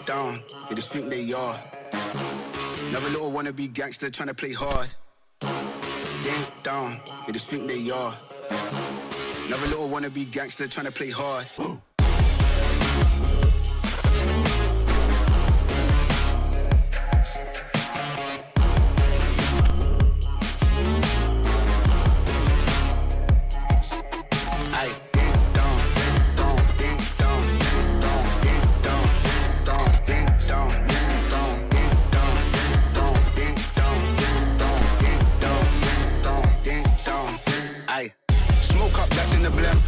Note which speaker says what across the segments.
Speaker 1: Down, they just think they are. Another little wannabe gangster trying to play hard. Ding down, they just think they are. Another little wannabe gangster trying to play hard.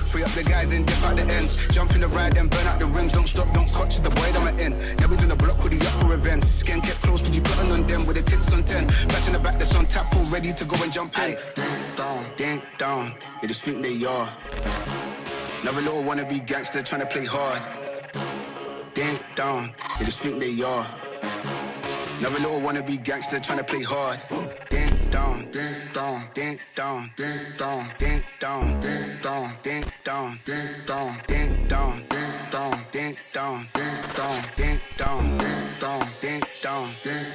Speaker 1: Free up the guys, then dip out the ends. Jump in the ride, then burn out the rims. Don't stop, don't coach, the boy that I'm in. Now we on the block with the up for events. Skin kept close, cause you plotting on them with the tits on 10. Batch in the back that's on tap, all ready to go and jump in. Ding down, they just think they are. Another little wannabe gangster trying to play hard. Ding down, they just think they are. Another little wannabe gangster trying to play hard. Ding down, ding down, ding down, ding down, ding down, ding down, ding down, ding down, ding down, ding down, ding down, ding down, ding down, ding down, ding down, ding.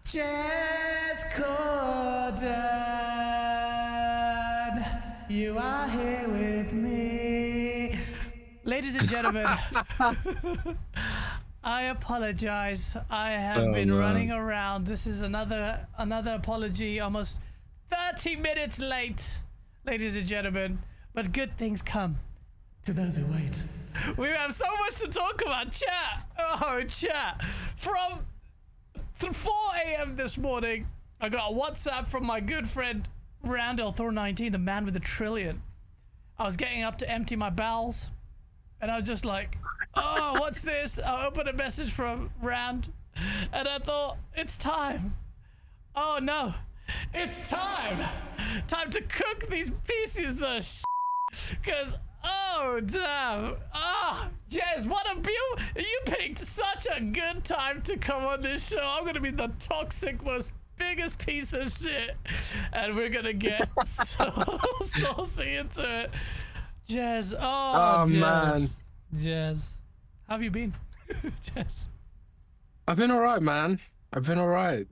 Speaker 2: Jazz Corden, you are here with me. Ladies and gentlemen, I apologize. I have been running around. This is another apology. Almost 30 minutes late, ladies and gentlemen. But good things come to those who wait. We have so much to talk about, chat. Oh, chat. From 4 a.m. this morning, I got a WhatsApp from my good friend Randall Thor19, the man with a trillion. I was getting up to empty my bowels, and I was just like, oh, what's this? I opened a message from Rand, and I thought, it's time. Oh no, it's time. Time to cook these pieces of shit. Because, oh damn. Ah, Jez, what a beautiful. You picked such a good time to come on this show. I'm going to be the toxic, most biggest piece of shit. And we're going to get so saucy into it. Jez, oh Jez.
Speaker 3: Man.
Speaker 2: Jez, how have you been? Jez.
Speaker 3: I've been alright, man. I've been alright.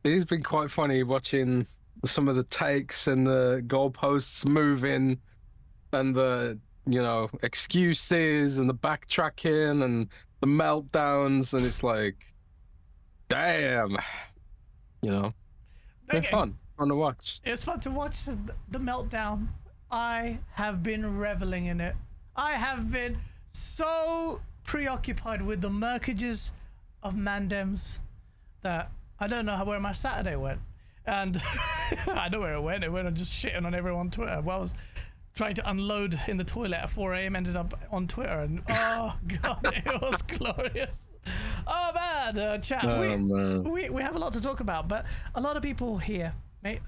Speaker 3: It's been quite funny watching some of the takes and the goalposts moving and the, excuses and the backtracking and the meltdowns, and it's like, damn, they're fun to watch.
Speaker 2: It's fun to watch the meltdown. I have been reveling in it. I have been so preoccupied with the murkages of Mandems that I don't know where my Saturday went. And I know where it went. It went on just shitting on everyone on Twitter. Well, I was trying to unload in the toilet at 4 a.m. ended up on Twitter, and oh god, it was glorious. Oh man, chat. We have a lot to talk about, but a lot of people here,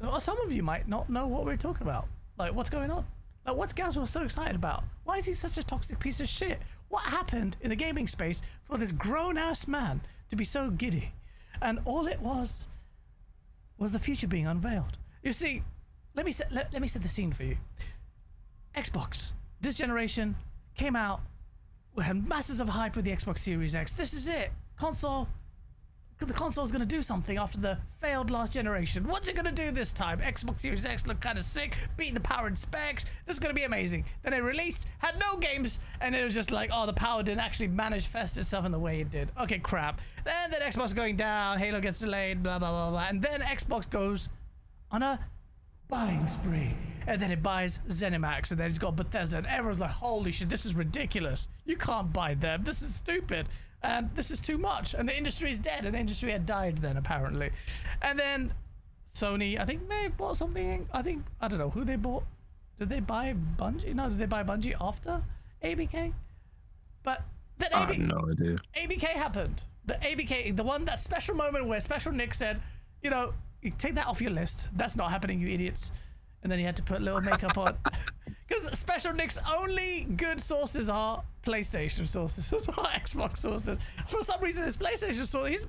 Speaker 2: or some of you might not know what we're talking about. Like, what's going on? Like, what's Gazwell so excited about? Why is he such a toxic piece of shit? What happened in the gaming space for this grown-ass man to be so giddy? And all it was the future being unveiled. You see, let me set the scene for you. Xbox, this generation, came out. We had masses of hype with the Xbox Series X. This is it. The console's going to do something after the failed last generation. What's it going to do this time? Xbox Series X looked kind of sick, beating the power and specs. This is going to be amazing. Then it released, had no games, and it was just like, oh, the power didn't actually manifest itself in the way it did. Okay, crap. Then Xbox going down, Halo gets delayed, blah, blah, blah, blah. And then Xbox goes on a buying spree. And then it buys ZeniMax, and then it's got Bethesda, and everyone's like, holy shit, this is ridiculous. You can't buy them. This is stupid. And this is too much. And the industry is dead, and the industry had died then, apparently. And then Sony, I think they bought something. I don't know who they bought. Did they buy Bungie? No, did they buy Bungie after ABK? But then
Speaker 3: I have no idea.
Speaker 2: ABK happened. The ABK, that special moment where Special Nick said, you take that off your list. That's not happening, you idiots. And then he had to put a little makeup on. Because Special Nick's only good sources are PlayStation sources, not Xbox sources. For some reason, his PlayStation source, he's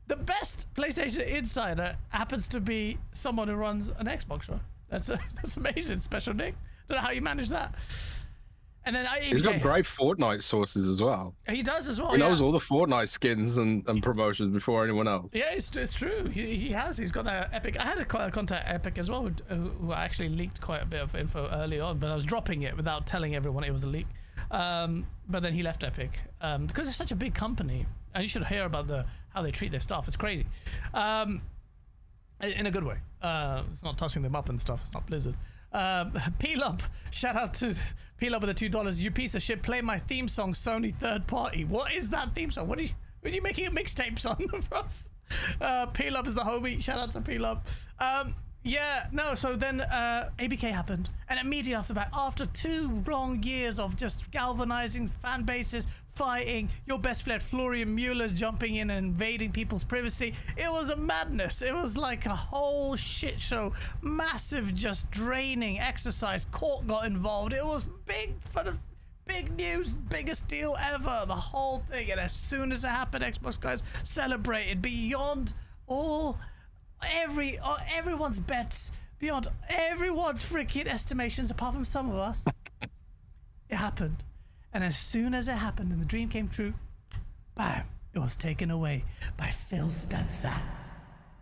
Speaker 2: the best PlayStation insider happens to be someone who runs an Xbox show. That's amazing, Special Nick. Don't know how you manage that. And then
Speaker 3: he's got great Fortnite sources as well.
Speaker 2: He does as well.
Speaker 3: He knows all the Fortnite skins and promotions before anyone else.
Speaker 2: Yeah, it's true. He has. He's got that Epic. I had a contact Epic as well, who actually leaked quite a bit of info early on, but I was dropping it without telling everyone it was a leak. But then he left Epic because it's such a big company, and you should hear about how they treat their staff. It's crazy, in a good way. It's not touching them up and stuff. It's not Blizzard. P-Lub, shout out to P-Lub with the $2. You piece of shit, play my theme song, Sony third party. What is that theme song? What are you making a mixtape song from? P-Lub is the homie. Shout out to P-Lub. So then ABK happened, and immediately after that, after 2 long years of just galvanizing fan bases, fighting, your best friend Florian Mueller's jumping in and invading people's privacy, it was a madness. It was like a whole shit show, massive, just draining exercise. Court got involved. It was big news, biggest deal ever, the whole thing. And as soon as it happened, Xbox guys celebrated beyond everyone's bets, beyond everyone's freaking estimations, apart from some of us. It happened. And as soon as it happened and the dream came true, bam, it was taken away by Phil Spencer,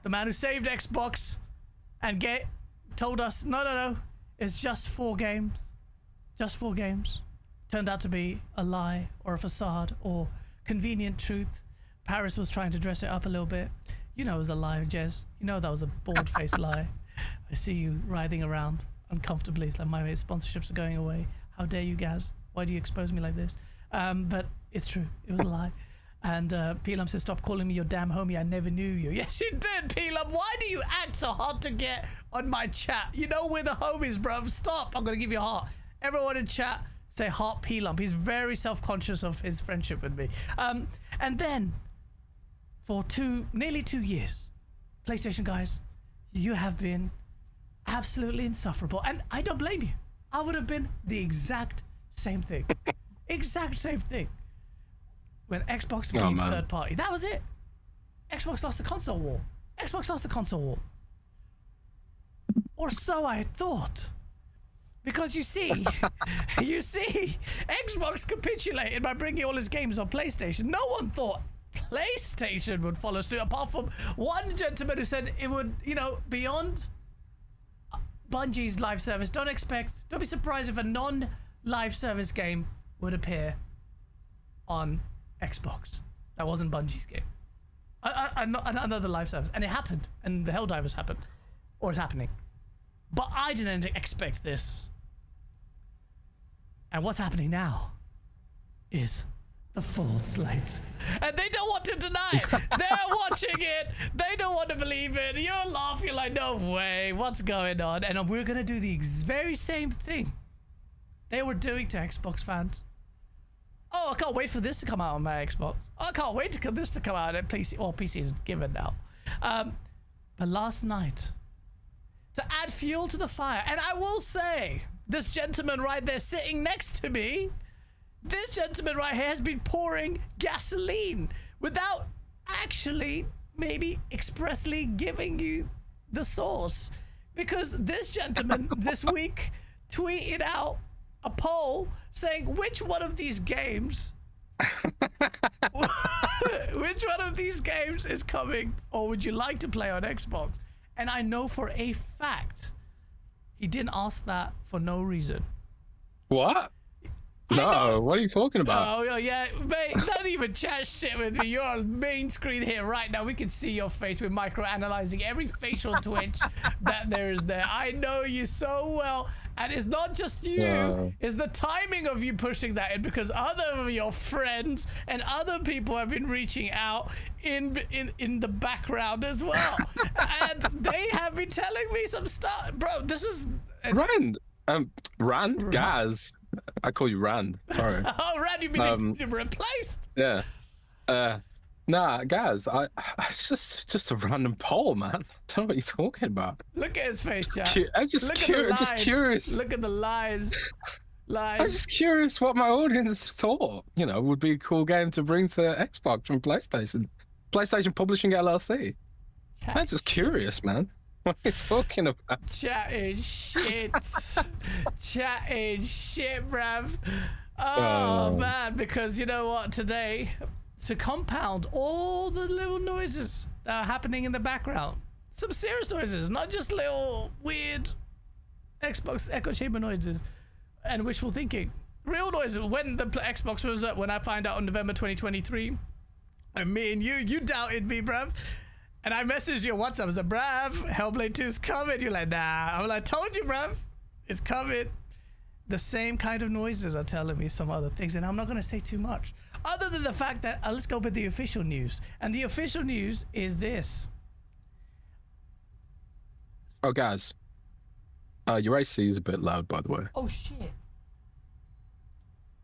Speaker 2: the man who saved Xbox and told us, no, it's just 4 games. Just 4 games. Turned out to be a lie or a facade or convenient truth. Paris was trying to dress it up a little bit. You know it was a lie, Jez. You know that was a bald-faced lie. I see you writhing around uncomfortably. It's like my sponsorships are going away. How dare you, Gaz? Why do you expose me like this? But it's true. It was a lie. And Peelum says, stop calling me your damn homie. I never knew you. Yes, you did, Peelum. Why do you act so hard to get on my chat? You know we're the homies, bruv. Stop. I'm going to give you a heart. Everyone in chat, say heart Peelum. He's very self-conscious of his friendship with me. And then, for nearly 2 years, PlayStation guys, you have been absolutely insufferable. And I don't blame you. I would have been the exact same thing. Exact same thing. When Xbox became third party. That was it. Xbox lost the console war. Xbox lost the console war. Or so I thought. Because you see, Xbox capitulated by bringing all his games on PlayStation. No one thought PlayStation would follow suit, apart from one gentleman who said it would, beyond Bungie's live service. Don't be surprised if a non-live service game would appear on Xbox. That wasn't Bungie's game. Another live service. And it happened. And the Helldivers happened. Or is happening. But I didn't expect this. And what's happening now is the full slate. And they don't want to deny it. They're watching it. They don't want to believe it. You're laughing like, no way. What's going on? And we're going to do the very same thing they were doing to Xbox fans. Oh, I can't wait for this to come out on my Xbox. I can't wait for this to come out on PC. Well, PC is given now. But last night, to add fuel to the fire, and I will say, this gentleman right there sitting next to me, this gentleman right here has been pouring gasoline without actually maybe expressly giving you the source. Because this gentleman this week tweeted out a poll saying which one of these games is coming or would you like to play on Xbox? And I know for a fact he didn't ask that for no reason.
Speaker 3: What? No, what are you talking about?
Speaker 2: Oh, yeah, mate, don't even chat shit with me. You're on main screen here right now. We can see your face. We're micro-analyzing every facial twitch that there is there. I know you so well. And it's not just you, it's the timing of you pushing that in, because other of your friends and other people have been reaching out in the background as well. And they have been telling me some stuff. Bro, this is...
Speaker 3: Rand? Gaz. I call you Rand. Sorry.
Speaker 2: Oh, Rand, you've been replaced?
Speaker 3: Yeah. Nah, Gaz, it's just a random poll, man. I don't know what you're talking about.
Speaker 2: Look at his face, Jack.
Speaker 3: I'm just curious.
Speaker 2: Look at the lies.
Speaker 3: I'm just curious what my audience thought, would be a cool game to bring to Xbox from PlayStation. PlayStation Publishing LLC. I'm just curious, man. What are you talking about?
Speaker 2: Chatting shit. Chatting shit, bruv. Oh, man, because you know what? Today, to compound all the little noises that are happening in the background, some serious noises, not just little weird Xbox echo chamber noises and wishful thinking. Real noises. When the Xbox was up, when I find out in November 2023, and me and you doubted me, bruv. And I messaged you on WhatsApp. I was like, bruv, Hellblade 2 is coming. You're like, nah. I'm like, I told you, bruv. It's coming. The same kind of noises are telling me some other things. And I'm not going to say too much. Other than the fact that, let's go with the official news. And the official news is this.
Speaker 3: Oh, guys. Your AC is a bit loud, by the way.
Speaker 2: Oh, shit.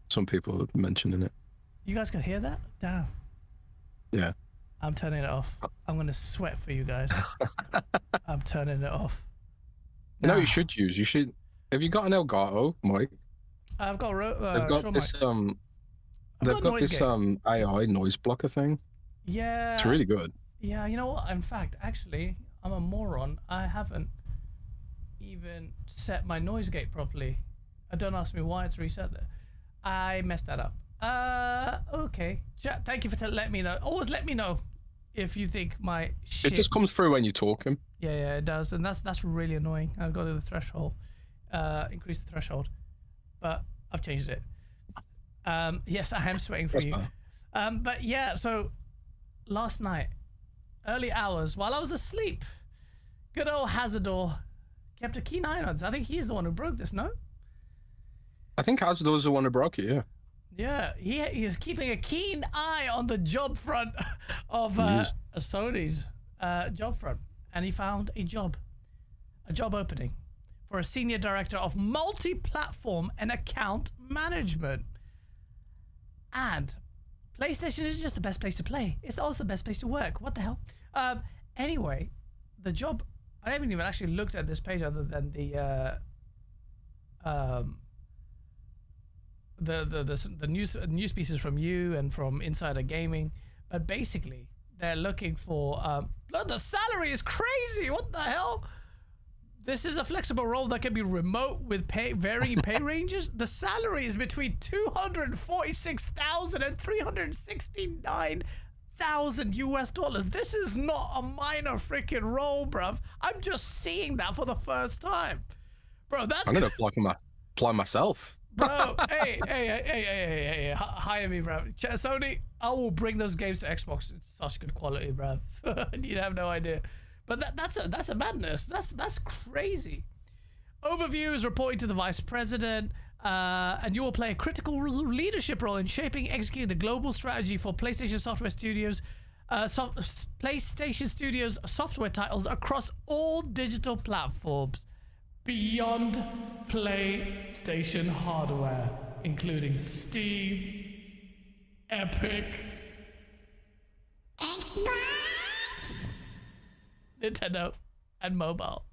Speaker 3: Some people are mentioning it.
Speaker 2: You guys can hear that? Damn.
Speaker 3: Yeah.
Speaker 2: I'm turning it off. I'm going to sweat for you guys. I'm turning it off.
Speaker 3: No, you should use. You should. Have you got an Elgato mic?
Speaker 2: I've got
Speaker 3: they've got this they've got this AI noise blocker thing.
Speaker 2: Yeah.
Speaker 3: It's really good.
Speaker 2: Yeah, you know what? In fact, actually, I'm a moron. I haven't even set my noise gate properly. Don't ask me why it's reset there. I messed that up. Okay. Chat, thank you for letting me know. Always let me know if you think my shit...
Speaker 3: It just comes through when you're talking.
Speaker 2: Yeah, it does. And that's really annoying. I've got to do the threshold. Increase the threshold. But I've changed it. Yes, I am sweating for you. But yeah, so last night, early hours, while I was asleep, good old Hazardor kept a keen eye on it. I think he's the one who broke this, no?
Speaker 3: I think Hazardor's the one who broke it, yeah.
Speaker 2: Yeah, he is keeping a keen eye on the job front of Sony's job front. And he found a job opening for a senior director of multi-platform and account management. And PlayStation isn't just the best place to play, it's also the best place to work. What the hell? Anyway, the job, I haven't even actually looked at this page other than the news pieces from you and from Insider Gaming. But basically, they're looking for the salary is crazy. What the hell? This is a flexible role that can be remote with varying pay ranges. The salary is between $246,000 and $369,000 US. This is not a minor freaking role, bruv. I'm just seeing that for the first time, bro. I'm
Speaker 3: gonna apply myself.
Speaker 2: Bro, hey, hire me, bro. Sony, I will bring those games to Xbox. It's such good quality, bro. You have no idea. But that's a madness. That's crazy. Overview is reporting to the vice president, and you will play a critical leadership role in shaping, executing the global strategy for PlayStation Software Studios, PlayStation Studios software titles across all digital platforms beyond PlayStation hardware, including Steam, Epic, Xbox, Nintendo, and mobile.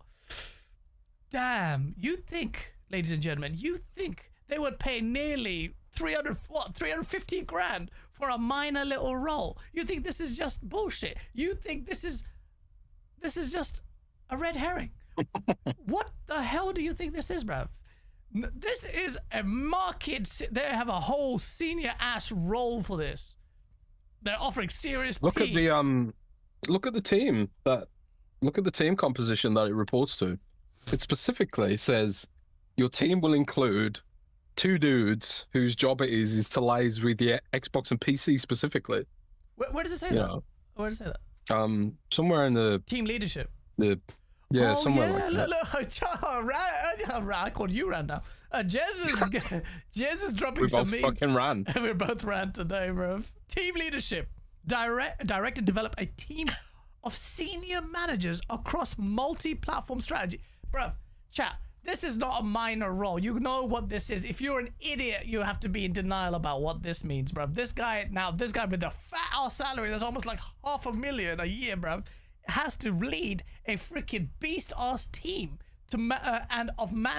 Speaker 2: Damn, you think, ladies and gentlemen, you think they would pay nearly 350 grand for a minor little role? You think this is just bullshit? You think this is just a red herring? What the hell do you think this is, bruv? This is a market. They have a whole senior ass role for this. They're offering serious.
Speaker 3: Look at the team composition that it reports to. It specifically says your team will include 2 dudes whose job it is to liaise with the Xbox and PC specifically.
Speaker 2: Where does it say that? Where does it say that?
Speaker 3: Somewhere in the
Speaker 2: team leadership.
Speaker 3: Somewhere like that.
Speaker 2: Look, I called you ran now. Jez is dropping some memes.
Speaker 3: We both fucking ran.
Speaker 2: We both ran today, bro. Team leadership. Direct and develop a team of senior managers across multi-platform strategy. Bruv, chat, this is not a minor role. You know what this is. If you're an idiot, you have to be in denial about what this means, bruv. This guy with the fat ass salary, that's almost like $500,000 a year, bruv, has to lead a freaking beast ass team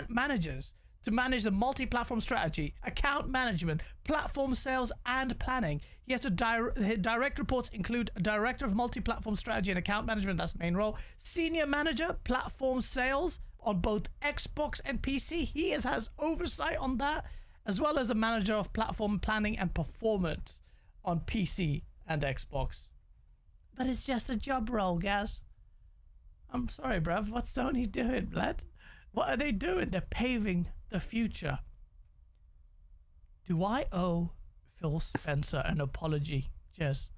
Speaker 2: managers to manage the multi-platform strategy, account management, platform sales, and planning. He has to direct reports include director of multi-platform strategy and account management. That's the main role. Senior manager, platform sales on both Xbox and PC. He has oversight on that, as well as a manager of platform planning and performance on PC and Xbox. But it's just a job role, guys. I'm sorry, bruv. What's Sony doing, blood? What are they doing? They're paving the future. Do I owe Phil Spencer an apology, Jess?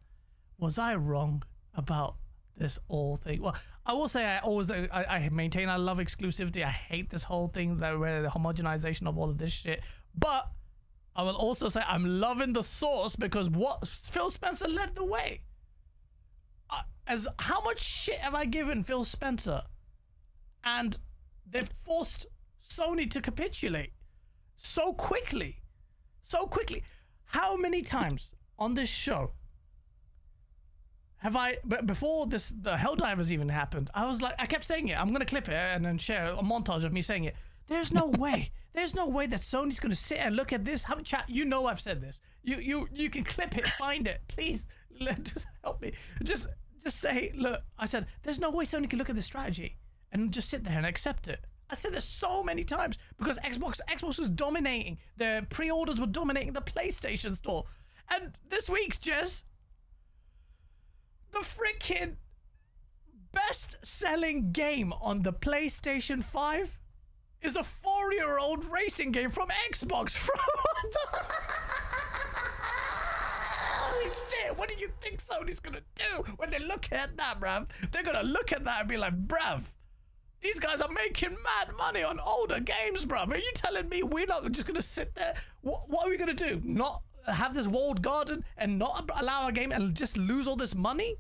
Speaker 2: Was I wrong about this whole thing? Well, I will say I maintain I love exclusivity. I hate this whole thing, where the homogenization of all of this shit. But I will also say I'm loving the source, because what Phil Spencer led the way. How much shit have I given Phil Spencer? And they've forced Sony to capitulate so quickly. How many times on this show have I, before the Helldivers even happened, I kept saying it. I'm going to clip it and then share a montage of me saying it. There's no way that Sony's going to sit and look at this. Chat, you know I've said this. You can clip it, find it. Please, just help me. Just say, look, I said, there's no way Sony can look at this strategy and just sit there and accept it. I said this so many times, because Xbox was dominating. The pre-orders were dominating the PlayStation store. And this week's, Jez, the freaking best-selling game on the PlayStation 5 is a 4-year-old racing game from Xbox. shit. What do you think Sony's gonna do when they look at that, bruv? They're gonna look at that and be like, bruv, these guys are making mad money on older games, bruv. Are you telling me we're not just gonna sit there? What are we gonna do? Not have this walled garden and not allow a game and just lose all this money?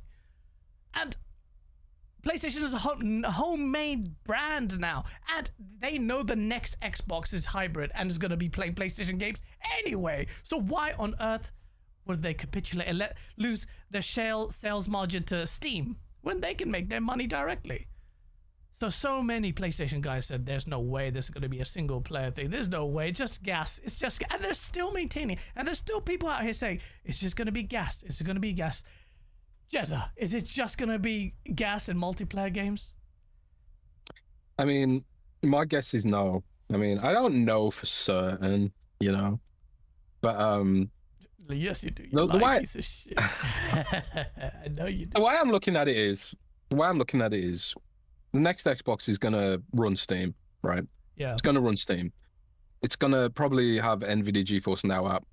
Speaker 2: And PlayStation is a homemade brand now, and they know the next Xbox is hybrid and is going to be playing PlayStation games anyway. So why on earth would they capitulate and lose their sales margin to Steam when they can make their money directly? So many PlayStation guys said there's no way this is going to be a single player thing. There's no way. It's just gas. It's just, and they're still maintaining. And there's still people out here saying it's just going to be gas. It's going to be gas. Jezza, is it just going to be gas and multiplayer games?
Speaker 3: I mean, my guess is no. I mean, I don't know for certain, you know, but
Speaker 2: yes, you do. You
Speaker 3: the way,
Speaker 2: piece of shit. I know you do.
Speaker 3: the way I'm looking at it is, the next Xbox is going to run Steam, right?
Speaker 2: Yeah.
Speaker 3: It's going to run Steam. It's going to probably have NVIDIA GeForce Now app.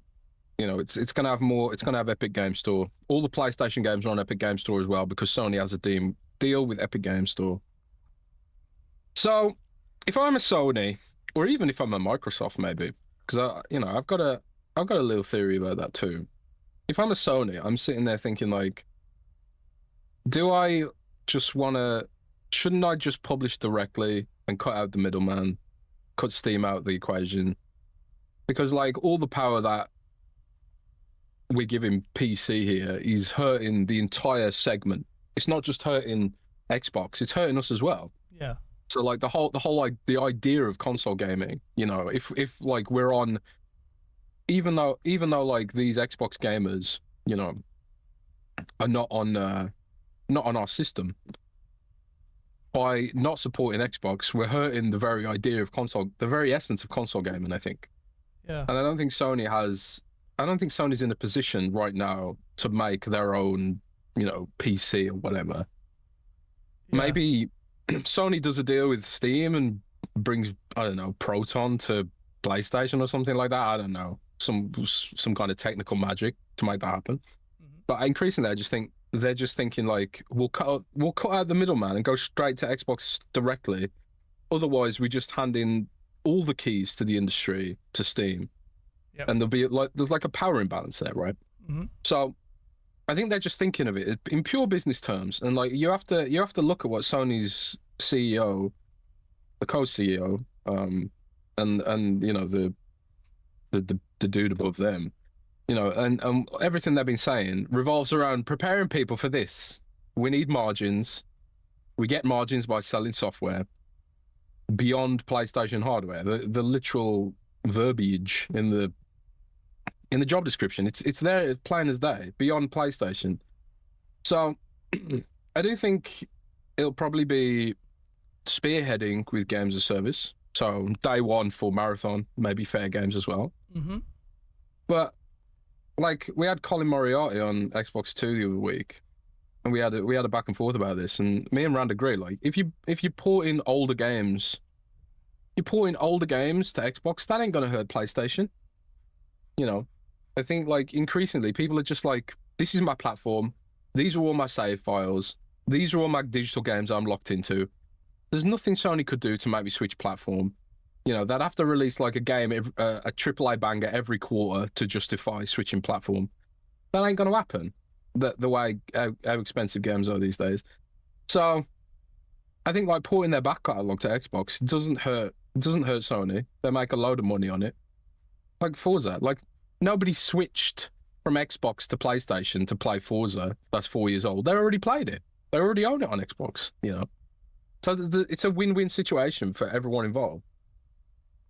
Speaker 3: You know, it's going to have more. It's going to have Epic Game Store. All the PlayStation games are on Epic Game Store as well because Sony has a deal with Epic Game Store. So, if I'm a Sony, or even if I'm a Microsoft, maybe, because I've got a little theory about that too. If I'm a Sony, I'm sitting there thinking like, do I just want to? Shouldn't I just publish directly and cut out the middleman, cut Steam out of the equation? Because like all the power that we're giving PC here is hurting the entire segment. It's not just hurting Xbox; it's hurting us as well.
Speaker 2: Yeah.
Speaker 3: So like the whole like the idea of console gaming, you know, if like we're on, even though like these Xbox gamers, you know, are not on our system. By not supporting Xbox, we're hurting the very idea of console, the very essence of console gaming, I think.
Speaker 2: Yeah.
Speaker 3: And I don't think Sony's in a position right now to make their own, you know, PC or whatever.
Speaker 2: Yeah.
Speaker 3: Maybe Sony does a deal with Steam and brings, I don't know, Proton to PlayStation or something like that. I don't know, some kind of technical magic to make that happen.
Speaker 2: Mm-hmm.
Speaker 3: But increasingly, I just think they're just thinking like we'll cut out the middleman and go straight to Xbox directly. Otherwise, we just hand in all the keys to the industry to Steam, and there's like a power imbalance there, right?
Speaker 2: Mm-hmm.
Speaker 3: So, I think they're just thinking of it in pure business terms, and like you have to look at what Sony's CEO, the co-CEO, and you know the dude above them. You know, and everything they've been saying revolves around preparing people for this. We need margins. We get margins by selling software beyond PlayStation hardware. The literal verbiage in the job description, it's there, plain as day, beyond PlayStation. So I do think it'll probably be spearheading with games as service. So day one for Marathon, maybe Fair Games as well.
Speaker 2: Mm-hmm.
Speaker 3: But like we had Colin Moriarty on Xbox 2 the other week, and we had a back and forth about this, and me and Rand agree. Like if you port in older games, to Xbox, that ain't gonna hurt PlayStation. You know, I think like increasingly people are just like, this is my platform. These are all my save files. These are all my digital games I'm locked into. There's nothing Sony could do to make me switch platform. You know, they'd have to release like a game, a AAA banger every quarter to justify switching platform. That ain't going to happen. The way how expensive games are these days. So, I think like porting their back catalog to Xbox doesn't hurt Sony. They make a load of money on it. Like Forza, like nobody switched from Xbox to PlayStation to play Forza. That's 4 years old. They already played it. They already own it on Xbox. You know, so it's a win-win situation for everyone involved.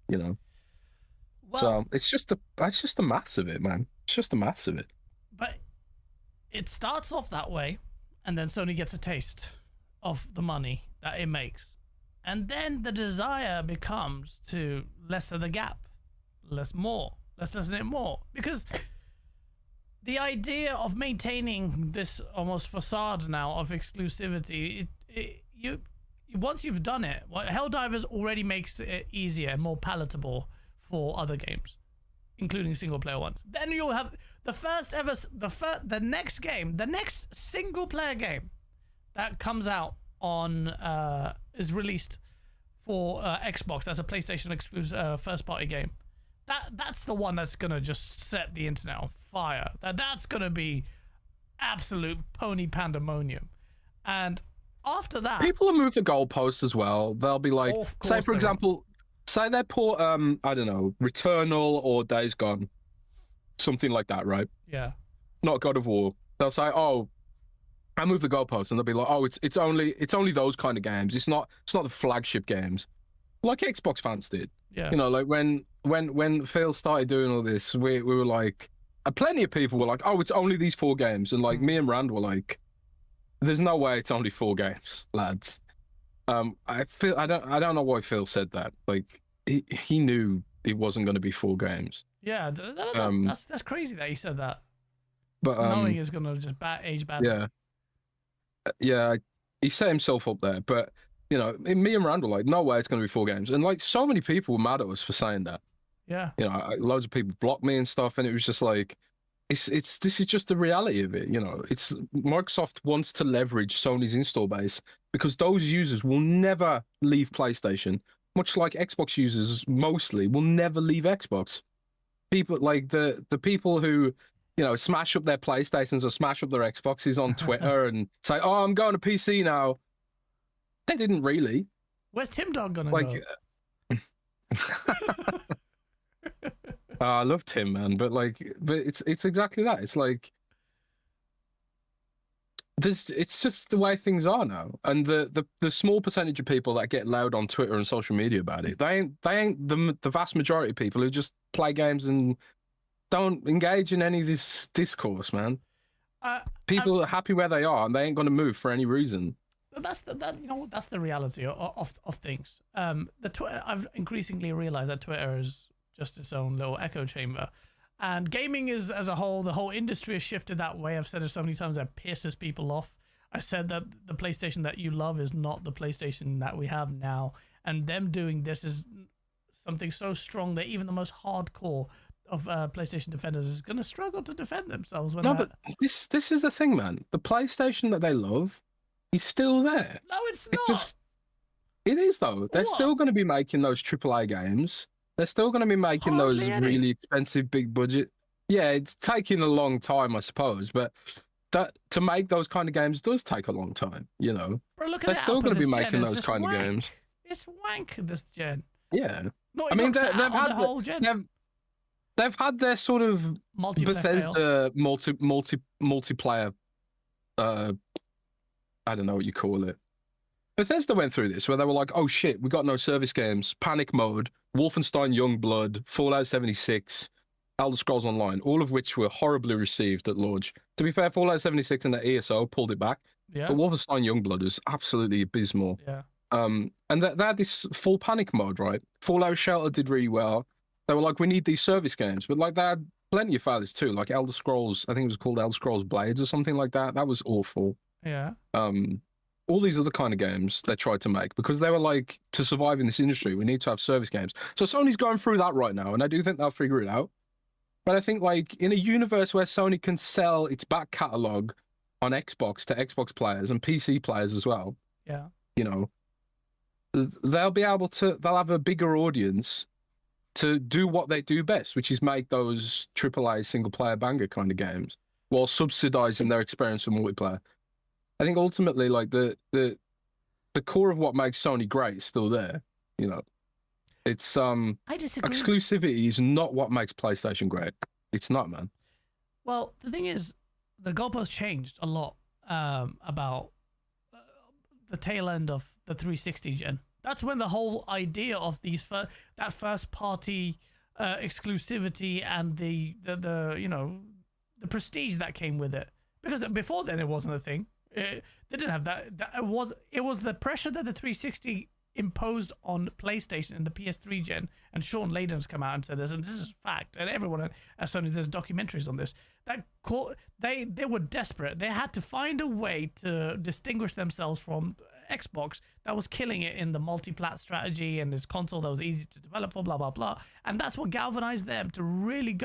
Speaker 3: You know,
Speaker 2: well,
Speaker 3: so it's just the maths of it, man. It's just the maths of it.
Speaker 2: But it starts off that way, and then Sony gets a taste of the money that it makes, and then the desire becomes to lessen the gap, lessen it more, because the idea of maintaining this almost facade now of exclusivity, once you've done it, Helldivers already makes it easier and more palatable for other games. including single player ones. Then you'll have the first ever, the next single player game that comes out on is released for Xbox. That's a PlayStation exclusive first party game. That's the one that's gonna just set the internet on fire. That's gonna be absolute pony pandemonium. And after that,
Speaker 3: people will move the goalposts as well. They'll be like, say for example, say they put I don't know, Returnal or Days Gone, something like that, right?
Speaker 2: Yeah.
Speaker 3: Not God of War. They'll say, oh, I move the goalposts, and they'll be like, oh, it's only those kind of games. It's not the flagship games, like Xbox fans did.
Speaker 2: Yeah.
Speaker 3: You know, like when Phil started doing all this, we were like, plenty of people were like, oh, it's only these 4 games, and like me and Rand were like, there's no way it's only 4 games, lads. I don't know why Phil said that. Like he knew it wasn't going to be 4 games.
Speaker 2: Yeah, that's crazy that he said that.
Speaker 3: But
Speaker 2: knowing it's going to just age badly.
Speaker 3: Yeah, he set himself up there. But you know, me and Rand were like, no way it's going to be 4 games, and like so many people were mad at us for saying that.
Speaker 2: Yeah,
Speaker 3: you know, loads of people blocked me and stuff, and it was just like, this is just the reality of it. You know, it's Microsoft wants to leverage Sony's install base because those users will never leave PlayStation, much like Xbox users mostly will never leave Xbox. People like the people who, you know, smash up their PlayStations or smash up their Xboxes on Twitter and say, "Oh, I'm going to PC now." They didn't really.
Speaker 2: Where's Tim Dog gonna
Speaker 3: go? I love Tim, man, but it's exactly that. It's like it's just the way things are now, and the small percentage of people that get loud on Twitter and social media about it, they ain't the vast majority of people who just play games and don't engage in any of this discourse, man. People are happy where they are, and they ain't gonna move for any reason.
Speaker 2: That's the reality of things. I've increasingly realized that Twitter is just its own little echo chamber, and gaming is as a whole, the whole industry has shifted that way. I've said it so many times that pisses people off. I said that the PlayStation that you love is not the PlayStation that we have now, and them doing this is something so strong that even the most hardcore of PlayStation defenders is going to struggle to defend themselves.
Speaker 3: But this is the thing, man. The PlayStation that they love is still there.
Speaker 2: No, it's not.
Speaker 3: It is though. They're still going to be making those AAA games. They're still going to be making those really expensive, big budget. Yeah, it's taking a long time, I suppose, but that to make those kind of games does take a long time. You know,
Speaker 2: Bro,
Speaker 3: they're still going to be making those kind of games.
Speaker 2: It's wank this gen.
Speaker 3: Yeah, I mean they've had
Speaker 2: whole gen.
Speaker 3: They've had their sort of Bethesda multiplayer. I don't know what you call it. Bethesda went through this where they were like, oh shit, we got no service games, panic mode, Wolfenstein Youngblood, Fallout 76, Elder Scrolls Online, all of which were horribly received at launch. To be fair, Fallout 76 and the ESO pulled it back.
Speaker 2: Yeah.
Speaker 3: But Wolfenstein Youngblood is absolutely abysmal.
Speaker 2: Yeah.
Speaker 3: And they had this full panic mode, right? Fallout Shelter did really well. They were like, we need these service games. But like they had plenty of failures too, like Elder Scrolls, I think it was called Elder Scrolls Blades or something like that. That was awful.
Speaker 2: Yeah.
Speaker 3: All these other kind of games they tried to make because they were like, to survive in this industry, we need to have service games. So Sony's going through that right now, and I do think they'll figure it out. But I think like in a universe where Sony can sell its back catalog on Xbox to Xbox players and PC players as well,
Speaker 2: yeah,
Speaker 3: you know, they'll have a bigger audience to do what they do best, which is make those AAA single player banger kind of games while subsidizing their experience with multiplayer. I think ultimately, like the core of what makes Sony great is still there. You know, it's
Speaker 2: I disagree.
Speaker 3: Exclusivity is not what makes PlayStation great. It's not, man.
Speaker 2: Well, the thing is, the goalpost changed a lot about the tail end of the 360 gen. That's when the whole idea of these that first party exclusivity and the you know, the prestige that came with it. Because before then it wasn't a thing. They didn't have that. It was the pressure that the 360 imposed on PlayStation and the PS3 gen. And Sean Layden's come out and said this, and this is fact. And everyone at Sony, there's documentaries on this. They were desperate. They had to find a way to distinguish themselves from Xbox that was killing it in the multi-plat strategy and this console that was easy to develop for, blah, blah, blah. And that's what galvanized them to really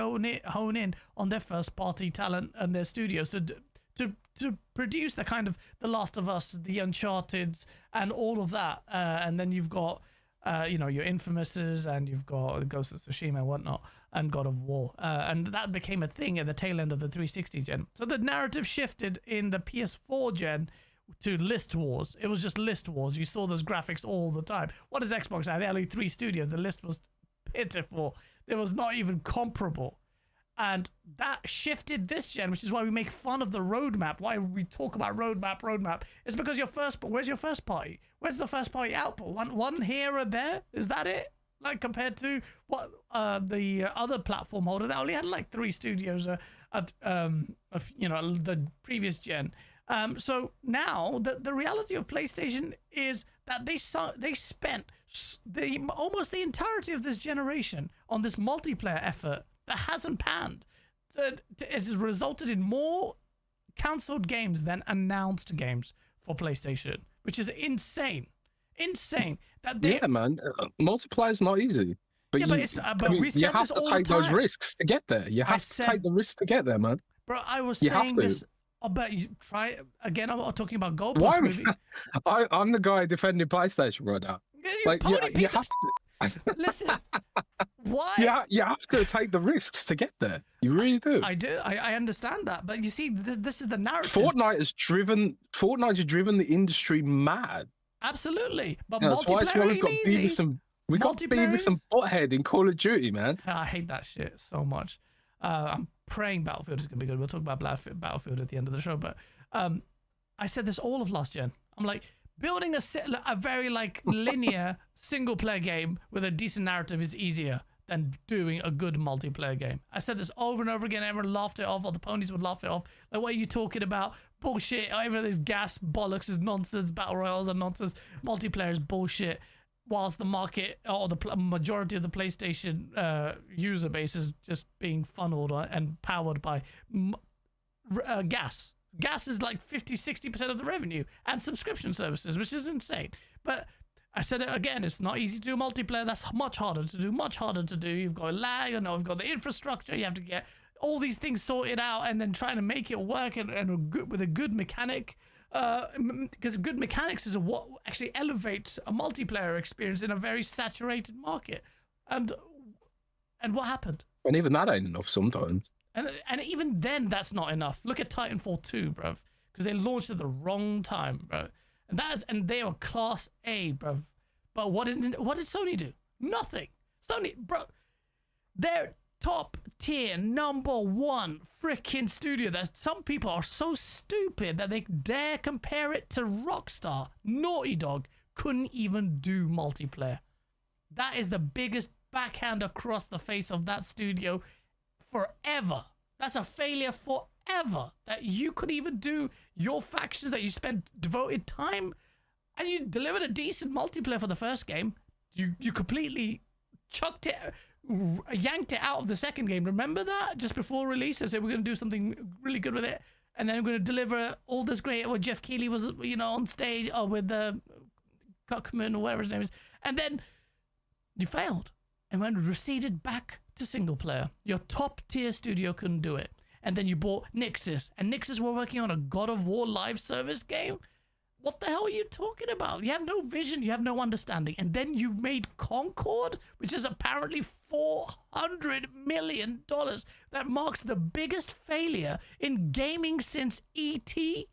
Speaker 2: hone in on their first-party talent and their studios to produce the kind of The Last of Us, the Uncharted's, and all of that. And then you've got, your Infamouses, and you've got Ghost of Tsushima and whatnot, and God of War. And that became a thing at the tail end of the 360 gen. So the narrative shifted in the PS4 gen to list wars. It was just list wars. You saw those graphics all the time. What is Xbox now? They had only 3 studios. The list was pitiful. It was not even comparable. And that shifted this gen, which is why we make fun of the roadmap. Why we talk about roadmap. It's because where's your first party? Where's the first party output? One here or there? Is that it? Like compared to what the other platform holder that only had like 3 studios the previous gen. So now the reality of PlayStation is that they spent almost the entirety of this generation on this multiplayer effort that hasn't panned. It's resulted in more cancelled games than announced games for PlayStation, which is insane. Yeah,
Speaker 3: man. Multiplayer's not easy. But
Speaker 2: yeah,
Speaker 3: you have to take those risks to get there. You have to take the risks to get there, man.
Speaker 2: Bro, I was saying this. I bet you try again. I'm talking about Gold Plus movie.
Speaker 3: I'm the guy defending PlayStation right now. You have to.
Speaker 2: Listen, why?
Speaker 3: Yeah, you have to take the risks to get there. You really do.
Speaker 2: I do. I understand that, but you see, this is the narrative.
Speaker 3: Fortnite has driven the industry mad.
Speaker 2: Absolutely, but
Speaker 3: that's why we've got Beavis and Butthead in Call of Duty, man.
Speaker 2: I hate that shit so much. I'm praying Battlefield is gonna be good. We'll talk about Battlefield at the end of the show, but I said this all of last gen. I'm like, building a very linear single player game with a decent narrative is easier than doing a good multiplayer game. I said this over and over again. Everyone laughed it off, or the ponies would laugh it off. Like, what are you talking about? Bullshit. Everything's gas, bollocks is nonsense. Battle royals are nonsense. Multiplayer is bullshit. Whilst the market or the majority of the PlayStation user base is just being funneled and powered by gas. Gas is like 50-60% of the revenue, and subscription services, which is insane. But I said it again, it's not easy to do multiplayer. That's much harder to do. You've got lag, you've got the infrastructure. You have to get all these things sorted out and then trying to make it work with a good mechanic. Because good mechanics is what actually elevates a multiplayer experience in a very saturated market. And what happened?
Speaker 3: And even that ain't enough sometimes.
Speaker 2: And even then, that's not enough. Look at Titanfall 2, bruv, because they launched at the wrong time, bro. And they are Class A, bruv. But what did Sony do? Nothing. Sony, bro, they're top tier #1 freaking studio that some people are so stupid that they dare compare it to Rockstar. Naughty Dog couldn't even do multiplayer. That is the biggest backhand across the face of that studio forever. That's a failure forever, that you could even do your factions that you spent devoted time, and you delivered a decent multiplayer for the first game. You completely chucked it, yanked it out of the second game. Remember that? Just before release, I said we're going to do something really good with it, and then we're going to deliver all this great, where Jeff Keighley was, on stage, or with the Cuckman or whatever his name is, and then you failed and went receded back to single player. Your top tier studio couldn't do it. And then you bought Nixxes, and Nixxes were working on a God of War live service game. What the hell are you talking about? You have no vision, you have no understanding. And then you made Concord, which is apparently $400 million. That marks the biggest failure in gaming since E.T.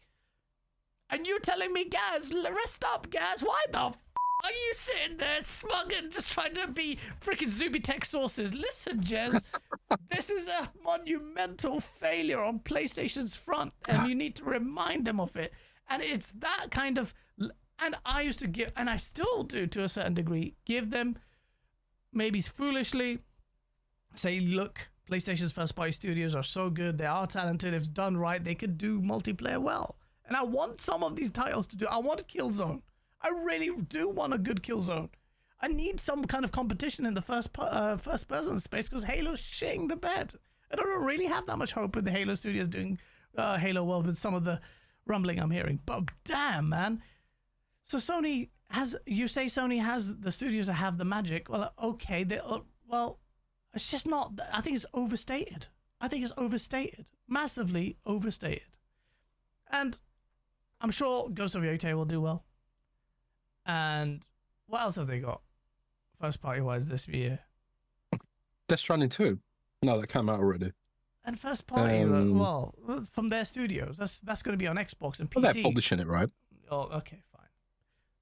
Speaker 2: And you're telling me, guys, rest up, guys. Why the are you sitting there smug and just trying to be freaking Zubitech sources? Listen, Jez, this is a monumental failure on PlayStation's front, and you need to remind them of it. And it's that kind of, and I used to give, and I still do to a certain degree, give them, maybe foolishly, say, look, PlayStation's first-party studios are so good, they are talented, if done right, they could do multiplayer well. And I want some of these titles to do. I want Killzone. I really do want a good Killzone. I need some kind of competition in the first person space, because Halo's shitting the bed. I don't really have that much hope with the Halo studios doing Halo well with some of the rumbling I'm hearing. But damn, man. So Sony has, you say Sony has the studios that have the magic. Well, okay, well, it's just not. I think it's overstated. Massively overstated. And I'm sure Ghost of Yotei will do well. And what else have they got, first party wise, this year?
Speaker 3: Death Stranding 2. No, that came out already.
Speaker 2: And first party, well, from their studios. That's going to be on Xbox and PC.
Speaker 3: Well, they're publishing it, right?
Speaker 2: Oh, okay, fine.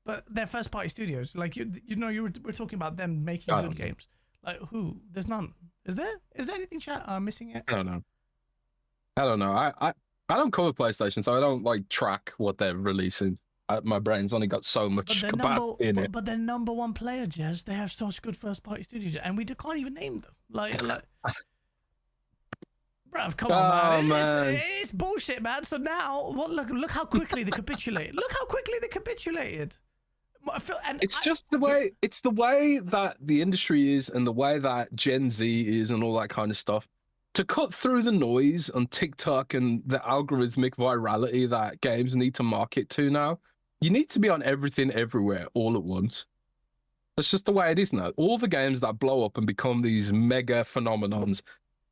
Speaker 2: But they're first party studios. Like we're talking about them making good games. Like who? There's none. Is there? Is there anything missing it?
Speaker 3: I don't know. I don't cover PlayStation, so I don't like track what they're releasing. My brain's only got so much capacity in it.
Speaker 2: But their number one player, Jez, they have such good first party studios, and we can't even name them. Like bruv, come on, man. It's bullshit, man. So now, look how quickly they capitulated.
Speaker 3: It's the way that the industry is and the way that Gen Z is and all that kind of stuff. To cut through the noise on TikTok and the algorithmic virality that games need to market to now, you need to be on everything everywhere all at once. That's just the way it is now. All the games that blow up and become these mega phenomenons,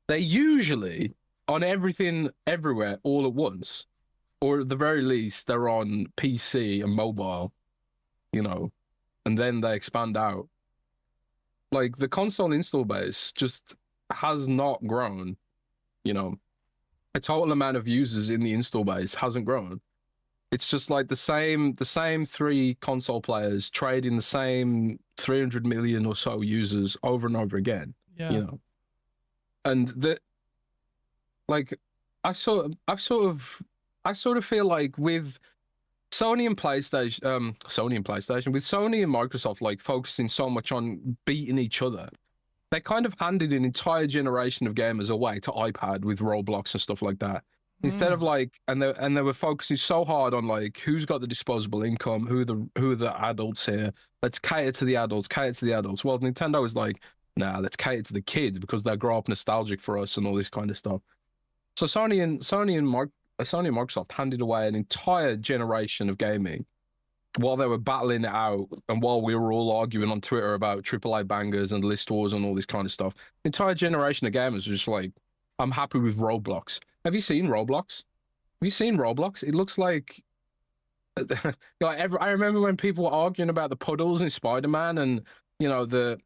Speaker 3: they're usually on everything everywhere all at once. Or at the very least, they're on PC and mobile, and then they expand out. Like, the console install base just has not grown. A total amount of users in the install base hasn't grown. It's just like the same 3 console players trading the same 300 million or so users over and over again.
Speaker 2: Yeah.
Speaker 3: And I sort of feel like with Sony and PlayStation, with Sony and Microsoft like focusing so much on beating each other, they kind of handed an entire generation of gamers away to iPad with Roblox and stuff like that. Instead of and they were focusing so hard on like who's got the disposable income, who are the adults here. Let's cater to the adults. Well, Nintendo was like, nah, let's cater to the kids because they grow up nostalgic for us and all this kind of stuff. So Sony and Microsoft handed away an entire generation of gaming while they were battling it out and while we were all arguing on Twitter about AAA bangers and list wars and all this kind of stuff. The entire generation of gamers was just like, I'm happy with Roblox. Have you seen Roblox? It looks like I remember when people were arguing about the puddles in Spider-Man and the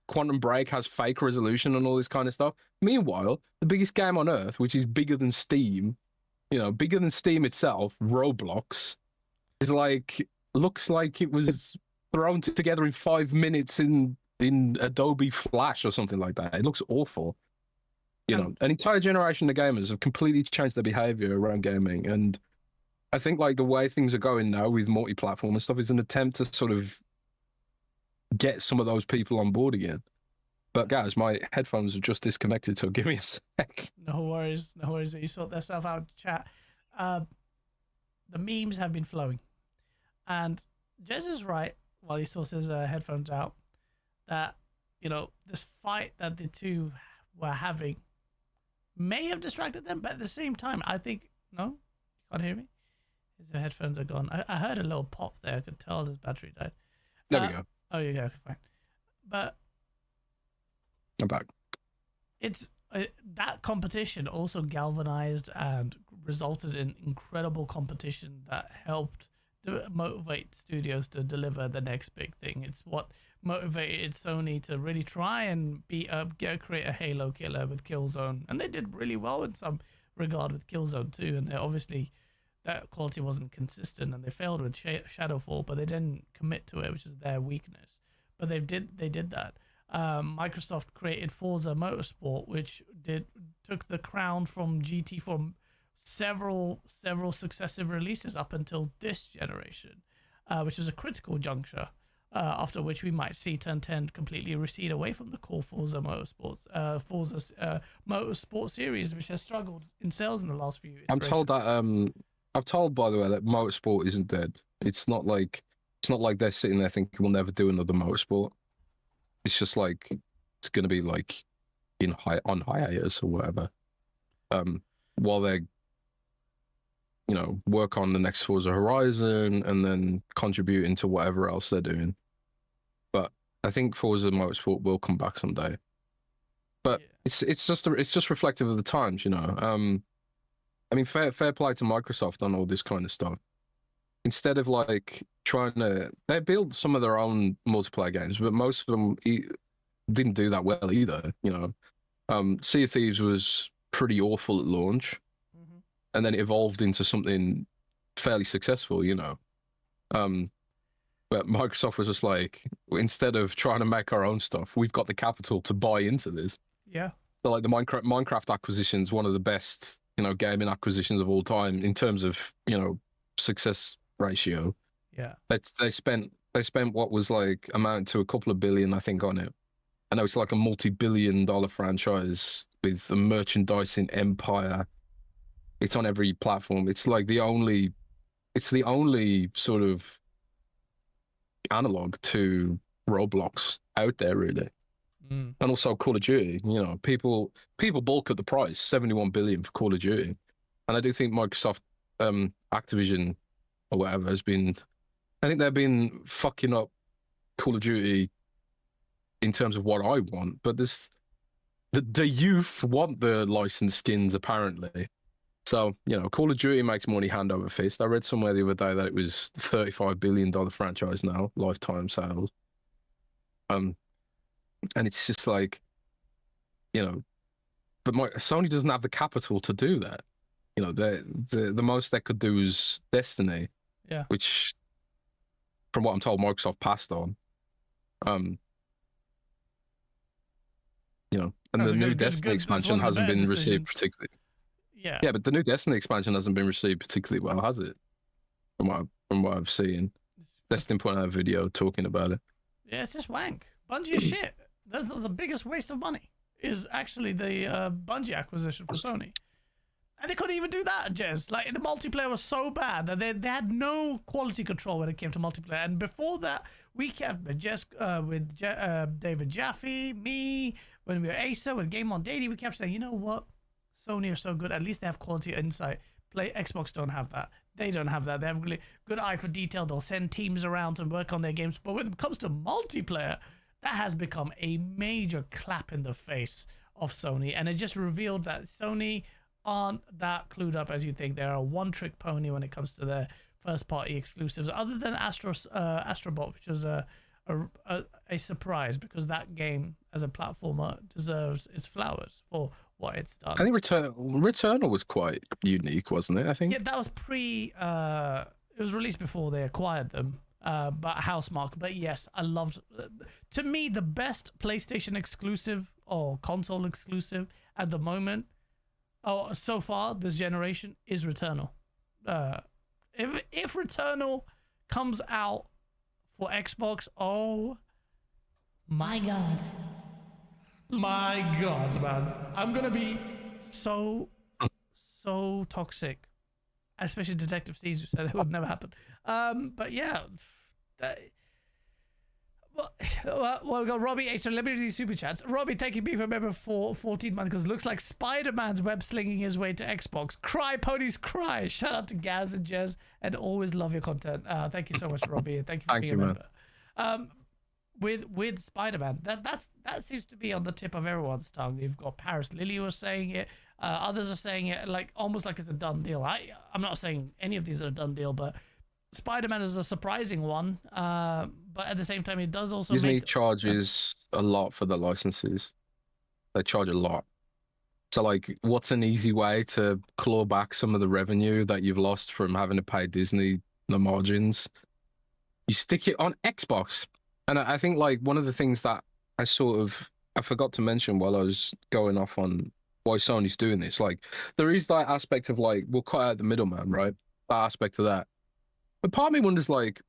Speaker 3: Quantum Break has fake resolution and all this kind of stuff. Meanwhile, the biggest game on earth, which is bigger than Steam, bigger than Steam itself, Roblox, is looks like it was thrown together in 5 minutes in Adobe Flash or something like that. It looks awful. An entire generation of gamers have completely changed their behavior around gaming. And I think the way things are going now with multi-platform and stuff is an attempt to sort of get some of those people on board again. But guys, my headphones are just disconnected, so give me a sec.
Speaker 2: No worries. You sort that stuff out, chat. The memes have been flowing. And Jez is right, while he sorts his headphones out, that, this fight that the two were having may have distracted them, but at the same time, I think, no? You can't hear me? His headphones are gone. I heard a little pop there. I could tell his battery died.
Speaker 3: There we go.
Speaker 2: Oh, yeah, fine. But
Speaker 3: I'm back.
Speaker 2: It's that competition also galvanized and resulted in incredible competition that helped to motivate studios to deliver the next big thing. It's what motivated Sony to really try and create a Halo killer with Killzone, and they did really well in some regard with Killzone too. And obviously that quality wasn't consistent, and they failed with Shadowfall, but they didn't commit to it, which is their weakness. But they did that. Microsoft created Forza Motorsport, which took the crown from GT from several successive releases up until this generation, which is a critical juncture. After which we might see Turn 10 completely recede away from the core Forza Motorsport series, which has struggled in sales in the last few years.
Speaker 3: I'm told, by the way, that Motorsport isn't dead. It's not like they're sitting there thinking we'll never do another Motorsport. It's just it's going to be on hiatus or whatever. While they're you know, work on the next Forza Horizon and then contribute into whatever else they're doing. But I think Forza Motorsport will come back someday. But it's just reflective of the times, you know. I mean, fair play to Microsoft on all this kind of stuff. Instead of like they build some of their own multiplayer games, but most of them didn't do that well either. You know, Sea of Thieves was pretty awful at launch, and then it evolved into something fairly successful. You know, but Microsoft was just like, instead of trying to make our own stuff, we've got the capital to buy into this.
Speaker 2: Yeah.
Speaker 3: So like the Minecraft acquisition is one of the best, you know, gaming acquisitions of all time in terms of, you know, success ratio.
Speaker 2: Yeah.
Speaker 3: They spent what was like amount to a couple of billion, I think, on it. I know it's like a multi-billion-dollar franchise with a merchandising empire. It's on every platform. It's like the only sort of analog to Roblox out there, really. And also Call of Duty. You know, people balk at the price, 71 billion for Call of Duty, and I do think Microsoft, Activision, or whatever, has been. I think they've been fucking up Call of Duty in terms of what I want, but the youth want the licensed skins apparently. So, you know, Call of Duty makes money hand over fist. I read somewhere the other day that it was $35 billion franchise now, lifetime sales. And it's just like, you know, but Sony doesn't have the capital to do that. You know, the most they could do is Destiny, which, from what I'm told, Microsoft passed on. You know, and the new Destiny expansion hasn't been received particularly. Yeah, but the new Destiny expansion hasn't been received particularly well, has it? From what I've seen, Destiny put out a video talking about it.
Speaker 2: Yeah, it's just wank. Bungie is shit. The biggest waste of money is actually the Bungie acquisition for Sony. And they couldn't even do that, Jez. Like, the multiplayer was so bad that they had no quality control when it came to multiplayer. And before that, we kept with David Jaffe, me, when we were Asa, with Game On Daily, we kept saying, you know what? Sony are so good. At least they have quality insight. Xbox don't have that. They don't have that. They have really good eye for detail. They'll send teams around and work on their games. But when it comes to multiplayer, that has become a major clap in the face of Sony. And it just revealed that Sony aren't that clued up as you think. They're a one-trick pony when it comes to their first-party exclusives, other than Astrobot, which was a surprise, because that game as a platformer deserves its flowers for what it's done.
Speaker 3: I think Returnal was quite unique, wasn't it? I think.
Speaker 2: Yeah, that was it was released before they acquired them, but Housemarque. But yes, I loved. To me, the best PlayStation exclusive or console exclusive at the moment, so far this generation, is Returnal. If Returnal comes out for Xbox, oh my god. My god, man. I'm gonna be so toxic. Especially Detective C's, who said it would never happen. But yeah. Well, we got Robbie H. So let me do these super chats. Robbie, thank you, for a member for 14 months, because it looks like Spider-Man's web slinging his way to Xbox. Cry, ponies, cry. Shout out to Gaz and Jez, and always love your content. Thank you so much, Robbie, and thank you for being a member. With Spider-Man, that seems to be on the tip of everyone's tongue. You've got Paris Lily was saying it. Others are saying it like almost like it's a done deal. I'm not saying any of these are a done deal, but Spider-Man is a surprising one. But at the same time, it does also
Speaker 3: Disney charges a lot for the licenses. They charge a lot. So, like, what's an easy way to claw back some of the revenue that you've lost from having to pay Disney the margins? You stick it on Xbox. And I think, like, one of the things that I forgot to mention while I was going off on why Sony's doing this, like, there is that aspect of, like, we'll cut out the middleman, right? That aspect of that. But part of me wonders, like,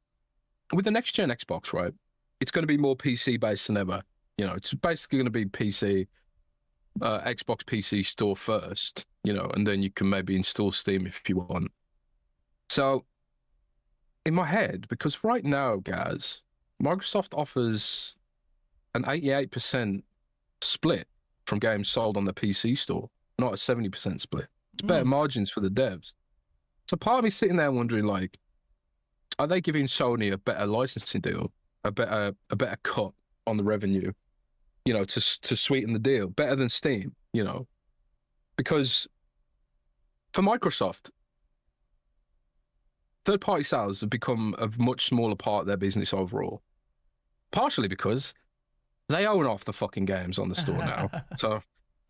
Speaker 3: with the next-gen Xbox, right, it's going to be more PC-based than ever. You know, it's basically going to be PC, Xbox PC store first, you know, and then you can maybe install Steam if you want. So, in my head, because right now, guys, Microsoft offers an 88% split from games sold on the PC store, not a 70% split. It's better margins for the devs. So part of me sitting there wondering, like, are they giving Sony a better licensing deal, a better cut on the revenue, you know, to sweeten the deal, better than Steam, you know? Because for Microsoft, third-party sales have become a much smaller part of their business overall. Partially because they own half the fucking games on the store now.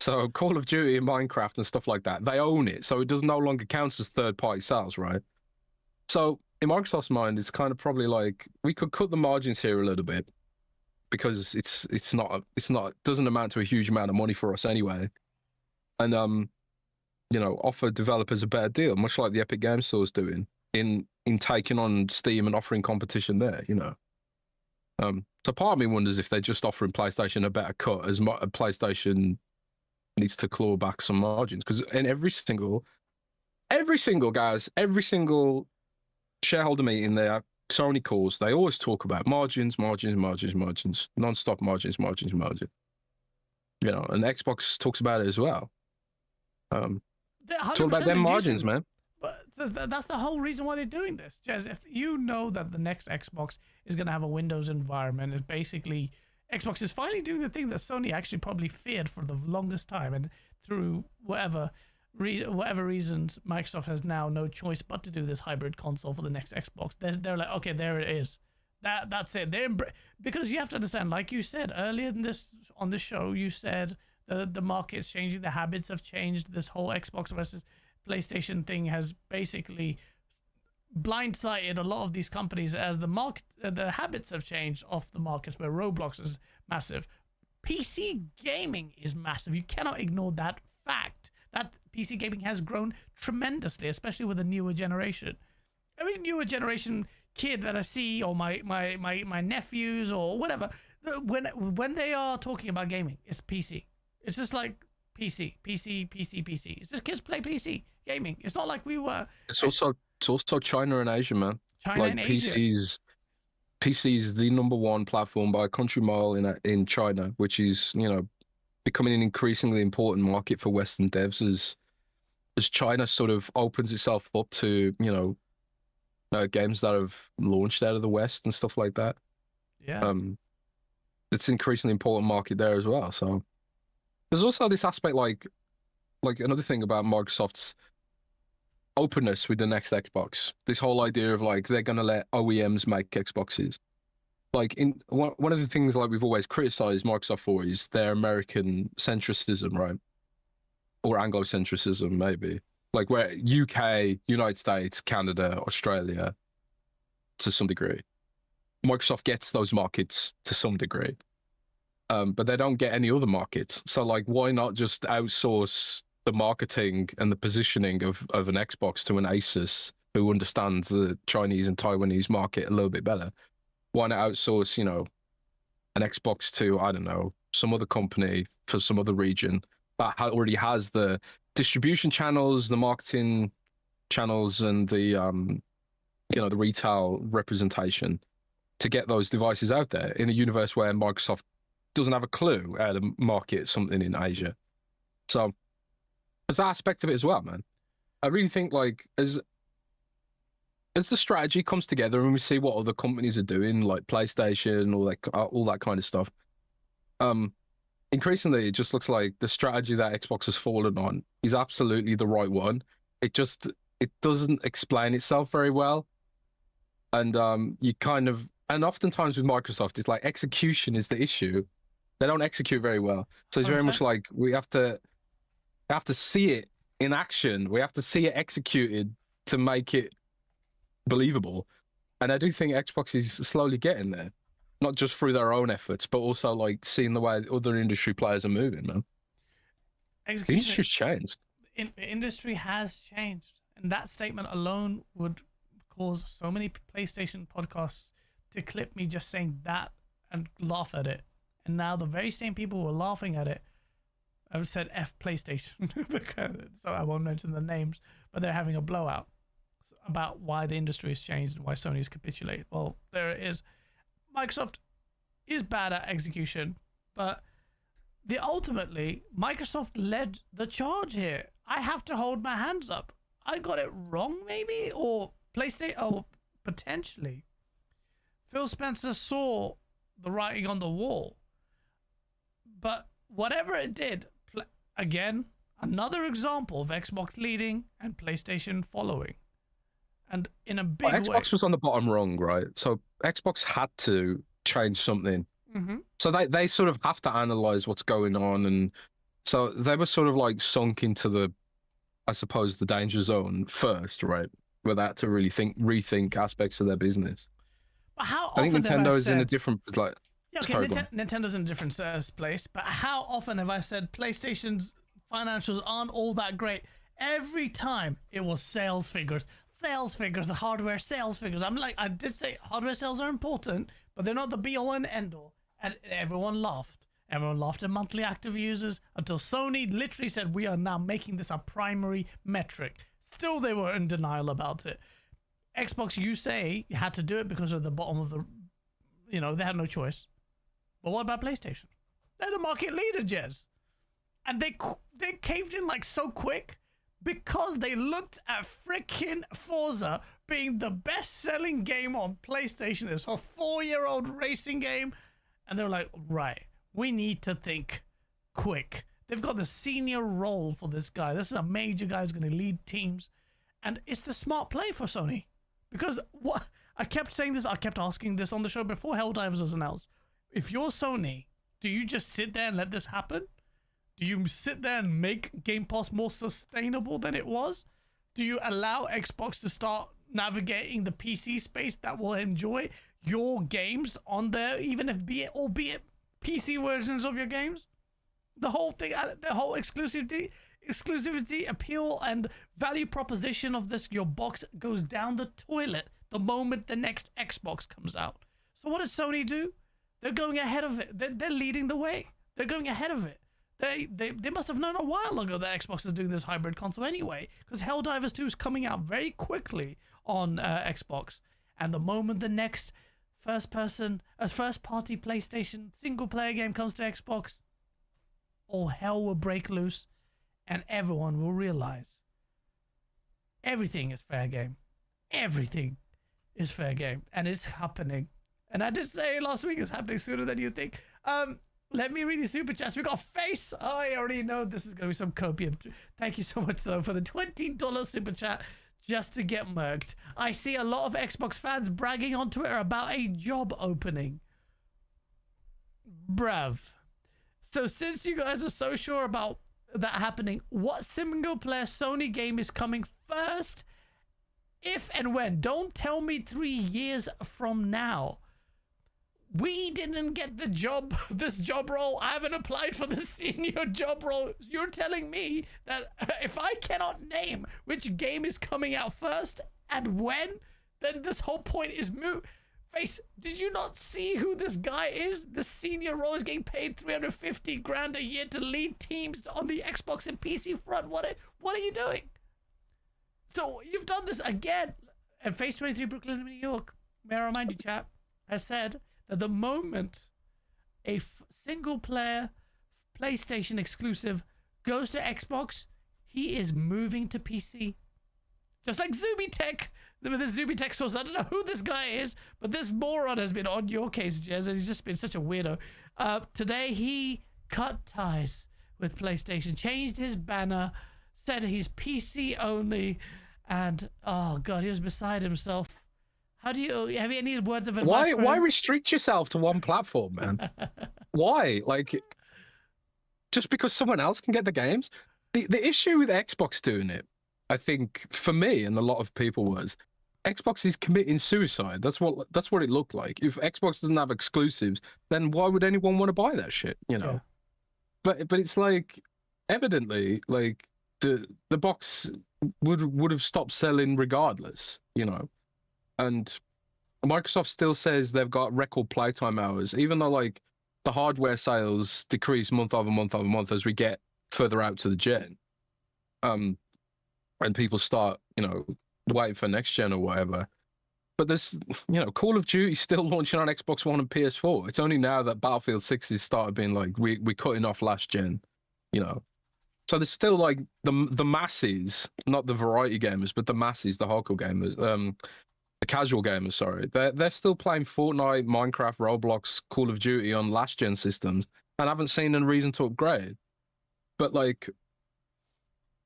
Speaker 3: So Call of Duty and Minecraft and stuff like that, they own it. So it does no longer count as third-party sales, right? So in Microsoft's mind, it's kind of probably like, we could cut the margins here a little bit because it's not doesn't amount to a huge amount of money for us anyway. And you know, offer developers a better deal, much like the Epic Games Store's doing in taking on Steam and offering competition there, you know. So part of me wonders if they're just offering PlayStation a better cut, as PlayStation needs to claw back some margins, because in every single shareholder meeting there, Sony calls, they always talk about margins, non-stop margins. You know, and Xbox talks about it as well. It's all about them margins, man.
Speaker 2: But that's the whole reason why they're doing this. Jez, if you know that the next Xbox is going to have a Windows environment, it's basically Xbox is finally doing the thing that Sony actually probably feared for the longest time, and through whatever reasons, Microsoft has now no choice but to do this hybrid console for the next Xbox. They're like, okay, there it is. That's it. Because you have to understand, like you said earlier on the show, you said the market's changing, the habits have changed. This whole Xbox versus PlayStation thing has basically blindsided a lot of these companies as the habits have changed off the markets, where Roblox is massive. PC gaming is massive. You cannot ignore that fact. That PC gaming has grown tremendously, especially with the newer generation. Every newer generation kid that I see, or my nephews or whatever, when they are talking about gaming, it's PC. It's just like PC. It's just kids play PC gaming. It's not like we were. It's also
Speaker 3: China and Asia, man.
Speaker 2: China and Asia.
Speaker 3: PC's the number one platform by a country mile in China, which is, you know, becoming an increasingly important market for Western devs as China sort of opens itself up to, you know, games that have launched out of the West and stuff like that.
Speaker 2: Yeah.
Speaker 3: It's an increasingly important market there as well. So there's also this aspect, like another thing about Microsoft's openness with the next Xbox. This whole idea of like they're gonna let OEMs make Xboxes. Like in one of the things like we've always criticized Microsoft for is their American centricism, right? Or Anglo-centricism, maybe. Like where UK, United States, Canada, Australia, to some degree. Microsoft gets those markets to some degree. But they don't get any other markets. So like, why not just outsource the marketing and the positioning of an Xbox to an Asus who understands the Chinese and Taiwanese market a little bit better? Why not outsource, you know, an Xbox to, I don't know, some other company for some other region that already has the distribution channels, the marketing channels, and the, you know, the retail representation to get those devices out there in a universe where Microsoft doesn't have a clue how to market something in Asia. So there's that aspect of it as well, man. I really think like as the strategy comes together and we see what other companies are doing, like PlayStation, all that kind of stuff, increasingly it just looks like the strategy that Xbox has fallen on is absolutely the right one. It doesn't explain itself very well, and and oftentimes with Microsoft, it's like execution is the issue. They don't execute very well, so it's very much like we have to see it in action. We have to see it executed to make it believable. And I do think Xbox is slowly getting there, not just through their own efforts, but also like seeing the way other industry players are moving, man. The industry's changed.
Speaker 2: Industry has changed, and that statement alone would cause so many PlayStation podcasts to clip me just saying that and laugh at it. And now the very same people who are laughing at it have said F PlayStation, so I won't mention the names, but they're having a blowout about why the industry has changed and why Sony's capitulated. Well, there it is. Microsoft is bad at execution, but ultimately Microsoft led the charge here. I have to hold my hands up. I got it wrong, maybe, or PlayStation. Oh, potentially. Phil Spencer saw the writing on the wall, but whatever it did, again, another example of Xbox leading and PlayStation following, and in a big way.
Speaker 3: Xbox was on the bottom rung, right? So Xbox had to change something. So they sort of have to analyze what's going on, and so they were sort of like sunk into the, I suppose, the danger zone first, right? Where they had to really rethink aspects of their business.
Speaker 2: But how
Speaker 3: I think
Speaker 2: often have I
Speaker 3: Nintendo's
Speaker 2: said,
Speaker 3: in a different, like,
Speaker 2: yeah, okay, Nintendo's in a different place, but how often have I said PlayStation's financials aren't all that great? Every time it was sales figures, the hardware sales figures. I'm like, I did say hardware sales are important, but they're not the be all and end all. And everyone laughed. Everyone laughed at monthly active users until Sony literally said, we are now making this our primary metric. Still, they were in denial about it. Xbox, you say you had to do it because of the bottom of the, they had no choice. But what about PlayStation? They're the market leader, Jez. And they caved in like so quick because they looked at freaking Forza being the best-selling game on PlayStation. It's a 4-year-old racing game. And they're like, right, we need to think quick. They've got the senior role for this guy. This is a major guy who's going to lead teams. And it's the smart play for Sony. Because what I kept saying this, I kept asking this on the show before Helldivers was announced. If you're Sony, do you just sit there and let this happen? Do you sit there and make Game Pass more sustainable than it was? Do you allow Xbox to start navigating the PC space that will enjoy your games on there, even if albeit PC versions of your games? The whole thing, the whole exclusivity, appeal, and value proposition of this, your box goes down the toilet the moment the next Xbox comes out. So what did Sony do? They're going ahead of it. They're leading the way. They're going ahead of it. They must have known a while ago that Xbox is doing this hybrid console anyway, because Helldivers 2 is coming out very quickly on Xbox. And the moment the next first-party PlayStation single-player game comes to Xbox, all hell will break loose, and everyone will realize everything is fair game. Everything is fair game, and it's happening. And I did say last week it's happening sooner than you think. Let me read the super chats. We got Face. Oh, I already know this is going to be some copium. Thank you so much, though, for the $20 super chat just to get murked. I see a lot of Xbox fans bragging on Twitter about a job opening. Bruv. So since you guys are so sure about that happening, what single-player Sony game is coming first? If and when? Don't tell me 3 years from now. We didn't get this job role. I haven't applied for the senior job role. You're telling me that if I cannot name which game is coming out first and when, then this whole point is moot. Face, did you not see who this guy is? The senior role is getting paid $350,000 a year to lead teams on the Xbox and PC front. What are you doing? So you've done this again. And Face 23 Brooklyn, New York, may I remind you, chap, has said that the moment a single-player PlayStation exclusive goes to Xbox, he is moving to PC. Just like Zubitech, the Zubitech source. I don't know who this guy is, but this moron has been on your case, Jez, and he's just been such a weirdo. Today, he cut ties with PlayStation, changed his banner, said he's PC only, and, oh, God, he was beside himself. Have you any words of advice?
Speaker 3: Why restrict yourself to one platform, man? Why? Like, just because someone else can get the games? The issue with Xbox doing it, I think, for me and a lot of people, was Xbox is committing suicide. That's what it looked like. If Xbox doesn't have exclusives, then why would anyone want to buy that shit? Yeah. But it's like, evidently, like the box would have stopped selling regardless, And Microsoft still says they've got record playtime hours, even though like the hardware sales decrease month over month over month as we get further out to the gen. And people start, waiting for next gen or whatever. But there's, Call of Duty still launching on Xbox One and PS4. It's only now that Battlefield 6 has started being like, we're cutting off last gen, So there's still like the masses, not the variety gamers, but the masses, the hardcore gamers, the casual gamers. Sorry, they're still playing Fortnite, Minecraft, Roblox, Call of Duty on last gen systems, and haven't seen a reason to upgrade. But like,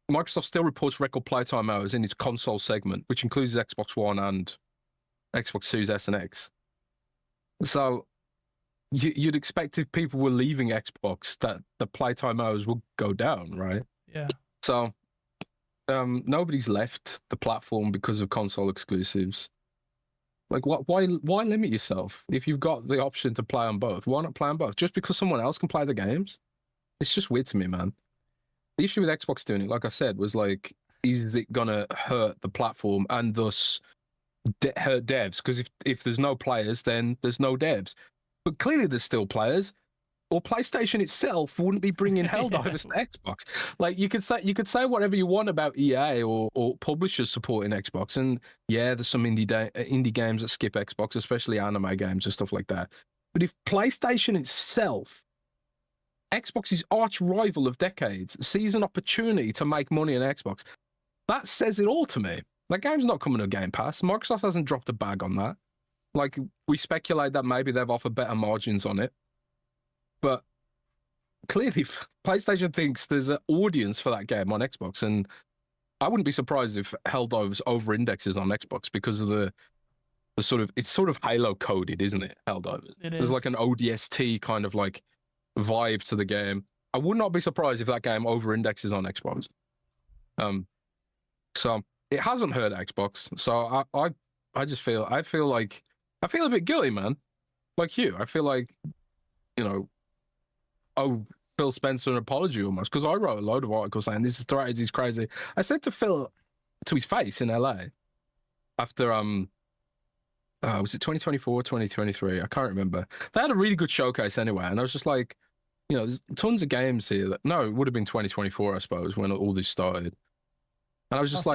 Speaker 3: Microsoft still reports record playtime hours in its console segment, which includes Xbox One and Xbox Series S and X. So you'd expect if people were leaving Xbox that the playtime hours would go down, right?
Speaker 2: Yeah.
Speaker 3: So nobody's left the platform because of console exclusives. Like, why limit yourself if you've got the option to play on both? Why not play on both? Just because someone else can play the games? It's just weird to me, man. The issue with Xbox doing it, like I said, was like, is it gonna hurt the platform and thus hurt devs? Because if there's no players, then there's no devs. But clearly there's still players. Or PlayStation itself wouldn't be bringing Helldivers to Xbox. Like, you could say whatever you want about EA or publishers supporting Xbox, and yeah, there's some indie games that skip Xbox, especially anime games and stuff like that. But if PlayStation itself, Xbox's arch rival of decades, sees an opportunity to make money on Xbox, that says it all to me. That game's not coming to Game Pass. Microsoft hasn't dropped a bag on that. Like, we speculate that maybe they've offered better margins on it. But clearly, PlayStation thinks there's an audience for that game on Xbox, and I wouldn't be surprised if Helldivers over-indexes on Xbox because of the sort of, it's sort of Halo coded, isn't it? Helldivers. There's like an ODST kind of like vibe to the game. I would not be surprised if that game over-indexes on Xbox. So it hasn't hurt Xbox. So I just feel I feel a bit guilty, man. Like you, I feel like, you know, oh, Phil Spencer an apology almost, because I wrote a load of articles saying this strategy is crazy. I said to Phil, to his face in LA, after was it 2024, 2023? I can't remember. They had a really good showcase anyway, and I was just like, you know, there's tons of games here that, no, it would have been 2024, I suppose, when all this started. And I was just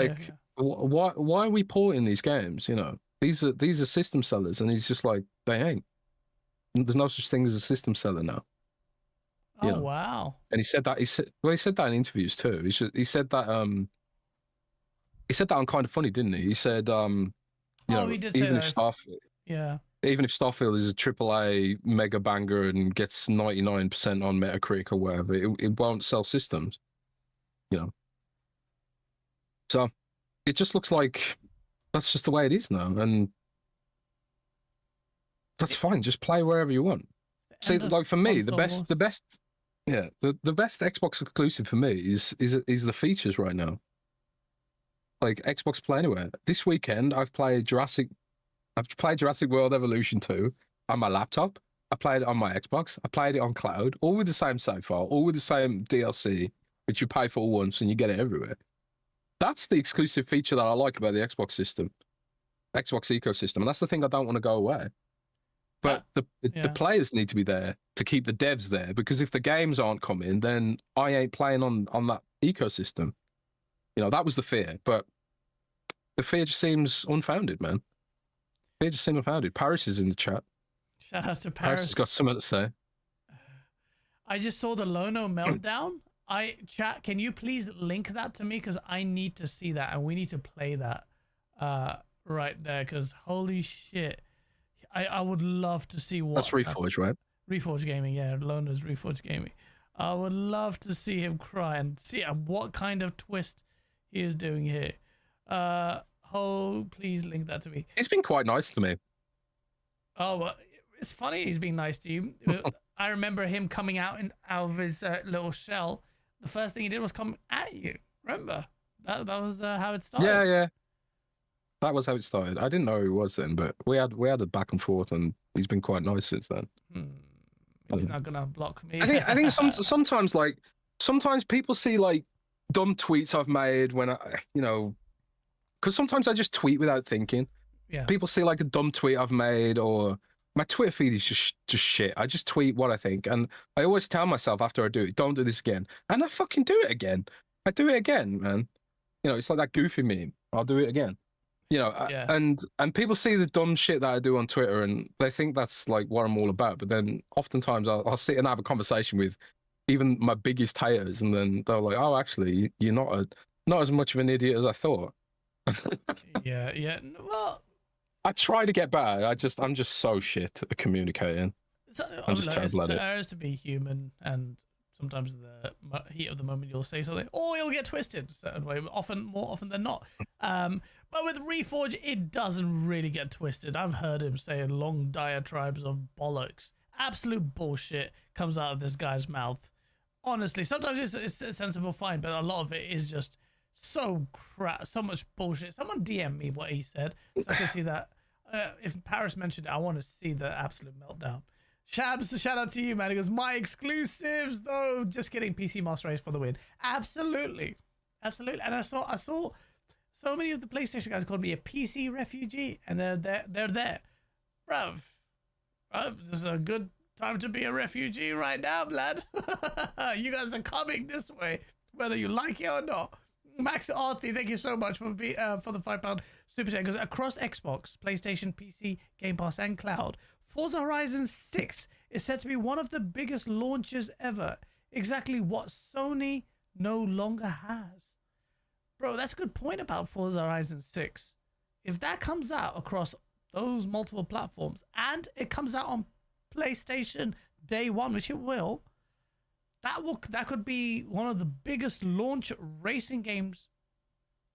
Speaker 3: why are we porting these games? You know, these are system sellers, and he's just like, they ain't. There's no such thing as a system seller now.
Speaker 2: Oh, wow.
Speaker 3: And he said that he said that in interviews too. He said that on Kind of Funny, didn't he? He said you know,
Speaker 2: he did say that.
Speaker 3: Even if Starfield is a AAA mega banger and gets 99% on Metacritic or whatever, it won't sell systems. You know. So it just looks like that's just the way it is now, and that's fine. Just play wherever you want. See, like for me, the best Xbox exclusive for me is the features right now. Like Xbox Play Anywhere. This weekend, I've played Jurassic World Evolution 2 on my laptop. I played it on my Xbox. I played it on cloud, all with the same save file, all with the same DLC, which you pay for once and you get it everywhere. That's the exclusive feature that I like about the Xbox system, Xbox ecosystem, and that's the thing I don't want to go away. But the players need to be there to keep the devs there, because if the games aren't coming, then I ain't playing on that ecosystem. You know, that was the fear, but the fear just seems unfounded, man. Fear just seems unfounded. Paris is in the chat.
Speaker 2: Shout out to Paris.
Speaker 3: Paris has got something to say.
Speaker 2: I just saw the Lono meltdown. Chat, can you please link that to me? Because I need to see that, and we need to play that right there, because holy shit. I would love to see what.
Speaker 3: That's Reforge, right?
Speaker 2: Reforge Gaming, yeah. Lona's Reforge Gaming. I would love to see him cry and see what kind of twist he is doing here. Please link that to me.
Speaker 3: He's been quite nice to me.
Speaker 2: Oh, well, it's funny he's been nice to you. I remember him coming out of his little shell. The first thing he did was come at you. Remember? That was how it started.
Speaker 3: Yeah. That was how it started. I didn't know who he was then, but we had a back and forth, and he's been quite nice since then.
Speaker 2: He's not gonna block me.
Speaker 3: I think sometimes people see like dumb tweets I've made when because sometimes I just tweet without thinking.
Speaker 2: Yeah.
Speaker 3: People see like a dumb tweet I've made, or my Twitter feed is just shit. I just tweet what I think, and I always tell myself after I do it, don't do this again, and I fucking do it again. I do it again, man. You know, it's like that Goofy meme. I'll do it again. You know, and people see the dumb shit that I do on Twitter, and they think that's like what I'm all about. But then oftentimes I'll sit and have a conversation with even my biggest haters, and then they're like, "Oh, actually, you're not as much of an idiot as I thought."
Speaker 2: Yeah. Well,
Speaker 3: I try to get better. I'm just so shit at communicating. I'm just terrible at it.
Speaker 2: There is to be human, and sometimes in the heat of the moment you'll say something, or you'll get twisted a certain way. More often than not. But with Reforge, it doesn't really get twisted. I've heard him say long diatribes of bollocks, absolute bullshit comes out of this guy's mouth. Honestly, sometimes it's sensible, fine, but a lot of it is just so crap, so much bullshit. Someone DM me what he said, so I can see that. If Paris mentioned it, I want to see the absolute meltdown. Shabs, shout out to you, man. He goes, my exclusives, though. Just kidding. PC Master Race for the win. Absolutely. And I saw so many of the PlayStation guys called me a PC refugee, and they're there. Bruv, this is a good time to be a refugee right now, blood. You guys are coming this way, whether you like it or not. Max Arthur, thank you so much for the £5 super chat. Because across Xbox, PlayStation, PC, Game Pass, and cloud, Forza Horizon 6 is set to be one of the biggest launches ever. Exactly what Sony no longer has. Bro, that's a good point about Forza Horizon 6. If that comes out across those multiple platforms and it comes out on PlayStation day one, which it will, that could be one of the biggest launch racing games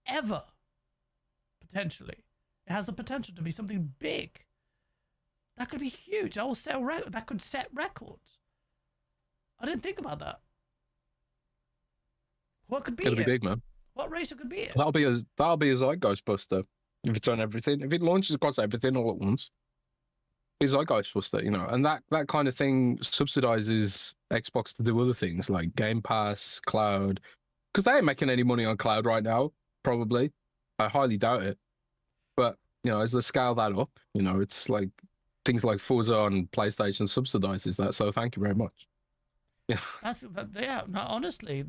Speaker 2: ever. Potentially, it has the potential to be something big. That could be huge. That could set records. I didn't think about that. What could be?
Speaker 3: It'll be big, man.
Speaker 2: What racer could be it?
Speaker 3: That'll be a Zeitgeist Buster if it's on everything. If it launches across everything all at once, it's Zeitgeist Buster, you know. And that kind of thing subsidizes Xbox to do other things like Game Pass, cloud, because they ain't making any money on cloud right now. Probably, I highly doubt it. But you know, as they scale that up, you know, it's like things like Forza on PlayStation subsidizes that. So thank you very much. Yeah,
Speaker 2: honestly,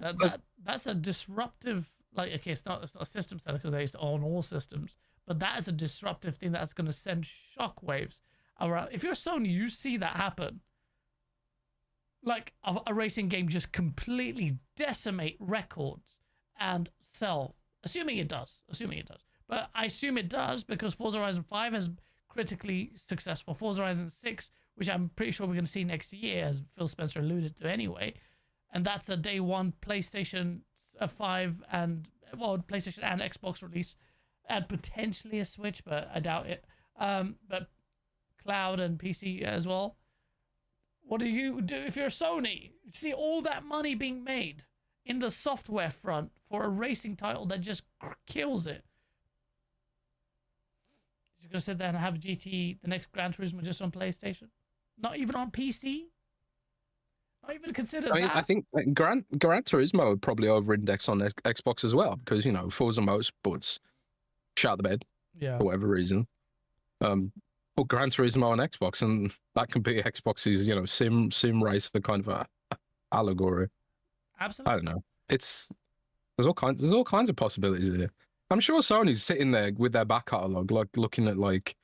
Speaker 2: that's a disruptive. Like, okay, it's not a system seller because it's on all systems, but that is a disruptive thing that's going to send shockwaves around. If you're Sony, you see that happen. Like a racing game just completely decimate records and sell. Assuming it does. But I assume it does because Forza Horizon 5 has critically successful. Forza Horizon 6, which I'm pretty sure we're going to see next year, as Phil Spencer alluded to anyway. And that's a day one PlayStation 5 and, well, PlayStation and Xbox release, and potentially a Switch, but I doubt it. But cloud and PC as well. What do you do if you're Sony? See all that money being made in the software front for a racing title that just kills it. You're going to sit there and have GT, the next Gran Turismo, just on PlayStation? Not even on PC? Not even consider that?
Speaker 3: I think Gran Turismo would probably over-index on Xbox as well, because, you know, Forza Motorsports shot the bed for whatever reason. Put Gran Turismo on Xbox, and that can be Xbox's, you know, sim racer kind of a allegory.
Speaker 2: Absolutely.
Speaker 3: I don't know. There's all kinds of possibilities here. I'm sure Sony's sitting there with their back catalog, like looking at like,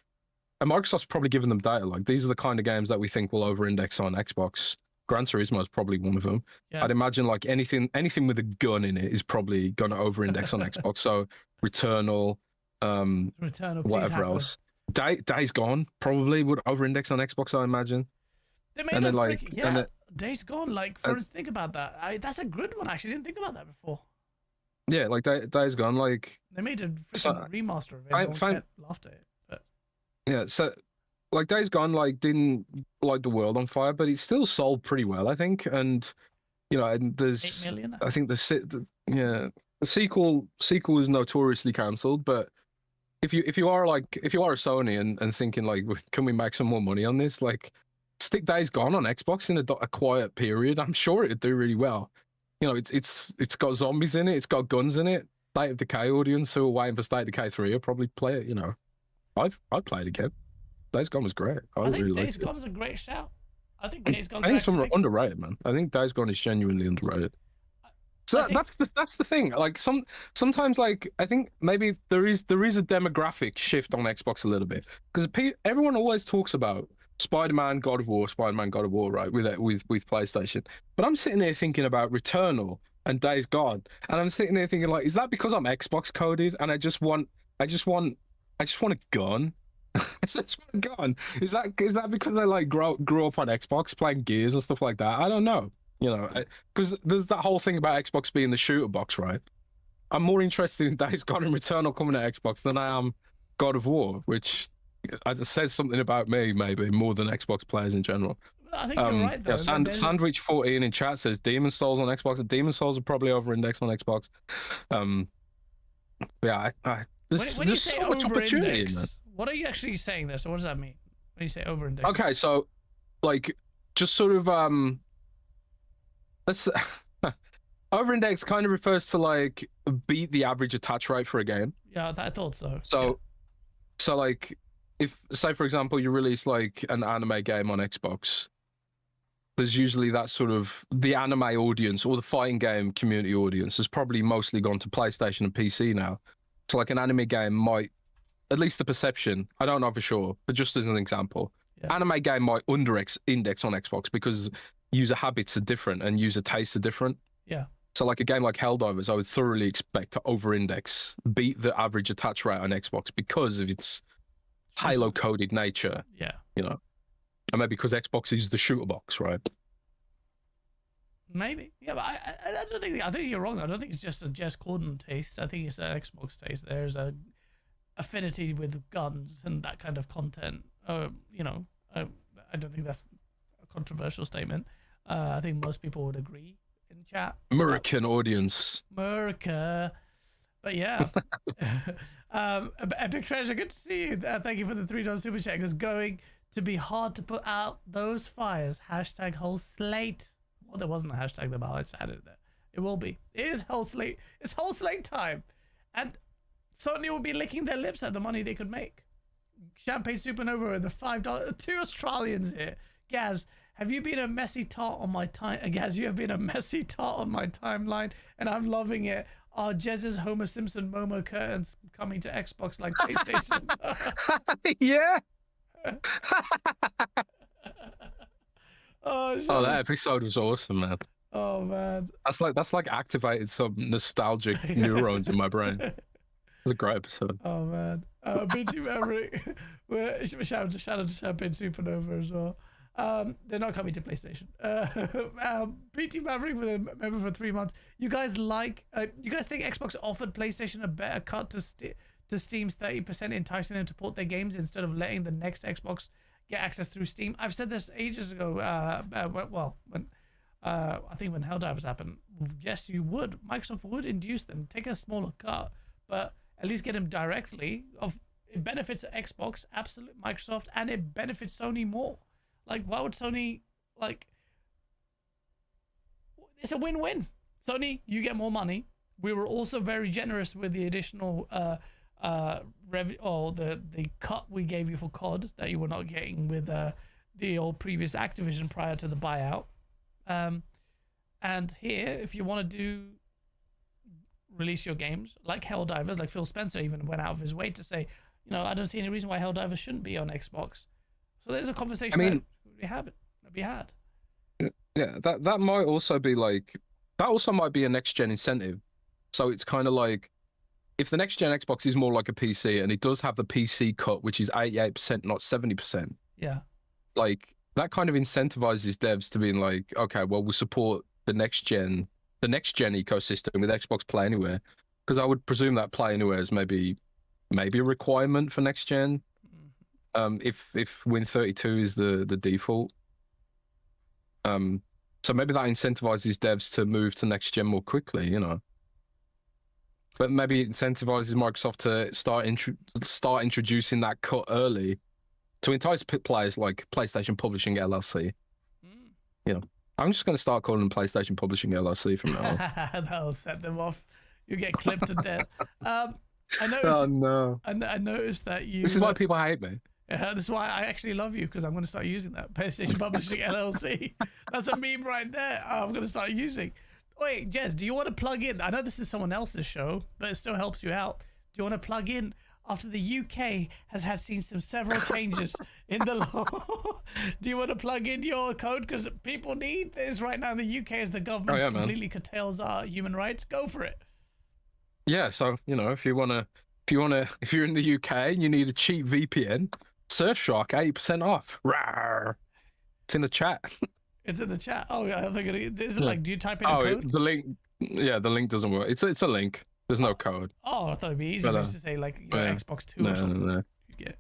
Speaker 3: and Microsoft's probably giving them data. Like, these are the kind of games that we think will over-index on Xbox. Gran Turismo is probably one of them. Yeah. I'd imagine like anything with a gun in it is probably going to over-index on Xbox. So Returnal, whatever else. Days Gone probably would over-index on Xbox, I imagine.
Speaker 2: They made Days Gone. Like, for instance, think about that. That's a good one. I actually didn't think about that before.
Speaker 3: Yeah, like Days Gone, like
Speaker 2: they made a freaking remaster of it. I laughed at it, but
Speaker 3: yeah. So, like Days Gone, like didn't light the world on fire, but it still sold pretty well, I think. And you know, and there's
Speaker 2: 8 million.
Speaker 3: I think the sequel is notoriously cancelled, but if you are a Sony and thinking like, can we make some more money on this? Like, stick Days Gone on Xbox in a quiet period. I'm sure it'd do really well. You know, it's got zombies in it. It's got guns in it. State of Decay audience who are waiting for State of Decay 3 will probably play it. You know, I'd play it again. Days Gone was great. I think really
Speaker 2: Days Gone is a great shout. I think Days Gone.
Speaker 3: I think it's underrated, man. I think Days Gone is genuinely underrated. So that's the thing. Like sometimes, like I think maybe there is a demographic shift on Xbox a little bit because everyone always talks about Spider-Man, God of War, right, with PlayStation. But I'm sitting there thinking about Returnal and Days Gone, and I'm sitting there thinking like, is that because I'm Xbox coded and I just want a gun? I just want a gun. Is that because I like grew up on Xbox playing Gears and stuff like that? I don't know. Because there's that whole thing about Xbox being the shooter box, right? I'm more interested in Days Gone and Returnal coming to Xbox than I am God of War, which says something about me, maybe more than Xbox players in general.
Speaker 2: I think you're right, though.
Speaker 3: Sandwich 14 in chat says Demon Souls on Xbox. Demon Souls are probably over-indexed on Xbox.
Speaker 2: When you say
Speaker 3: so much opportunity, man.
Speaker 2: What are you actually saying there? So what does that mean when you say over-indexed?
Speaker 3: Okay, so like just sort of let's over-index kind of refers to like beat the average attach rate for a game.
Speaker 2: Yeah, I thought so.
Speaker 3: So like if, say for example, you release like an anime game on Xbox, there's usually that sort of the anime audience or the fighting game community audience has probably mostly gone to PlayStation and PC now. So like an anime game might, at least the perception, I don't know for sure, but just as an example, anime game might index on Xbox because user habits are different and user tastes are different.
Speaker 2: Yeah.
Speaker 3: So like a game like Helldivers, I would thoroughly expect to over-index, beat the average attach rate on Xbox because of its Halo-coded nature.
Speaker 2: Yeah.
Speaker 3: And maybe because Xbox is the shooter box, right?
Speaker 2: Maybe. Yeah, but I don't think, I think you're wrong. I don't think it's just a Jess Corden taste. I think it's an Xbox taste. There's a affinity with guns and that kind of content. I don't think that's a controversial statement. I think most people would agree in chat.
Speaker 3: American audience.
Speaker 2: America. But yeah. Epic Treasure, good to see you. Thank you for the $3 super chat. It's going to be hard to put out those fires. Hashtag whole slate. Well, there wasn't a hashtag there, but I just added it there. It will be. It is whole slate. It's whole slate time. And Sony will be licking their lips at the money they could make. Champagne Supernova with the $5. 2 Australians here. Gaz, have you been a messy tart on my time? Gaz, you have been a messy tart on my timeline, and I'm loving it. Are Jez's Homer Simpson Momo curtains coming to Xbox like PlayStation?
Speaker 3: Yeah.
Speaker 2: Oh,
Speaker 3: that episode was awesome, man.
Speaker 2: Oh man,
Speaker 3: that's like activated some nostalgic neurons in my brain. It was a great episode.
Speaker 2: Oh man, BT Maverick. Shout out to Champagne Supernova as well. They're not coming to PlayStation. BT Maverick with a member for 3 months. You guys think Xbox offered PlayStation a better cut to Steam's 30%, enticing them to port their games instead of letting the next Xbox get access through Steam? I've said this ages ago. When I think when Helldivers happened, yes, you would. Microsoft would induce them take a smaller cut, but at least get them directly. It benefits Xbox, absolute Microsoft, and it benefits Sony more. Like, why would Sony, like, it's a win-win. Sony, you get more money. We were also very generous with the additional the cut we gave you for COD that you were not getting with the old previous Activision prior to the buyout. And here, if you want to release your games like Helldivers, like Phil Spencer even went out of his way to say, I don't see any reason why Helldivers shouldn't be on Xbox. So there's a conversation that be had.
Speaker 3: Yeah, that might also be like, that also might be a next gen incentive. So it's kind of like, if the next gen Xbox is more like a PC and it does have the PC cut, which is 88%, not 70%.
Speaker 2: Yeah.
Speaker 3: Like that kind of incentivizes devs to being like, okay, well, we'll support the next gen ecosystem with Xbox Play Anywhere. Because I would presume that Play Anywhere is maybe a requirement for next gen. If Win32 is the default. So maybe that incentivizes devs to move to next gen more quickly, But maybe it incentivizes Microsoft to start introducing that cut early to entice players like PlayStation Publishing LLC. I'm just going to start calling them PlayStation Publishing LLC from now on.
Speaker 2: That'll set them off. You get clipped to death. I noticed.
Speaker 3: Oh no!
Speaker 2: I noticed that you.
Speaker 3: This is why people hate me.
Speaker 2: Yeah, this is why I actually love you, because I'm going to start using that PlayStation Publishing LLC. That's a meme right there. I'm going to start using. Wait, Jez, do you want to plug in? I know this is someone else's show, but it still helps you out. Do you want to plug in after the UK has seen several changes in the law. Do you want to plug in your code? Because people need this right now in the UK as the government completely curtails our human rights. Go for it.
Speaker 3: Yeah, so if you're in the UK and you need a cheap VPN, Surfshark 80% off. Rawr. It's in the chat.
Speaker 2: It's in the chat. Oh yeah, I think is it like, do you type in a code?
Speaker 3: The link. Yeah, the link doesn't work. It's a link. There's no code.
Speaker 2: Oh, I thought it'd be easy for us to say like Xbox 2 or something.
Speaker 3: No.
Speaker 2: Yeah.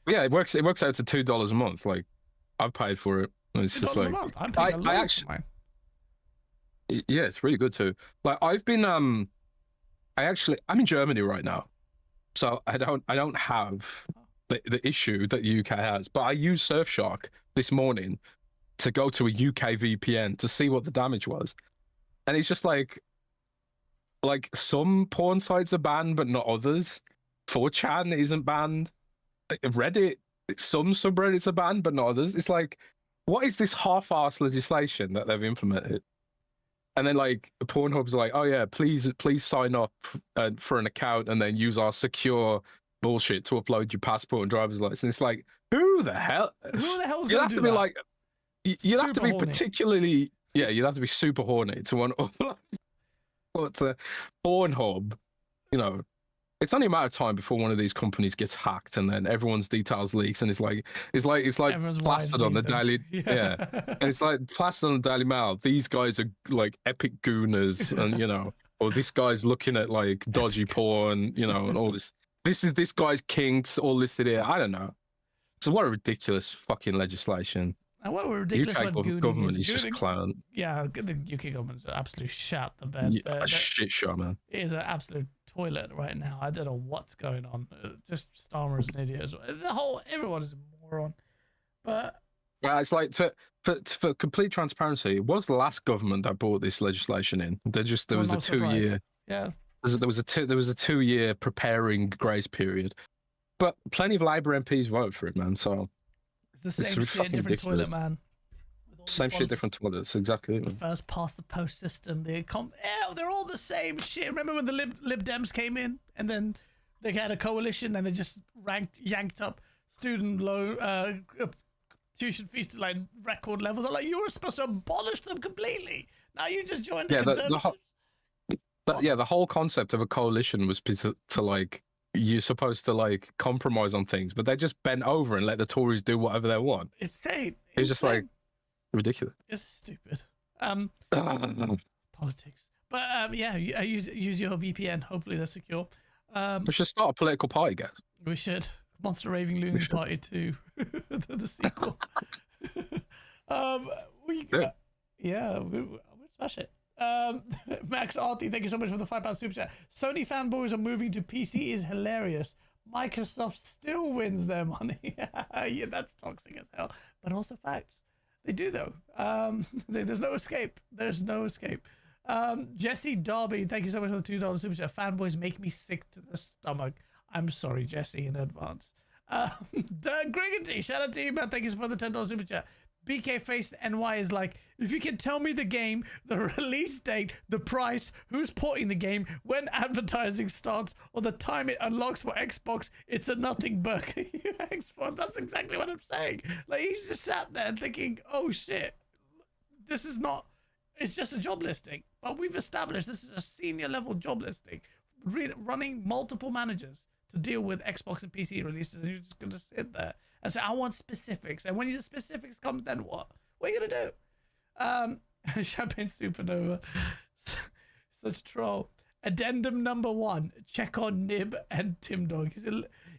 Speaker 3: Yeah, it works out to $2 a month. Like, I've paid for it. It's just like
Speaker 2: a month. I'm paying
Speaker 3: I actually,
Speaker 2: for mine.
Speaker 3: Yeah, it's really good too. Like, I've been I'm in Germany right now, so I don't have the issue that the UK has. But I used Surfshark this morning to go to a UK VPN to see what the damage was, and it's just like some porn sites are banned, but not others. 4chan isn't banned. Reddit, some subreddits are banned, but not others. It's like, what is this half-assed legislation that they've implemented? And then like Pornhub's like, oh yeah, please sign up for an account and then use our secure bullshit to upload your passport and driver's license. It's like, who the hell?
Speaker 2: Who the hell?
Speaker 3: You'd have to be like, you'd have to be
Speaker 2: horny.
Speaker 3: particularly, yeah, you'd have to be super horny to want to upload. But Pornhub, it's only a matter of time before one of these companies gets hacked and then everyone's details leaks, and it's like
Speaker 2: Everyone's
Speaker 3: plastered on the Daily, and it's like plastered on the Daily Mail. These guys are like epic gooners, and or this guy's looking at like dodgy porn, and all this. This guy's kinks all listed here. I don't know. So what a ridiculous fucking legislation.
Speaker 2: And what a ridiculous
Speaker 3: UK government is just clown.
Speaker 2: Yeah, the UK government's absolute shit the bed.
Speaker 3: A shit show, man.
Speaker 2: It is an absolute toilet right now. I don't know what's going on. Just Starmer's an idiot as well. Everyone is a moron. But
Speaker 3: it's like for complete transparency, it was the last government that brought this legislation in. There was a 2 year.
Speaker 2: Yeah.
Speaker 3: There was a 2 year preparing grace period, but plenty of Labour MPs voted for it, man. So
Speaker 2: it's the same shit, different toilet, man.
Speaker 3: Same shit, different toilets. Exactly.
Speaker 2: The first past the post system. They're all the same shit. Remember when the Lib Dems came in and then they had a coalition and they just yanked up student loan tuition fees to like record levels. I'm like, you were supposed to abolish them completely. Now you just joined the conservatives.
Speaker 3: The whole concept of a coalition was to like, you're supposed to like compromise on things, but they just bent over and let the Tories do whatever they want.
Speaker 2: Insane.
Speaker 3: It was just like ridiculous.
Speaker 2: It's stupid. Politics. But yeah, use your VPN. Hopefully they're secure.
Speaker 3: We should start a political party, guys.
Speaker 2: We should. Monster Raving Loony Party 2. the sequel. We'll smash it. Max Arty, thank you so much for the £5 super chat. Sony fanboys are moving to PC is hilarious. Microsoft still wins their money. Yeah, that's toxic as hell. But also facts. They do though. There's no escape. There's no escape. Jesse Darby, thank you so much for the $2 super chat. Fanboys make me sick to the stomach. I'm sorry, Jesse, in advance. Griggity, shout out to you, man. Thank you for the $10 super chat. BK Face NY is like, if you can tell me the game, the release date, the price, who's porting the game, when advertising starts, or the time it unlocks for Xbox, it's a nothing burger. Xbox, that's exactly what I'm saying. Like, he's just sat there thinking, oh shit, this is not, it's just a job listing. But we've established this is a senior level job listing, running multiple managers to deal with Xbox and PC releases, and you're just going to sit there and say, I want specifics. And when the specifics come, then what? What are you going to do? Champagne Supernova. Such a troll. Addendum number 1. Check on Nib and Tim Dog.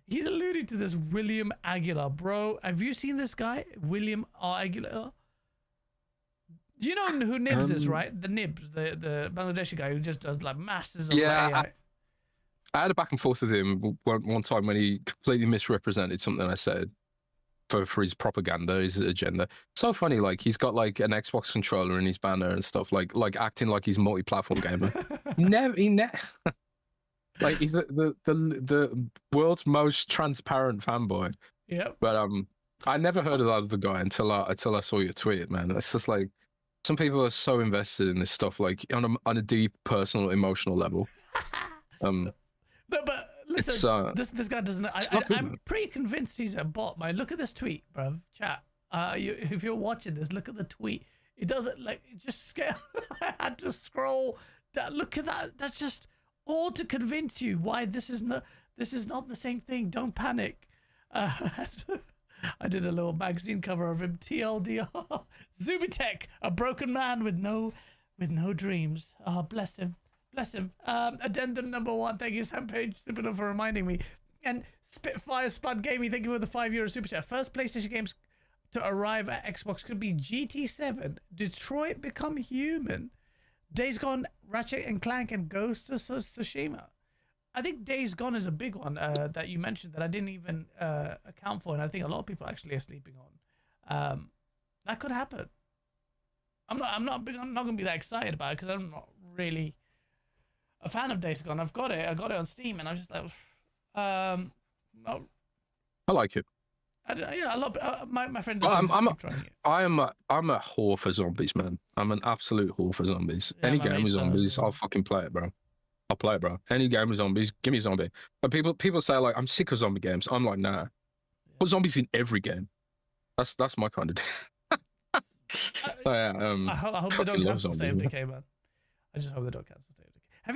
Speaker 2: He's alluding to this William Aguilar. Bro, have you seen this guy? William R. Aguilar? Do you know who Nibs is, right? The Nibs, the Bangladeshi guy who just does like masses of AI.
Speaker 3: I had a back and forth with him one time when he completely misrepresented something I said for his propaganda, his agenda. So funny, like he's got like an Xbox controller in his banner and stuff, like acting like he's a multi-platform gamer. Like he's the world's most transparent fanboy.
Speaker 2: Yeah.
Speaker 3: But I never heard of that other guy until I saw your tweet, man. It's just like some people are so invested in this stuff, like on a deep personal, emotional level.
Speaker 2: No, but Listen, this guy doesn't. I'm
Speaker 3: good.
Speaker 2: pretty convinced he's a bot, man. Look at this tweet, bruv. Chat. If you're watching this, look at the tweet. It doesn't it just scale. I had to scroll. Look at that. That's just all to convince you why this is not the same thing. Don't panic. I did a little magazine cover of him. TLDR. Zubitech, a broken man with no dreams. Oh, bless him. Bless him. Addendum number 1. Thank you, Sam Page, Super, for reminding me. And Spitfire Spud Gaming, thank you for the €5 super chat. First PlayStation games to arrive at Xbox could be GT7, Detroit Become Human, Days Gone, Ratchet and Clank, and Ghost of Tsushima. I think Days Gone is a big one that you mentioned that I didn't even account for, and I think a lot of people actually are sleeping on. That could happen. I'm not going to be that excited about it because I'm not really a fan of Days Gone. I got it on Steam, and I was just like, no.
Speaker 3: I like it.
Speaker 2: I love my friend. I'm trying it.
Speaker 3: I'm a whore for zombies, man. I'm an absolute whore for zombies.
Speaker 2: Yeah,
Speaker 3: Any game with zombies, I'll fucking play it, bro. I'll play it, bro. Any game with zombies, give me a zombie. But people say like I'm sick of zombie games. I'm like, nah. Put zombies in every game. That's my kind of thing.
Speaker 2: I hope they don't cancel State of Decay, man. I just hope they don't cancel State of Decay. Have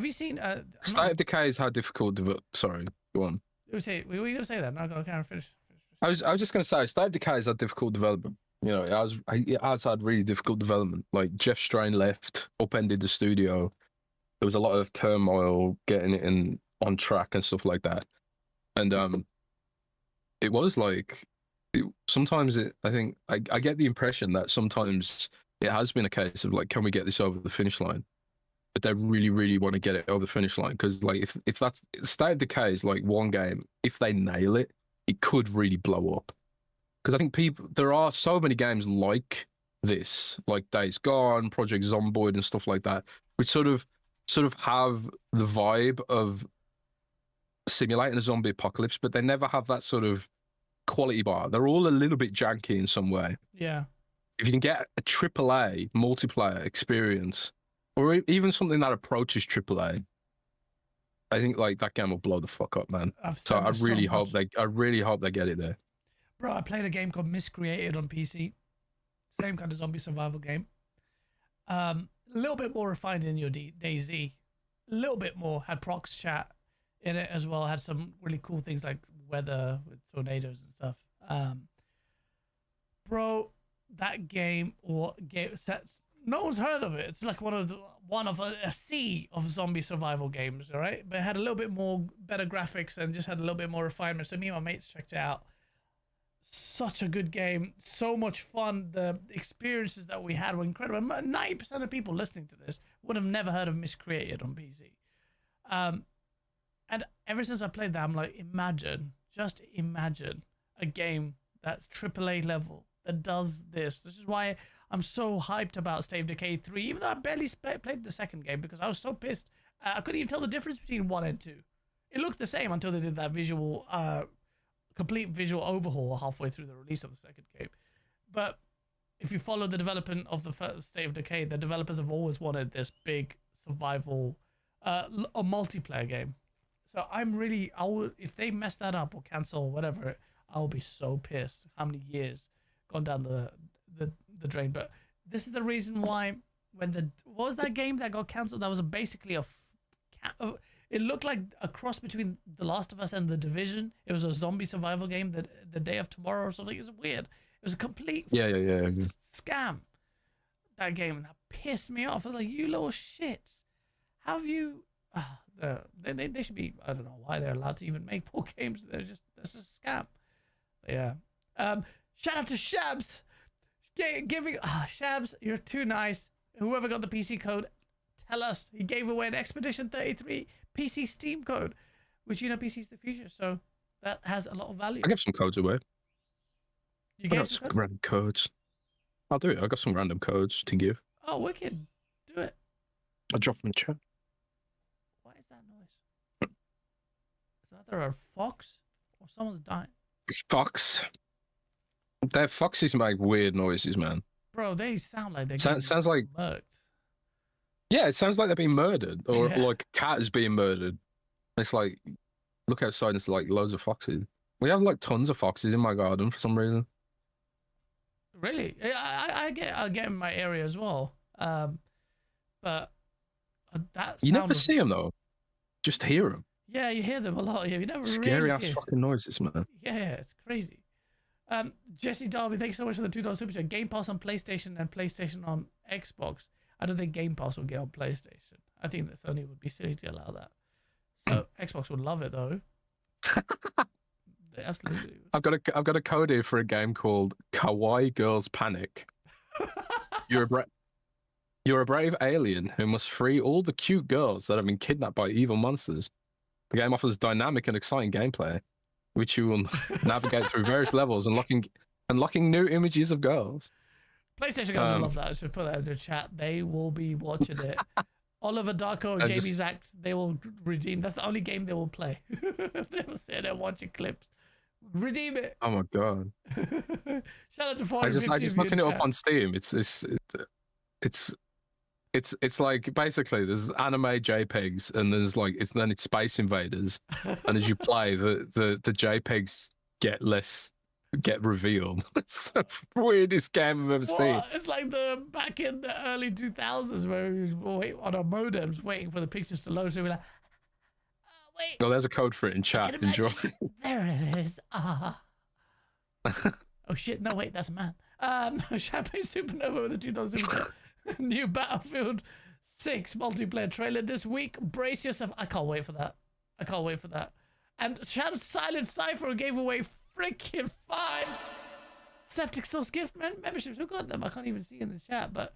Speaker 2: you seen
Speaker 3: State of Decay is how difficult sorry, go on.
Speaker 2: Were you gonna say that? No, go on, finish.
Speaker 3: I was just gonna say State of Decay is a difficult development. You know, it has had really difficult development. Like Jeff Strain left, upended the studio. There was a lot of turmoil getting it on track and stuff like that. And it was like sometimes I think I get the impression that sometimes it has been a case of like, can we get this over the finish line? But they really, really want to get it over the finish line because like if that State of Decay is like one game, if they nail it, it could really blow up. Because I think there are so many games like this, like Days Gone, Project Zomboid, and stuff like that, which sort of have the vibe of simulating a zombie apocalypse, but they never have that sort of quality bar. They're all a little bit janky in some way.
Speaker 2: Yeah.
Speaker 3: If you can get a AAA multiplayer experience, or even something that approaches AAA, I think like that game will blow the fuck up, man. So I really hope they get it there.
Speaker 2: Bro, I played a game called Miscreated on PC. Same kind of zombie survival game. A little bit more refined in your DayZ. A little bit more. Had prox chat in it as well. Had some really cool things like weather with tornadoes and stuff. Bro, that game no one's heard of it. It's like one of a sea of zombie survival games, all right? But it had a little bit more better graphics and just had a little bit more refinement. So me and my mates checked it out. Such a good game, so much fun. The experiences that we had were incredible. 90% of people listening to this would have never heard of Miscreated on PC. And ever since I played that, I'm like, just imagine a game that's AAA level that does this. This is why I'm so hyped about State of Decay 3, even though I barely played the second game because I was so pissed. I couldn't even tell the difference between 1 and 2. It looked the same until they did that complete visual overhaul halfway through the release of the second game. But if you follow the development of the first State of Decay, the developers have always wanted this big survival, a multiplayer game. So if they mess that up or cancel or whatever, I'll be so pissed. How many years gone down the drain? But this is the reason why what was that game that got cancelled? That was basically it looked like a cross between The Last of Us and The Division. It was a zombie survival game, the Day of Tomorrow or something. It was weird. It was a complete scam, that game. And that pissed me off. I was like, you little shits. How have you... they should be... I don't know why they're allowed to even make more games. That's a scam. But yeah. Shout out to Shabs. Shabs, you're too nice. Whoever got the PC code, tell us. He gave away an Expedition 33 PC Steam code, which PC is the future, so that has a lot of value.
Speaker 3: I give some codes away.
Speaker 2: You gave
Speaker 3: some random codes. I'll do it. I got some random codes to give.
Speaker 2: Oh, wicked. Do it.
Speaker 3: I'll drop them in chat.
Speaker 2: What is that noise? Is that either a fox or someone's dying?
Speaker 3: Fox. That foxes make weird noises, man.
Speaker 2: Bro, they sound like they're
Speaker 3: sounds like
Speaker 2: murked.
Speaker 3: Yeah, it sounds like they're being murdered, or like a cat is being murdered. It's like, look outside and it's like loads of foxes. We have like tons of foxes in my garden for some reason.
Speaker 2: Really? I get in my area as well. But that
Speaker 3: You
Speaker 2: sound
Speaker 3: never
Speaker 2: of,
Speaker 3: see them though. Just hear them.
Speaker 2: yeah, you hear them a lot. Yeah, you never
Speaker 3: Scary
Speaker 2: really
Speaker 3: ass
Speaker 2: see it.
Speaker 3: fucking noises, man.
Speaker 2: Yeah, it's crazy. Jesse Darby, thank you so much for the $2 super chat. Game Pass on PlayStation and PlayStation on Xbox. I don't think Game Pass will get on PlayStation. I think that Sony would be silly to allow that. So Xbox would love it though. They absolutely would.
Speaker 3: I've got a code here for a game called Kawaii Girls Panic. You're a brave alien who must free all the cute girls that have been kidnapped by evil monsters. The game offers dynamic and exciting gameplay, which you will navigate through various levels, unlocking new images of girls.
Speaker 2: PlayStation guys will love that. So put that in the chat. They will be watching it. Oliver Darko, Jamie's Act, they will redeem. That's the only game they will play. They will sit there watching clips. Redeem it.
Speaker 3: Oh my god!
Speaker 2: Shout out to 450.
Speaker 3: I just looking it up on Steam. It's like basically there's anime JPEGs and there's like it's Space Invaders, and as you play the JPEGs get revealed. It's the weirdest game I've ever seen.
Speaker 2: It's like the back in the early 2000s where we was on our modems waiting for the pictures to load. So we're like, wait.
Speaker 3: Oh, there's a code for it in chat. Enjoy.
Speaker 2: There it is. Oh shit! No, wait, that's a man. Champagne Supernova with a $2 super chat. New Battlefield 6 multiplayer trailer this week. Brace yourself. I can't wait for that. And shout out Silent Cypher who gave away freaking 5 Septic Sauce gift memberships. Who got them? I can't even see in the chat, but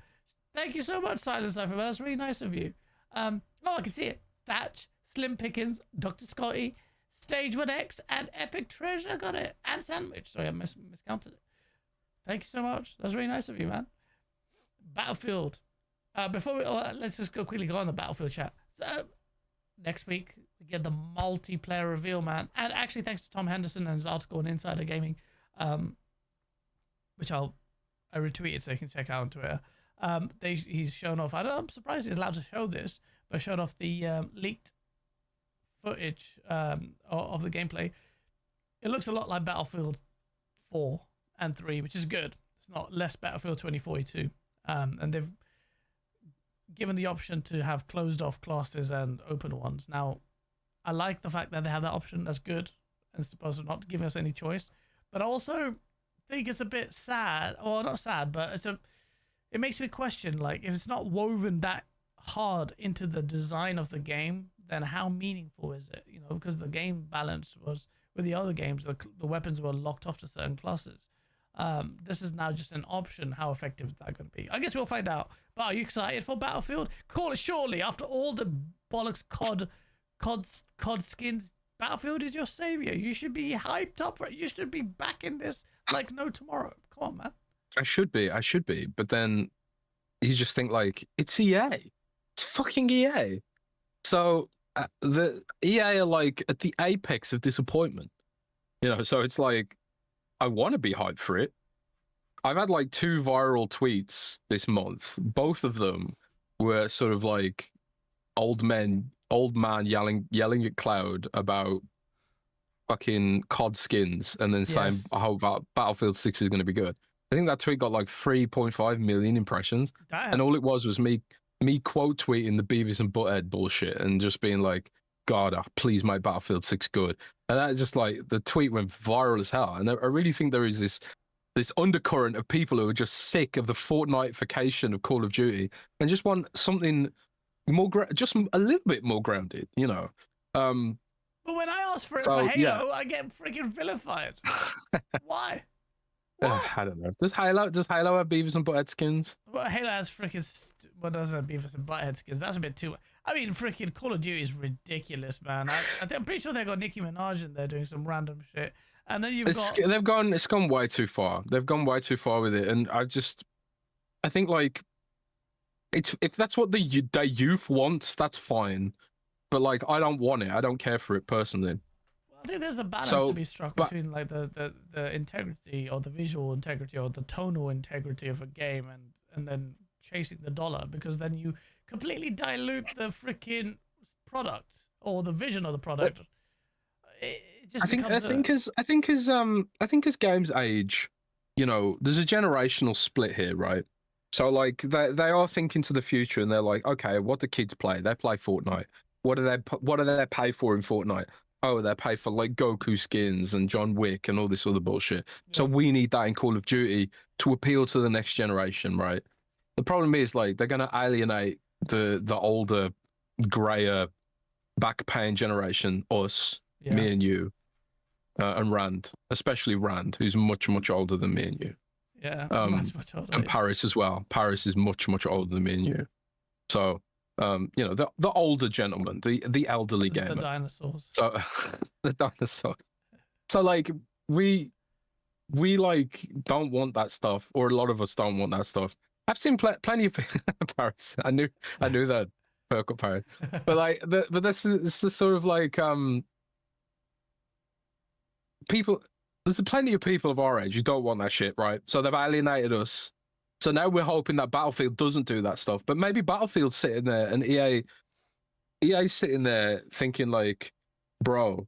Speaker 2: thank you so much, Silent Cypher. That's really nice of you. I can see it. Thatch, Slim Pickens, Dr. Scotty, Stage 1X, and Epic Treasure got it. And Sandwich. Sorry, I miscounted it. Thank you so much. That's really nice of you, man. Battlefield. Before we let's just go on the Battlefield chat. So next week we get the multiplayer reveal, man. And actually, thanks to Tom Henderson and his article on Insider Gaming, which I retweeted so you can check out on Twitter. He's shown off. I'm surprised he's allowed to show this, but showed off the leaked footage of the gameplay. It looks a lot like Battlefield 4 and 3, which is good. It's not less Battlefield 2042. And they've given the option to have closed off classes and open ones. Now, I like the fact that they have that option. That's good, as opposed to not giving us any choice. But I also think it's a bit sad, or not sad, but it makes me question, like, if it's not woven that hard into the design of the game, then how meaningful is it? You know, because the game balance was with the other games, the weapons were locked off to certain classes. This is now just an option. How effective is that going to be? I guess we'll find out. But are you excited for Battlefield? Call it shortly. After all the bollocks COD skins, Battlefield is your savior. You should be hyped up for it. You should be back in this like no tomorrow. Come on, man. I should be. But then you just think like, it's EA. It's fucking EA. So the EA are like at the apex of disappointment. You know, so it's like, I want to be hyped for it. I've had like 2 viral tweets this month. Both of them were sort of like old man yelling at Cloud about fucking COD skins and then saying how Battlefield 6 is going to be good. I think that tweet got like 3.5 million impressions. Damn. And all it was me quote tweeting the Beavis and Butthead bullshit and just being like, God, please make Battlefield 6 good. And that just like, the tweet went viral as hell. And I really think there is this undercurrent of people who are just sick of the Fortnite-fication of Call of Duty and just want something more, just a little bit more grounded, you know. But when I ask for it for Halo, I get freaking vilified. Why? I don't know. Does Halo have Beavis and Butthead skins? Well, Halo has freaking. What doesn't have Beavis and Butthead skins? That's a bit too. I mean, freaking Call of Duty is ridiculous, man. I'm pretty sure they got Nicki Minaj in there doing some random shit, and then it's gone way too far. They've gone way too far with it, and I think like, if that's what the youth wants, that's fine, but like I don't want it. I don't care for it personally. I think there's a balance to be struck between like the integrity or the visual integrity or the tonal integrity of a game and then chasing the dollar, because then you completely dilute the freaking product or the vision of the product. It just
Speaker 3: I think
Speaker 2: becomes
Speaker 3: I think as games age, you know, there's a generational split here, right? So like they are thinking to the future, and they're like, okay, what do kids play? They play Fortnite. What do they pay for in Fortnite? Oh, they pay for like Goku skins and John Wick and all this other bullshit. So we need that in Call of Duty to appeal to the next generation, right? The problem is like they're gonna alienate the older, grayer, back pain generation, us, me and you, and Rand, especially Rand, who's much older than me and you.
Speaker 2: Yeah, much older.
Speaker 3: And Paris as well. Paris is much older than me and you. So, you know, the older gentleman, the elderly gamer.
Speaker 2: The dinosaurs.
Speaker 3: So, the dinosaurs. So, like, we like don't want that stuff, or a lot of us don't want that stuff. I've seen plenty of Paris. I knew that perk up Paris, but like, but this is the sort of like people. There's plenty of people of our age who don't want that shit, right? So they've alienated us. So now we're hoping that Battlefield doesn't do that stuff. But maybe Battlefield's sitting there and EA's sitting there thinking like, bro,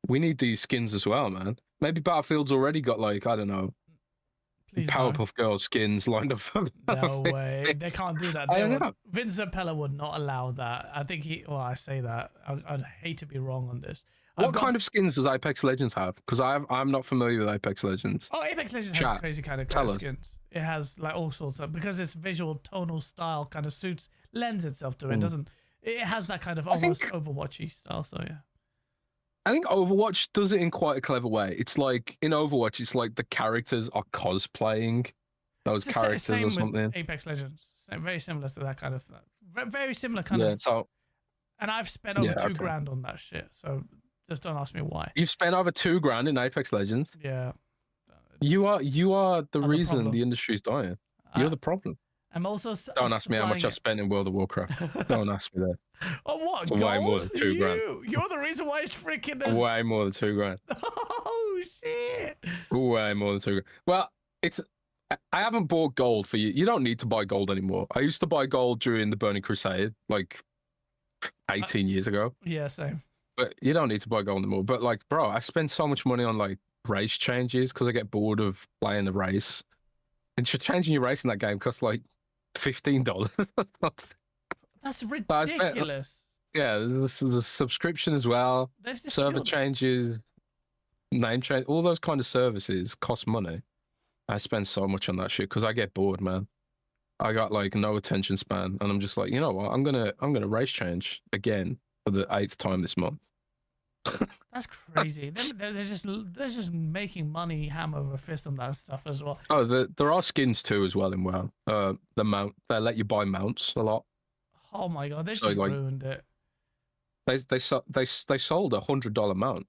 Speaker 3: we need these skins as well, man. Maybe Battlefield's already got like, I don't know, Powerpuff Girls skins lined up.
Speaker 2: No way. They can't do that.
Speaker 3: I don't know.
Speaker 2: Vince Zampella would not allow that. I think I say that. I'd hate to be wrong on this.
Speaker 3: What kind of skins does Apex Legends have? Because I'm not familiar with Apex Legends.
Speaker 2: Oh, Apex Legends has crazy kind of skins. It has like all sorts of, because its visual tonal style kind of lends itself to it. It has that kind of almost Overwatchy style. So yeah.
Speaker 3: I think Overwatch does it in quite a clever way. It's like in Overwatch, it's like the characters are cosplaying those characters or something.
Speaker 2: With Apex Legends, very similar to that kind of thing. Very similar kind of.
Speaker 3: So,
Speaker 2: and I've spent over $2,000 on that shit. So just don't ask me why.
Speaker 3: You've spent over $2,000 in Apex Legends.
Speaker 2: Yeah.
Speaker 3: You are the reason the industry's dying. You're the problem.
Speaker 2: I'm also.
Speaker 3: Don't ask me how much I've spent in World of Warcraft. Don't ask me that.
Speaker 2: Oh, what?
Speaker 3: It's way more than $2,000.
Speaker 2: You're the reason why it's freaking this.
Speaker 3: Way more than $2,000.
Speaker 2: Oh shit!
Speaker 3: Way more than $2,000. Well, I haven't bought gold for you. You don't need to buy gold anymore. I used to buy gold during the Burning Crusade, like 18 years ago.
Speaker 2: Yeah, same.
Speaker 3: But you don't need to buy gold anymore. But like, bro, I spend so much money on like race changes because I get bored of playing the race. And changing your race in that game costs like $15.
Speaker 2: That's ridiculous.
Speaker 3: The subscription as well. Server changes, name change, all those kind of services cost money. I spend so much on that shit because I get bored, man. I got like no attention span, and I'm just like, you know what? I'm gonna race change again for the 8th time this month.
Speaker 2: That's crazy. They're just making money ham over fist on that stuff as well.
Speaker 3: Oh, there are skins too as well in WoW. The mount, they let you buy mounts a lot.
Speaker 2: Oh my god, they just ruined it.
Speaker 3: They sold $100 mount.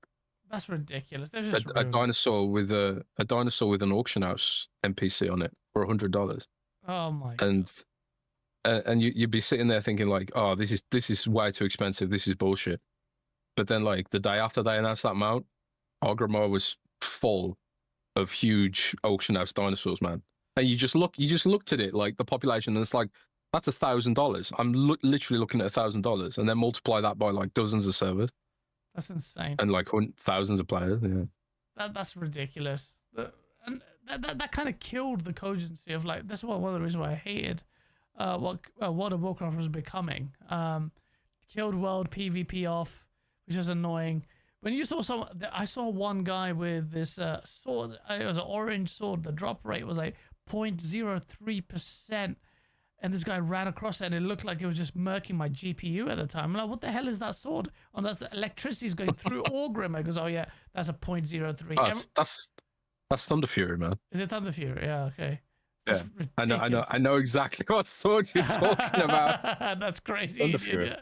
Speaker 2: That's ridiculous. They're just
Speaker 3: a dinosaur with an auction house NPC on it for $100.
Speaker 2: Oh my god.
Speaker 3: And you'd be sitting there thinking like, oh, this is way too expensive. This is bullshit. But then like the day after they announced that mount, Orgrimmar was full of huge auction house dinosaurs, man. And you just looked at it like the population, and it's like, that's $1,000. I'm literally looking at $1,000, and then multiply that by like dozens of servers.
Speaker 2: That's insane.
Speaker 3: And like thousands of players. Yeah.
Speaker 2: That's ridiculous. And that kind of killed the cogency of like, that's one of the reasons why I hated what World of Warcraft was becoming. Killed world PvP off, which is annoying. When you saw I saw one guy with this sword. It was an orange sword. The drop rate was like 0.03%. And this guy ran across it, and it looked like it was just murking my GPU at the time. I'm like, what the hell is that sword? And that's electricity's going through Orgrimmar. It goes, oh yeah, that's a 0.03.
Speaker 3: Oh, that's Thunder Fury, man.
Speaker 2: Is it Thunder Fury? Yeah, okay.
Speaker 3: Yeah, I know exactly what sword you're talking about.
Speaker 2: That's crazy.
Speaker 3: Thunder Fury.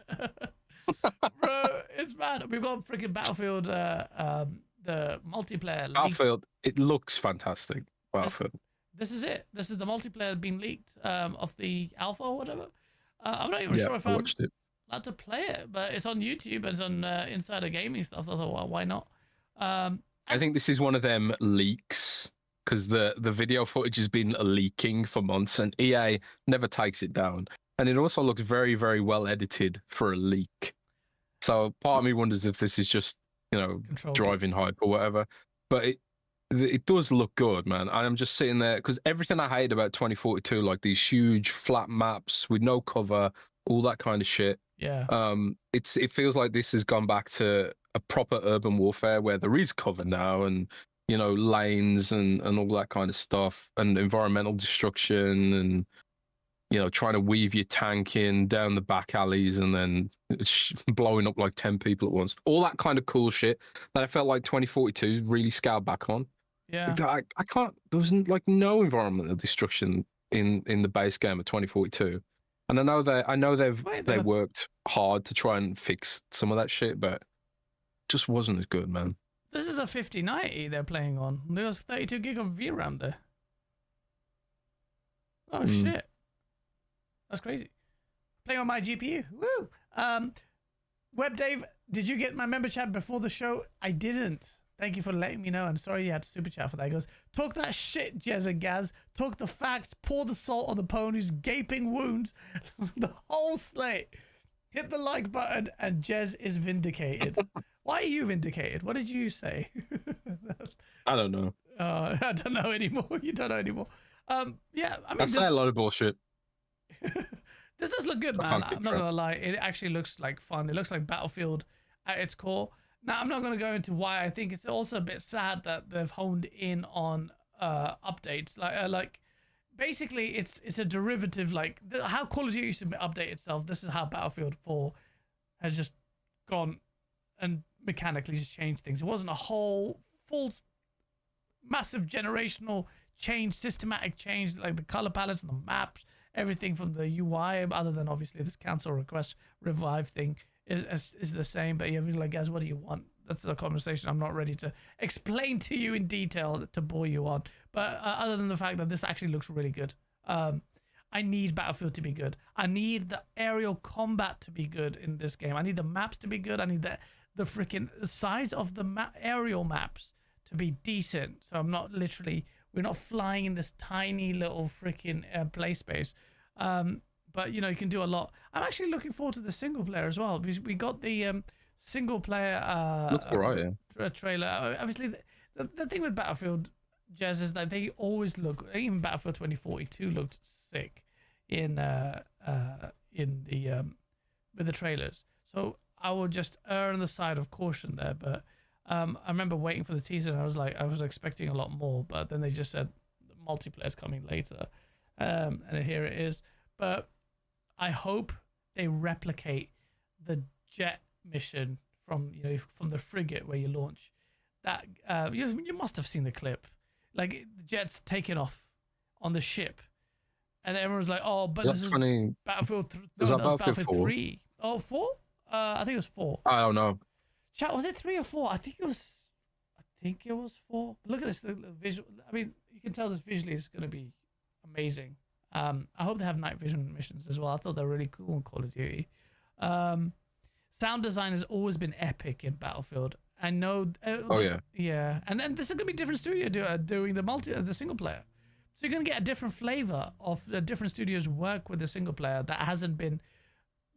Speaker 2: Bro, it's mad. We've got freaking Battlefield, the multiplayer.
Speaker 3: Battlefield, it looks fantastic. Battlefield.
Speaker 2: This is it. This is the multiplayer being leaked of the alpha or whatever. I'm not even sure if I'm allowed to play it, but it's on YouTube. It's on Insider Gaming stuff. So I thought, well, why not?
Speaker 3: I think this is one of them leaks because the video footage has been leaking for months, and EA never takes it down. And it also looks very, very well edited for a leak. So part of me wonders if this is just,
Speaker 2: Control.
Speaker 3: driving hype or whatever. But it does look good, man. And I'm just sitting there because everything I hate about 2042, like these huge flat maps with no cover, all that kind of shit.
Speaker 2: Yeah.
Speaker 3: It feels like this has gone back to a proper urban warfare where there is cover now, and lanes and all that kind of stuff, and environmental destruction, and trying to weave your tank in down the back alleys and then blowing up like 10 people at once. All that kind of cool shit that I felt like 2042 really scaled back on.
Speaker 2: Yeah.
Speaker 3: I can't. There was like no environmental destruction in the base game of 2042, and I know they worked hard to try and fix some of that shit, but it just wasn't as good, man.
Speaker 2: This is a 5090 they're playing on. There was 32 gig of VRAM there. Oh shit, that's crazy. Playing on my GPU. Woo. Web Dave, did you get my member chat before the show? I didn't. Thank you for letting me know. I'm sorry you had to super chat for that. He goes, talk that shit, Jez and Gaz. Talk the facts. Pour the salt on the pony's gaping wounds. The whole slate. Hit the like button and Jez is vindicated. Why are you vindicated? What did you say?
Speaker 3: I don't know.
Speaker 2: I don't know anymore. You don't know anymore. Yeah, I mean,
Speaker 3: I say a lot of bullshit.
Speaker 2: This does look good, man. I'm not gonna lie. It actually looks like fun. It looks like Battlefield at its core. Now, I'm not gonna go into why. I think it's also a bit sad that they've honed in on updates. Like basically, it's a derivative. Like how Call of Duty used to update itself. This is how Battlefield 4 has just gone and mechanically just changed things. It wasn't a whole full massive generational change, systematic change, like the color palettes and the maps, everything from the UI, other than obviously this cancel request revive thing is the same. But you're like, guys, what do you want? That's a conversation I'm not ready to explain to you in detail to bore you on. But other than the fact that this actually looks really good. I need Battlefield to be good. I need the aerial combat to be good in this game. I need the maps to be good. I need the freaking size of the aerial maps to be decent. So we're not flying in this tiny little freaking play space. But you can do a lot. I'm actually looking forward to the single player as well, because we got the single player trailer. Obviously, the thing with Battlefield, Jez, is that they always look. Even Battlefield 2042 looked sick in the with the trailers. So I would just err on the side of caution there. But I remember waiting for the teaser, and I was expecting a lot more. But then they just said the multiplayer's coming later, and here it is. But I hope they replicate the jet mission from the frigate where you launch. That you must have seen the clip, like the jet's taking off on the ship, and everyone's like, "Oh, but
Speaker 3: That's
Speaker 2: this is
Speaker 3: funny.
Speaker 2: Battlefield.
Speaker 3: Was that Battlefield 4?
Speaker 2: 3. Oh, 4? I think it was 4.
Speaker 3: I don't know.
Speaker 2: Chat, was it 3 or 4? I think it was 4. Look at this, the visual. I mean, you can tell this visually is going to be amazing. I hope they have night vision missions as well. I thought they were really cool in Call of Duty. Sound design has always been epic in Battlefield. I know. Yeah, and this is gonna be different studio doing the single player. So you're gonna get a different flavor of the different studios work with the single player that hasn't been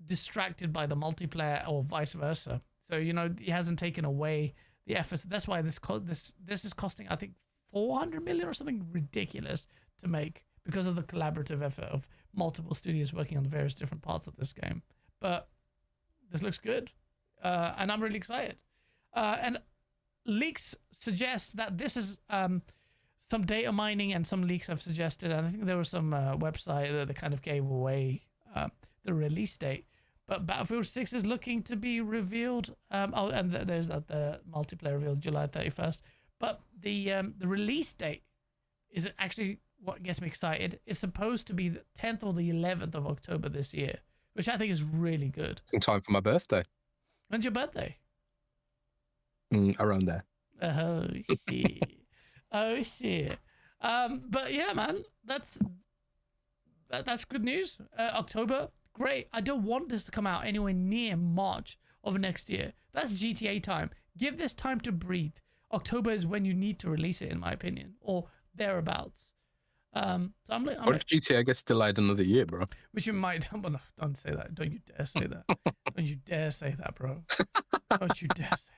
Speaker 2: distracted by the multiplayer or vice versa. So he hasn't taken away the efforts. That's why this is costing, I think, 400 million or something ridiculous to make, because of the collaborative effort of multiple studios working on the various different parts of this game. But this looks good, and I'm really excited. And leaks suggest that this is some data mining, and some leaks have suggested, and I think there was some website that kind of gave away the release date. But Battlefield 6 is looking to be revealed. And there's the multiplayer revealed July 31st. But the release date is actually what gets me excited. It's supposed to be the 10th or the 11th of October this year, which I think is really good.
Speaker 3: In time for my birthday.
Speaker 2: When's your birthday?
Speaker 3: Around there.
Speaker 2: Oh shit! Oh shit! But yeah, man, that's good news. October, great. I don't want this to come out anywhere near March of next year. That's GTA time. Give this time to breathe. October is when you need to release it, in my opinion, or thereabouts. So I'm
Speaker 3: What if GTA gets delayed another year, bro?
Speaker 2: which you might. Well, no, don't say that. Don't you dare say that. Don't you dare say that, bro. Don't you dare say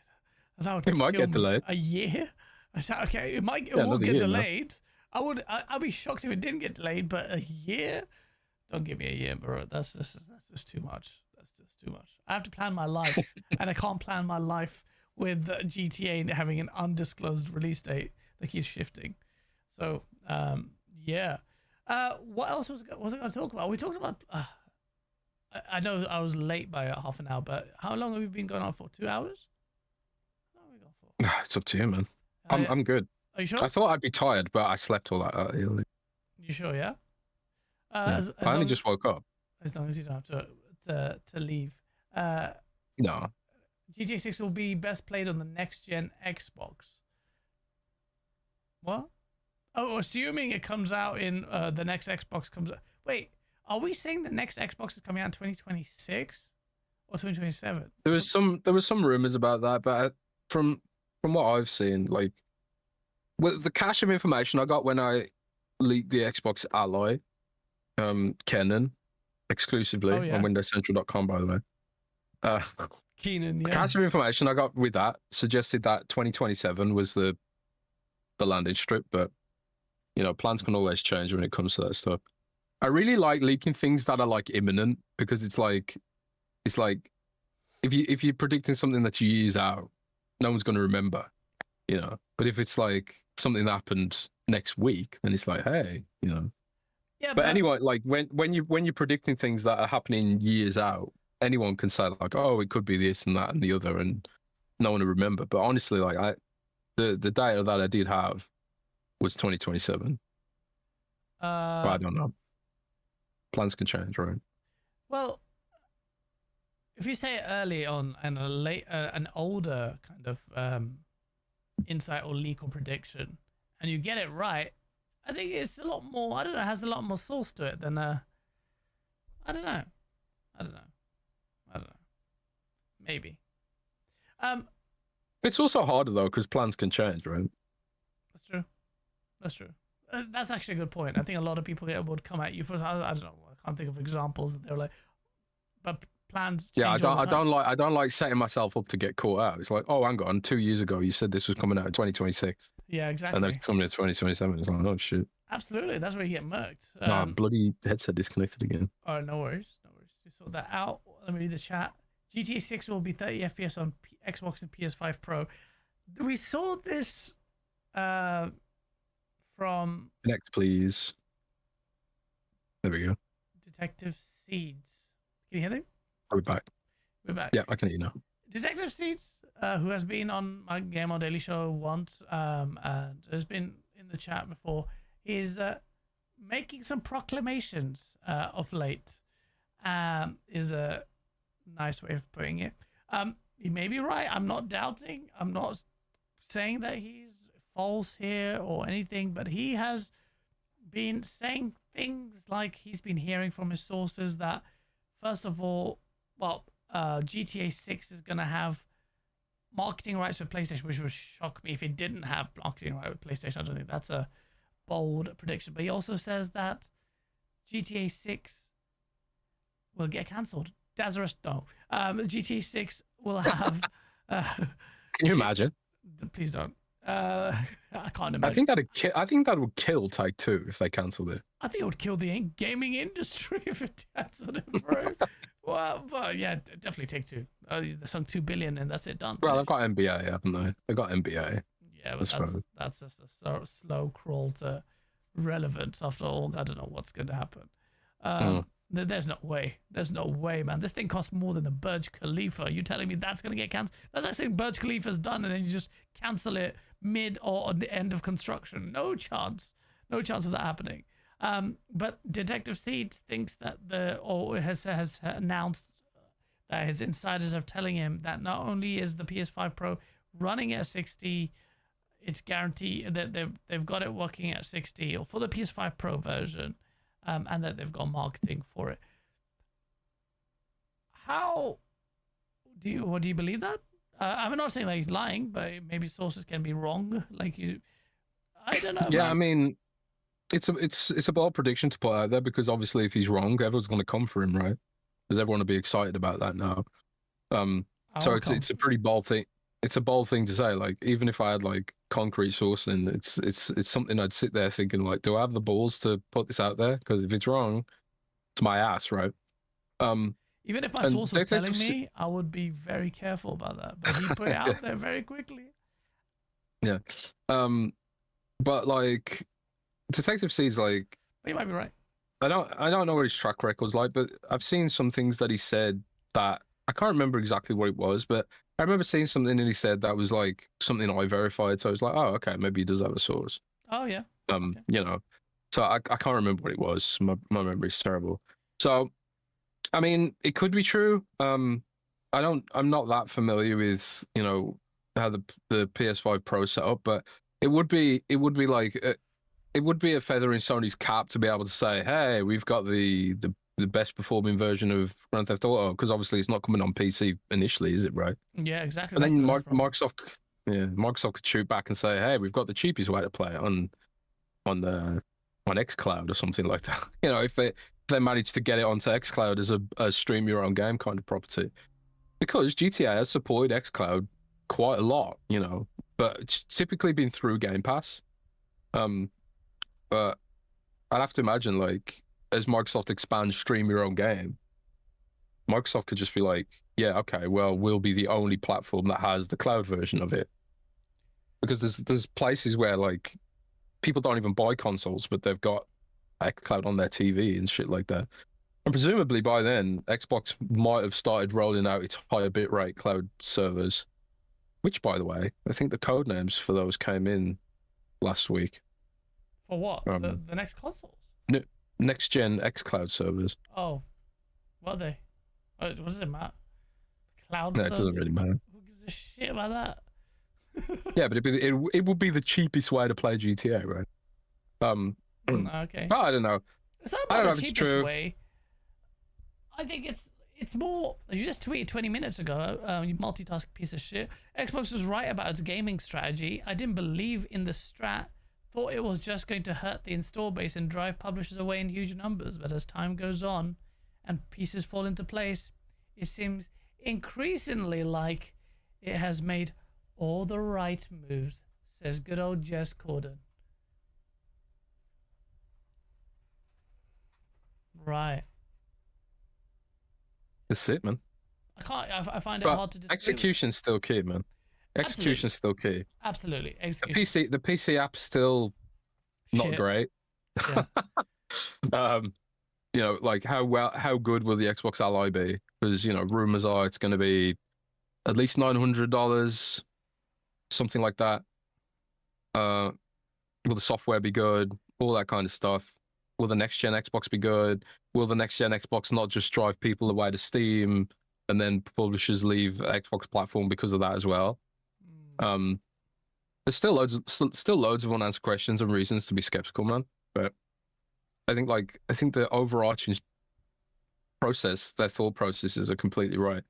Speaker 2: that. That would
Speaker 3: It might
Speaker 2: kill
Speaker 3: get
Speaker 2: me.
Speaker 3: delayed.
Speaker 2: A year? I said, okay, it will
Speaker 3: another
Speaker 2: get
Speaker 3: year,
Speaker 2: delayed. I'd be shocked if it didn't get delayed, but a year? Don't give me a year, bro. That's just too much. That's just too much. I have to plan my life, and I can't plan my life with GTA having an undisclosed release date that keeps shifting. So, yeah. What else was I going to talk about? We talked about. I know I was late by half an hour, but how long have we been going on for? 2 hours? How long have we gone for?
Speaker 3: It's up to you, man. I'm good.
Speaker 2: Are you sure?
Speaker 3: I thought I'd be tired, but I slept all that early.
Speaker 2: You sure? Yeah.
Speaker 3: I only just woke up.
Speaker 2: As long as you don't have to leave.
Speaker 3: No.
Speaker 2: GTA 6 will be best played on the next gen Xbox. What? Oh, assuming it comes out in the next Xbox comes out. Wait, are we saying the next Xbox is coming out in 2026 or 2027?
Speaker 3: There was some rumors about that, but from what I've seen, like with the cache of information I got when I leaked the Xbox Ally, Kenan, exclusively on WindowsCentral.com, by the way.
Speaker 2: Keenan,
Speaker 3: The
Speaker 2: yeah.
Speaker 3: cache of information I got with that suggested that 2027 was the landing strip, but you know, plans can always change when it comes to that stuff. I really like leaking things that are like imminent, because it's like if you're predicting something that's years out, no one's going to remember, you know. But if it's like something that happened next week, then it's like, hey, you know.
Speaker 2: Yeah,
Speaker 3: but anyway, like when you're predicting things that are happening years out, anyone can say like, oh, it could be this and that and the other, and no one will remember. But honestly, like the data that I did have was 2027. But I don't know. Plans can change, right?
Speaker 2: Well, if you say it early on and an older kind of insight or leak or prediction, and you get it right, I think it's a lot more. I don't know. It has a lot more source to it than I don't know. Maybe.
Speaker 3: It's also harder though, because plans can change, right?
Speaker 2: That's true. That's actually a good point. I think a lot of people would come at you for. I don't know. I can't think of examples that they're like, but plans.
Speaker 3: Yeah,
Speaker 2: change all the time.
Speaker 3: I don't like setting myself up to get caught out. It's like, oh, hang on, 2 years ago you said this was coming out in 2026.
Speaker 2: Yeah, exactly.
Speaker 3: And then it's coming in 2027. It's like, oh shit.
Speaker 2: Absolutely, that's where you get murked.
Speaker 3: Nah, bloody headset disconnected again.
Speaker 2: All right, no worries. You sort that out. Let me read the chat. GTA 6 will be 30 FPS on Xbox and PS5 Pro. We saw this from...
Speaker 3: Connect, please. There we go.
Speaker 2: Detective Seeds. Can you hear them?
Speaker 3: Are we back?
Speaker 2: We're back.
Speaker 3: Yeah, I can hear you now.
Speaker 2: Detective Seeds, who has been on my Game On Daily Show once and has been in the chat before, is making some proclamations of late. Is a nice way of putting it. He may be right. I'm not doubting. I'm not saying that he's false here or anything, but he has been saying things like he's been hearing from his sources that, first of all, GTA 6 is going to have marketing rights with PlayStation, which would shock me if it didn't have marketing rights with PlayStation. I don't think that's a bold prediction. But he also says that GTA 6 will get cancelled. Lazarus, no. GTA 6 will have...
Speaker 3: Can you imagine?
Speaker 2: Please don't. I can't imagine.
Speaker 3: I think that would kill Take-Two if they cancelled it.
Speaker 2: I think it would kill the gaming industry if it cancelled it, bro. Well, but yeah, definitely Take-Two. They sunk $2 billion and that's it, done.
Speaker 3: Well, they've got NBA, haven't they? They've got NBA.
Speaker 2: Yeah, but that's just a slow crawl to relevance after all. I don't know what's going to happen. There's no way. There's no way, man. This thing costs more than the Burj Khalifa. You telling me that's going to get cancelled? That's like saying Burj Khalifa's done and then you just cancel it mid or at the end of construction. No chance. No chance of that happening. But Detective Seeds thinks that has announced that his insiders are telling him that not only is the PS5 Pro running at 60, it's guaranteed that they've got it working at 60 or for the PS5 Pro version. And that they've got marketing for it. Do you believe that? I'm not saying that he's lying, but maybe sources can be wrong. I don't know.
Speaker 3: Yeah,
Speaker 2: man.
Speaker 3: I mean, it's a bold prediction to put out there because obviously if he's wrong, everyone's going to come for him, right? Because everyone will be excited about that now. So it's a pretty bold thing. It's a bold thing to say. Like even if I had like concrete sourcing, it's something I'd sit there thinking like, do I have the balls to put this out there? Because if it's wrong, it's my ass, right?
Speaker 2: Even if my source was telling me, I would be very careful about that. But he put it out there very quickly.
Speaker 3: Yeah. But like Detective C's like,
Speaker 2: but you might be right.
Speaker 3: I don't know what his track record's like, but I've seen some things that he said that I can't remember exactly what it was, but I remember seeing something that he said that was like something I verified. So I was like, oh, okay, maybe he does have a source.
Speaker 2: Oh yeah.
Speaker 3: Okay. You know, so I can't remember what it was. My memory's terrible. So, I mean, it could be true. I'm not that familiar with, you know, how the PS5 Pro set up, but it would be like it would be a feather in Sony's cap to be able to say, hey, we've got the best performing version of Grand Theft Auto, because obviously it's not coming on PC initially, is it, right?
Speaker 2: Yeah, exactly.
Speaker 3: And then Microsoft could shoot back and say, hey, we've got the cheapest way to play it on xCloud or something like that. You know, if they manage to get it onto xCloud as a stream your own game kind of property, because GTA has supported xCloud quite a lot, you know, but it's typically been through Game Pass. But I'd have to imagine, like, as Microsoft expands stream your own game, Microsoft could just be like, yeah, okay, well, we'll be the only platform that has the cloud version of it. Because there's places where, like, people don't even buy consoles, but they've got xCloud on their TV and shit like that. And presumably by then, Xbox might have started rolling out its higher bitrate cloud servers, which, by the way, I think the code names for those came in last week.
Speaker 2: For what? The next consoles?
Speaker 3: Next gen xCloud servers.
Speaker 2: Oh, what are they? What does it matter? Cloud
Speaker 3: No,
Speaker 2: servers?
Speaker 3: it doesn't really matter.
Speaker 2: Who gives a shit about that?
Speaker 3: Yeah, but it would be the cheapest way to play GTA, right?
Speaker 2: Okay.
Speaker 3: But I don't know.
Speaker 2: It's not about the cheapest way. I think it's more. You just tweeted 20 minutes ago. You multitask piece of shit. Xbox was right about its gaming strategy. I didn't believe in the strat. Thought it was just going to hurt the install base and drive publishers away in huge numbers. But as time goes on and pieces fall into place, it seems increasingly like it has made all the right moves, says good old Jess Corden. Right.
Speaker 3: That's it, man.
Speaker 2: I find it hard to disagree.
Speaker 3: Execution's still key, man. Execution's still key.
Speaker 2: Absolutely.
Speaker 3: Execution. The PC app's still not great.
Speaker 2: Yeah.
Speaker 3: You know, like how good will the Xbox Ally be? Because, you know, rumors are it's going to be at least $900, something like that. Will the software be good? All that kind of stuff. Will the next gen Xbox be good? Will the next gen Xbox not just drive people away to Steam and then publishers leave Xbox platform because of that as well? There's still loads of unanswered questions and reasons to be skeptical, man. But I think the overarching process, their thought processes are completely right.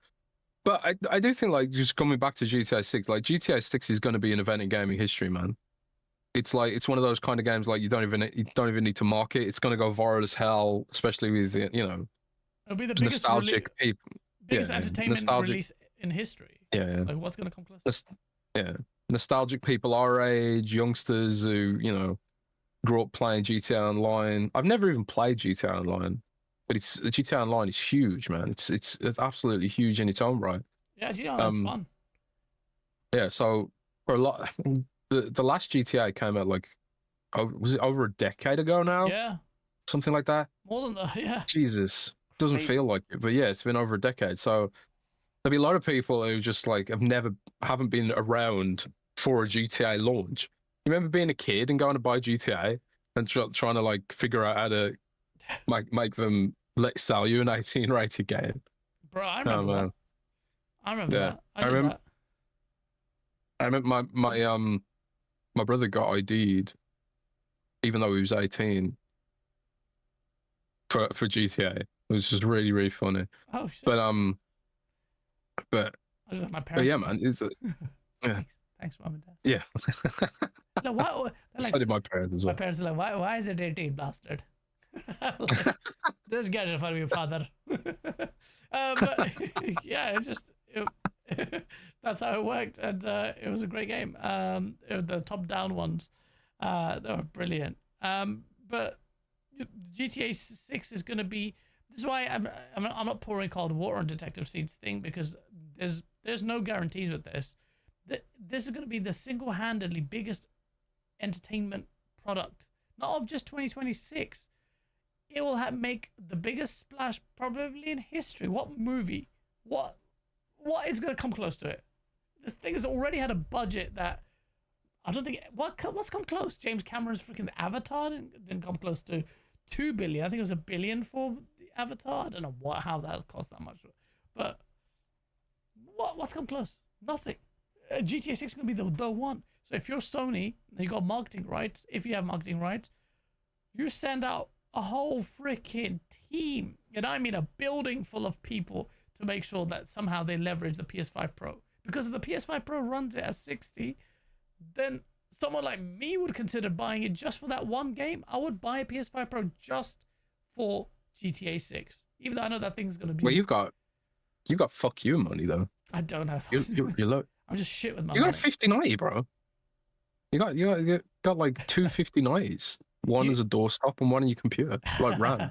Speaker 3: But I do think, like, just coming back to GTA 6, like GTA 6 is going to be an event in gaming history, man. It's like it's one of those kind of games like you don't even need to market. It's going to go viral as hell, especially with, you know,
Speaker 2: it'll be the
Speaker 3: nostalgic people.
Speaker 2: Biggest entertainment release in history.
Speaker 3: Yeah.
Speaker 2: Like, what's going to come close?
Speaker 3: Nostalgic people our age, youngsters who, you know, grew up playing GTA Online. I've never even played GTA Online, but GTA Online is huge, man. It's absolutely huge in its own right.
Speaker 2: Yeah, GTA Online's fun.
Speaker 3: Yeah, so for a lot, the last GTA came out like, was it over a decade ago now?
Speaker 2: Yeah,
Speaker 3: something like that.
Speaker 2: More than that, yeah.
Speaker 3: Jesus, doesn't feel like it, but yeah, it's been over a decade. So there'll be a lot of people who just like haven't been around for a GTA launch. You remember being a kid and going to buy GTA and trying to like figure out how to make them sell you an 18 rated game?
Speaker 2: Bro, I remember that. I remember that.
Speaker 3: I remember my brother got ID'd even though he was 18 for GTA. It was just really, really funny.
Speaker 2: Oh shit.
Speaker 3: But
Speaker 2: I just have my parents.
Speaker 3: but yeah, man. It's, yeah.
Speaker 2: Thanks, mom and dad.
Speaker 3: Yeah.
Speaker 2: No, why? Like,
Speaker 3: So did my parents as
Speaker 2: my
Speaker 3: well.
Speaker 2: parents are like, why is it 18, bastard? Like, just get it in front of your father. But yeah, that's how it worked, and it was a great game. The top-down ones, they were brilliant. But GTA 6 is going to be. This is why I'm not pouring cold water on Detective Seeds thing, because there's no guarantees with this. This is going to be the single-handedly biggest entertainment product, not of just 2026. It will make the biggest splash probably in history. What movie? What is going to come close to it? This thing has already had a budget that I don't think. What's come close? James Cameron's freaking Avatar didn't come close to $2 billion. I think it was $1 billion for the Avatar. I don't know how that cost that much, but what's come close? Nothing. GTA 6 is going to be the one. So if you're Sony and you got marketing rights, if you have marketing rights, you send out a whole freaking team, and I mean a building full of people, to make sure that somehow they leverage the PS5 Pro. Because if the PS5 Pro runs it at 60, then someone like me would consider buying it just for that one game. I would buy a PS5 Pro just for GTA 6, even though I know that thing's going to be.
Speaker 3: Well, you've got fuck you money though.
Speaker 2: I don't have.
Speaker 3: You're low.
Speaker 2: I'm just shit with my
Speaker 3: You
Speaker 2: money.
Speaker 3: got 5090, bro. You got like two 5090s. One as a doorstop and one in your computer, like RAM.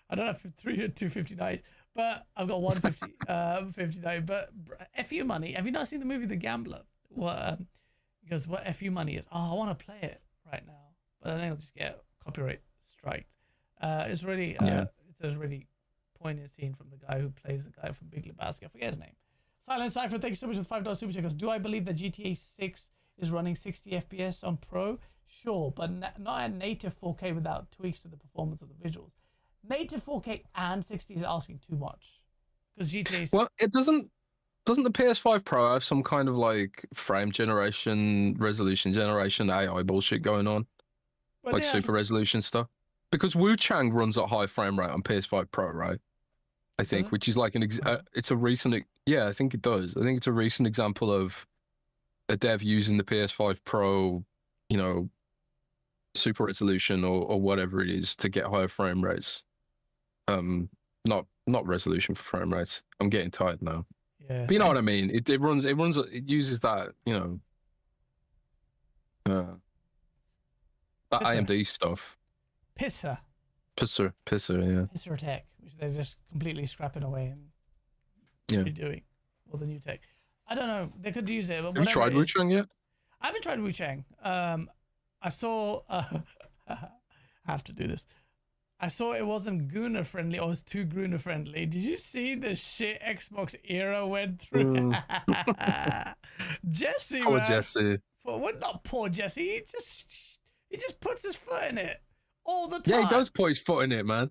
Speaker 2: I don't have 259s, but I've got 159. But FU money. Have you not seen the movie The Gambler? What? He goes, what FU money is? Oh, I want to play it right now, but I think I'll just get copyright striked. It's really it's a really poignant scene from the guy who plays the guy from Big Lebowski. I forget his name. Silent Cypher, thank you so much for the $5 super chat. Goes, do I believe that GTA 6 is running 60 FPS on Pro? Sure, but not at native 4K without tweaks to the performance of the visuals. Native 4K and 60 is asking too much, because GTA.
Speaker 3: Well, it doesn't. Doesn't the PS5 Pro have some kind of like frame generation, resolution generation, AI bullshit going on, like super resolution stuff? Because Chang runs at high frame rate on PS5 Pro, right? I think, which is like it's a recent. Yeah, I think it does. I think it's a recent example of a dev using the PS5 Pro, you know, super resolution or whatever it is to get higher frame rates. Not resolution for frame rates. I'm getting tired now.
Speaker 2: Yeah,
Speaker 3: but you know what I mean. It uses that, you know, that AMD stuff.
Speaker 2: Pisser,
Speaker 3: yeah.
Speaker 2: Pisser tech, which they're just completely scrapping away and redoing all the new tech. I don't know. They could use it. But
Speaker 3: have you tried Wu Chang yet?
Speaker 2: I haven't tried Wu Chang. I saw. I have to do this. I saw it wasn't Gooner friendly, or it was too Gooner friendly. Did you see the shit Xbox era went through? Jesse,
Speaker 3: poor
Speaker 2: man.
Speaker 3: Jesse.
Speaker 2: Well, not poor Jesse. He just puts his foot in it all the time.
Speaker 3: Yeah, he does put his foot in it, man.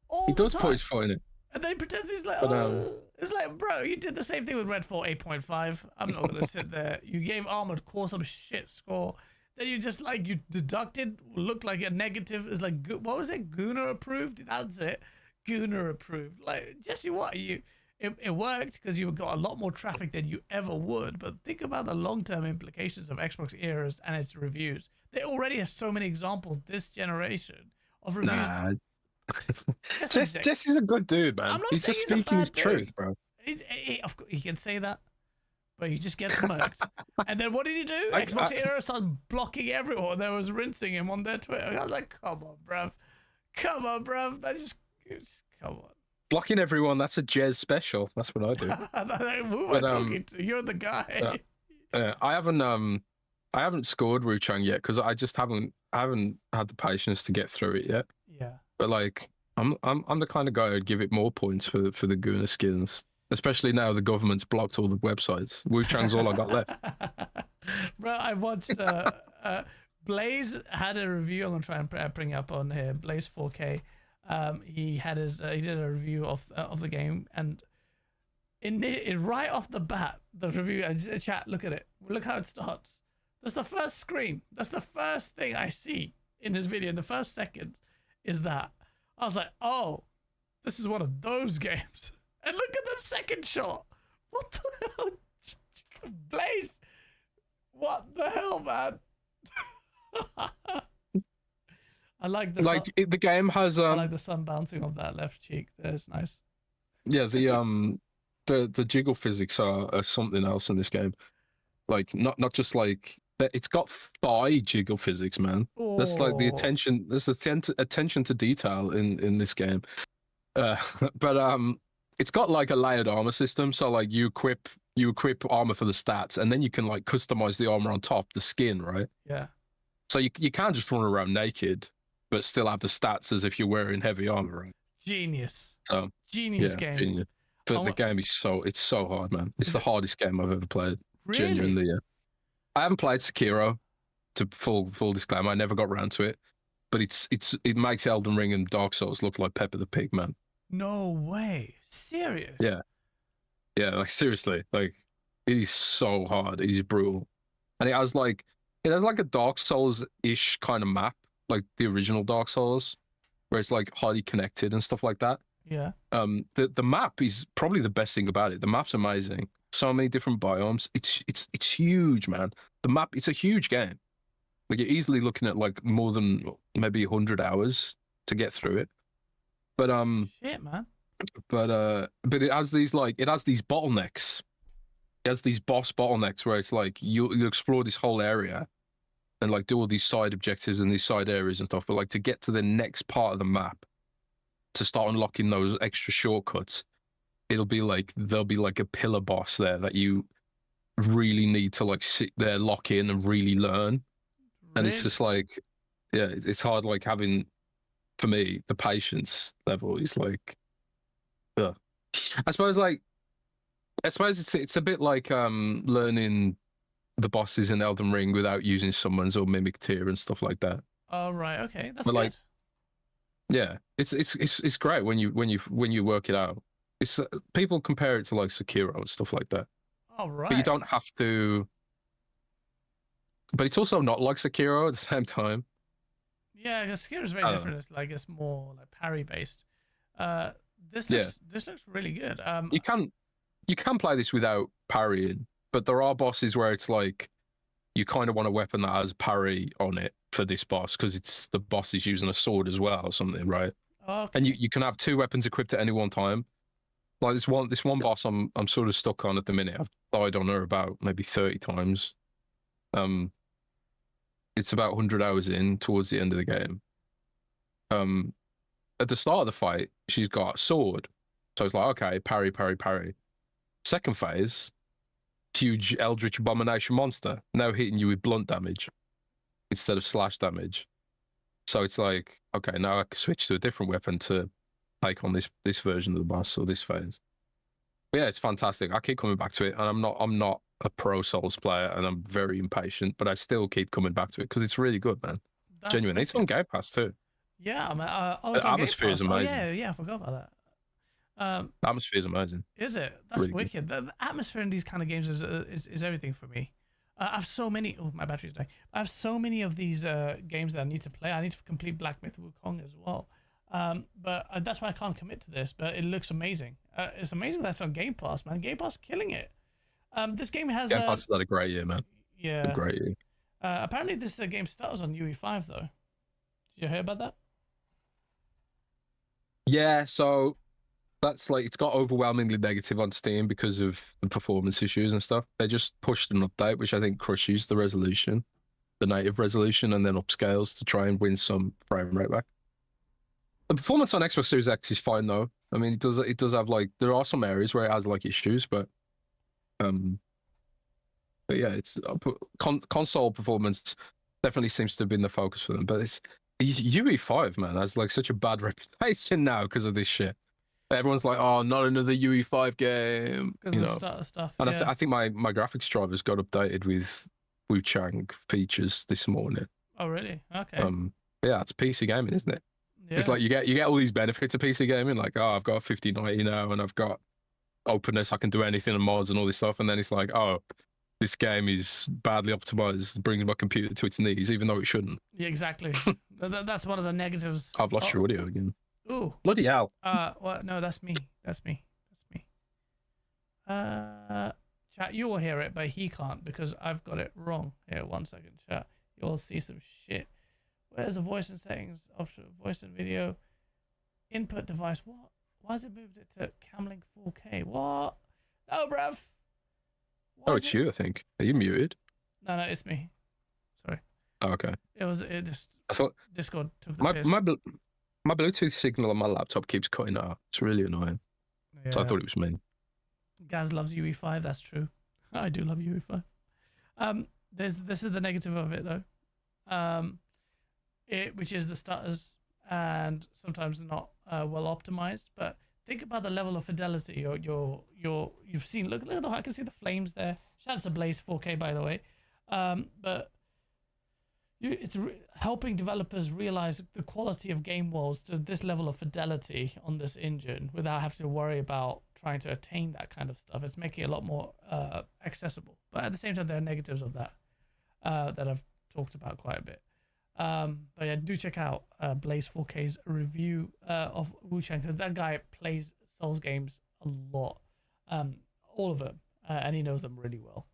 Speaker 2: All
Speaker 3: he
Speaker 2: the
Speaker 3: does
Speaker 2: time.
Speaker 3: put his foot in it.
Speaker 2: And then he pretends he's like,
Speaker 3: But,
Speaker 2: it's like, bro, you did the same thing with Redfall 8.5. I'm not gonna sit there. You gave Armored Core some shit score. Then you just like, you deducted, looked like a negative. It's like, what was it? Gooner approved? That's it. Gooner approved. Like, Jesse, what are you? It worked because you got a lot more traffic than you ever would. But think about the long-term implications of Xbox eras and its reviews. They already have so many examples this generation of reviews.
Speaker 3: Nah. Jesse's a good dude, man. He's just speaking his truth, bro.
Speaker 2: He can say that. But he just gets murked. And then what did he do? Xbox era started blocking everyone that was rinsing him on their Twitter. I was like, come on, bruv. That just come on.
Speaker 3: Blocking everyone, that's a Jez special. That's what I do.
Speaker 2: Who am I talking to? You're the guy.
Speaker 3: I haven't scored Wu Chang yet because I just haven't had the patience to get through it yet.
Speaker 2: Yeah.
Speaker 3: But like I'm the kind of guy who'd give it more points for the Gooner skins. Especially now the government's blocked all the websites. Wu Chang's all I got left.
Speaker 2: Bro, I watched Blaze had a review. I'm gonna try and bring up on here. Blaze 4K. He did a review of the game, and right off the bat, the review chat. Look at it. Look how it starts. That's the first screen. That's the first thing I see in this video. In the first second, is that I was like, oh, this is one of those games. And look at the second shot. What the hell? Blaze. What the hell, man? I like the
Speaker 3: Like the game has
Speaker 2: I like the sun bouncing off that left cheek. That's nice.
Speaker 3: yeah, the jiggle physics are something else in this game. Like not just like it's got thigh jiggle physics, man. That's like the
Speaker 2: Oh,
Speaker 3: attention. There's the attention to detail in this game. Uh, but it's got like a layered armor system. So like you equip armor for the stats, and then you can like customize the armor on top, the skin, right?
Speaker 2: yeah.
Speaker 3: So you can't just run around naked, but still have the stats as if you're wearing heavy armor, right?
Speaker 2: Genius.
Speaker 3: So
Speaker 2: Genius
Speaker 3: yeah,
Speaker 2: game.
Speaker 3: genius. But the game is so hard, man. It's the hardest game I've ever played.
Speaker 2: Really?
Speaker 3: Genuinely, yeah. I haven't played Sekiro. To full disclaimer, I never got around to it. But it makes Elden Ring and Dark Souls look like Peppa the Pig, man.
Speaker 2: No way. Serious?
Speaker 3: Yeah. Yeah, like seriously, like it is so hard. It is brutal. And it has like a Dark Souls-ish kind of map, like the original Dark Souls, where it's like highly connected and stuff like that.
Speaker 2: Yeah.
Speaker 3: The map is probably the best thing about it. The map's amazing. So many different biomes. It's huge, man. The map, it's a huge game. Like you're easily looking at like more than maybe 100 hours to get through it. But
Speaker 2: Shit, man.
Speaker 3: but it has these bottlenecks. It has these boss bottlenecks where it's like you explore this whole area and like do all these side objectives and these side areas and stuff. But like to get to the next part of the map, to start unlocking those extra shortcuts, there'll be like a pillar boss there that you really need to like sit there, lock in, and really learn. And it's just like, yeah, it's hard. Like having, for me, the patience level is like, ugh. I suppose it's a bit like learning the bosses in Elden Ring without using summons or mimic tier and stuff like that.
Speaker 2: Oh, right. Okay. That's
Speaker 3: But
Speaker 2: good.
Speaker 3: like, yeah, it's great when you work it out. It's people compare it to like Sekiro and stuff like that.
Speaker 2: All right.
Speaker 3: But you don't have to. But it's also not like Sekiro at the same time.
Speaker 2: Yeah, because Sekiro is very different. It's like it's more like parry based. This looks really good.
Speaker 3: You can play this without parrying, but there are bosses where it's like you kind of want a weapon that has parry on it for this boss because it's the boss is using a sword as well or something, right?
Speaker 2: Okay.
Speaker 3: And you can have two weapons equipped at any one time. Like this one boss I'm sort of stuck on at the minute. I've died on her about maybe 30 times. It's about 100 hours in towards the end of the game. At the start of the fight, she's got a sword. So it's like, okay, parry, parry, parry. Second phase, huge eldritch abomination monster, now hitting you with blunt damage instead of slash damage. So it's like, okay, now I can switch to a different weapon to take on this version of the boss or this phase. But yeah, it's fantastic. I keep coming back to it, and I'm not a pro Souls player, and I'm very impatient, but I still keep coming back to it because it's really good, man. Genuinely, it's on Game Pass too.
Speaker 2: Yeah, I mean,
Speaker 3: the atmosphere is amazing.
Speaker 2: Oh, yeah, I forgot about that.
Speaker 3: The atmosphere is amazing.
Speaker 2: Is it? That's
Speaker 3: really
Speaker 2: wicked. The atmosphere in these kind of games is everything for me. I have so many. Oh, my battery's dying. I have so many of these games that I need to play. I need to complete Black Myth Wukong as well. But that's why I can't commit to this. But it looks amazing. It's amazing that's on Game Pass, man. Game Pass killing it. This game has.
Speaker 3: Game Pass has had a great year, man.
Speaker 2: Yeah.
Speaker 3: A great year.
Speaker 2: Apparently, this game starts on UE5 though. Did you hear about that?
Speaker 3: Yeah, so that's like it's got overwhelmingly negative on Steam because of the performance issues and stuff. They just pushed an update, which I think crushes the resolution, the native resolution, and then upscales to try and win some frame rate back. The performance on Xbox Series X is fine though. I mean, it does have like there are some areas where it has like issues, but yeah, it's console performance definitely seems to have been the focus for them. But it's UE5, man, has like such a bad reputation now because of this shit. Everyone's like, oh, not another UE5 game.
Speaker 2: Because of stuff.
Speaker 3: And
Speaker 2: yeah.
Speaker 3: I think my graphics drivers got updated with Chang features this morning.
Speaker 2: Oh, really? Okay.
Speaker 3: Yeah, it's PC gaming, isn't it?
Speaker 2: Yeah.
Speaker 3: It's like you get all these benefits of PC gaming, like, oh, I've got 5090 now, and I've got openness, I can do anything in mods and all this stuff. And then it's like, oh, this game is badly optimized, brings my computer to its knees, even though it shouldn't.
Speaker 2: Yeah, exactly. That's one of the negatives.
Speaker 3: I've lost your audio again.
Speaker 2: Ooh.
Speaker 3: Bloody hell.
Speaker 2: Well, no, that's me. Chat, you will hear it, but he can't because I've got it wrong. Here, 1 second, chat. you'll see some shit. Where's the voice and settings option? Voice and video input device. What? Why has it moved it to Camlink 4K? What? No, bruv.
Speaker 3: Oh, it's you, I think. Are you muted?
Speaker 2: No, it's me. Sorry.
Speaker 3: Oh, okay.
Speaker 2: It just.
Speaker 3: I thought
Speaker 2: Discord took the
Speaker 3: my
Speaker 2: piss.
Speaker 3: my Bluetooth signal on my laptop keeps cutting out. It's really annoying.
Speaker 2: Yeah.
Speaker 3: So I thought it was me.
Speaker 2: Gaz loves UE5. That's true. I do love UE5. This is the negative of it though. Which is the stutters and sometimes not well optimized. But think about the level of fidelity you've seen. Look at I can see the flames there. Shout out to Blaze 4K by the way. But it's helping developers realize the quality of game worlds to this level of fidelity on this engine without having to worry about trying to attain that kind of stuff. It's making it a lot more accessible. But at the same time, there are negatives of that that I've talked about quite a bit. But yeah, do check out Blaze 4K's review of Wu Chang, because that guy plays Souls games a lot, all of them, and he knows them really well.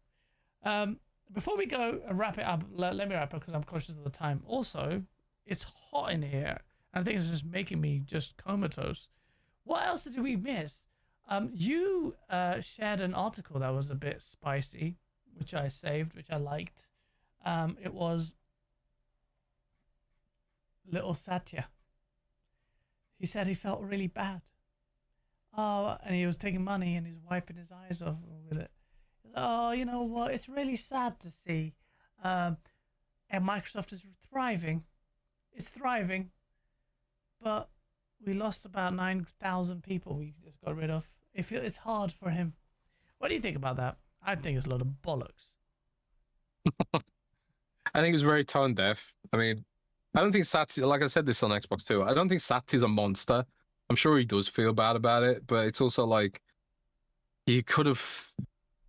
Speaker 2: Before we go and wrap it up, let me wrap up because I'm conscious of the time. Also, it's hot in here, and I think it's just making me just comatose. What else did we miss? You shared an article that was a bit spicy, which I saved, which I liked. It was little Satya. He said he felt really bad. Oh, and he was taking money and he's wiping his eyes off with it. Oh, you know what? It's really sad to see. And Microsoft is thriving. It's thriving. But we lost about 9,000 people we just got rid of. It's hard for him. What do you think about that? I think it's a lot of bollocks.
Speaker 3: I think it was very tone deaf. I mean, I don't think Satya, like I said this on Xbox too, I don't think Satya's a monster. I'm sure he does feel bad about it, but it's also like, you could have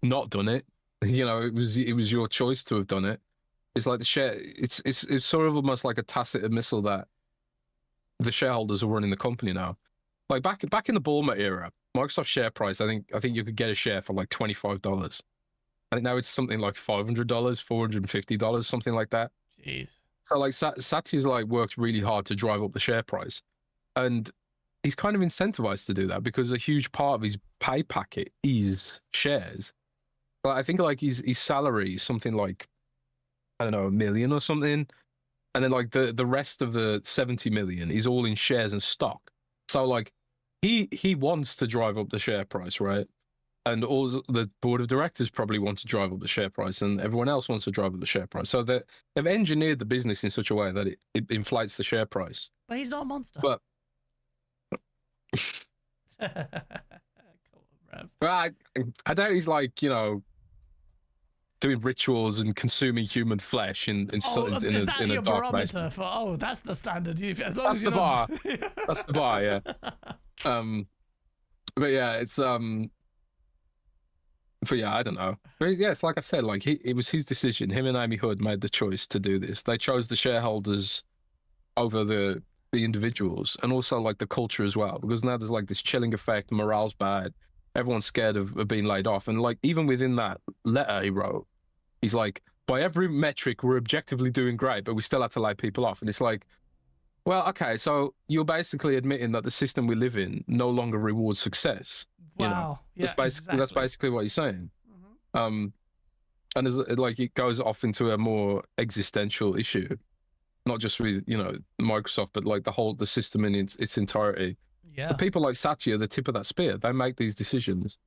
Speaker 3: not done it. You know, it was your choice to have done it. It's like the share. It's sort of almost like a tacit admissal that the shareholders are running the company now. Like back in the Bulma era, Microsoft share price, I think you could get a share for like $25. I think now it's something like $500, $450, something like that.
Speaker 2: Jeez.
Speaker 3: So like Satya's like worked really hard to drive up the share price, and he's kind of incentivized to do that because a huge part of his pay packet is shares. But I think like his salary is something like, I don't know, $1 million or something, and then like the rest of the 70 million is all in shares and stock. So like he wants to drive up the share price, right? And all the board of directors probably want to drive up the share price, and everyone else wants to drive up the share price. So they've engineered the business in such a way that it inflates the share price.
Speaker 2: But he's not a monster.
Speaker 3: But
Speaker 2: Come on,
Speaker 3: But I doubt he's like, you know, doing rituals and consuming human flesh in a
Speaker 2: your
Speaker 3: dark place.
Speaker 2: barometer for? That's the standard. As long
Speaker 3: That's
Speaker 2: as
Speaker 3: the bar.
Speaker 2: Not...
Speaker 3: That's the bar, yeah. But yeah, it's But yeah, I don't know. But yeah, it's like I said, like it was his decision. Him and Amy Hood made the choice to do this. They chose the shareholders over the individuals, and also like the culture as well, because now there's like this chilling effect. Morale's bad. Everyone's scared of being laid off, and like even within that letter he wrote, he's like, by every metric, we're objectively doing great, but we still had to lay people off. And it's like, well, okay, so you're basically admitting that the system we live in no longer rewards success.
Speaker 2: Wow.
Speaker 3: You know?
Speaker 2: Yeah,
Speaker 3: that's basically what he's saying.
Speaker 2: Mm-hmm.
Speaker 3: And there's, like it goes off into a more existential issue, not just with, you know, Microsoft, but like the system in its entirety.
Speaker 2: Yeah.
Speaker 3: The people like Satya, the tip of that spear, they make these decisions.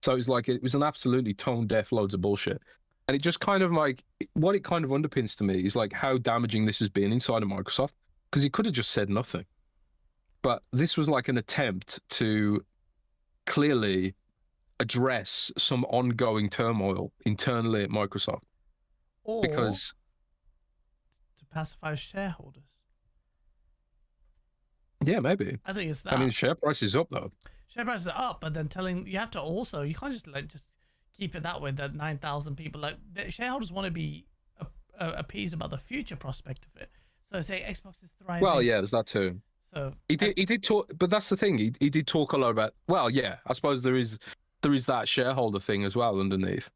Speaker 3: So it's like it was an absolutely tone deaf loads of bullshit. And it just kind of like what it kind of underpins to me is like how damaging this has been inside of Microsoft, because he could have just said nothing. But this was like an attempt to clearly address some ongoing turmoil internally at Microsoft.
Speaker 2: Or
Speaker 3: because
Speaker 2: to pacify shareholders.
Speaker 3: Yeah, maybe.
Speaker 2: I think it's that.
Speaker 3: I mean, share price is up though.
Speaker 2: Share prices are up, but then you have to also, you can't just keep it that way. That 9,000 people, like the shareholders want to be appeased about the future prospect of it. So say Xbox is thriving.
Speaker 3: Well, yeah, there's that too.
Speaker 2: So
Speaker 3: he did talk, but that's the thing. He did talk a lot about. Well, yeah, I suppose there is that shareholder thing as well underneath.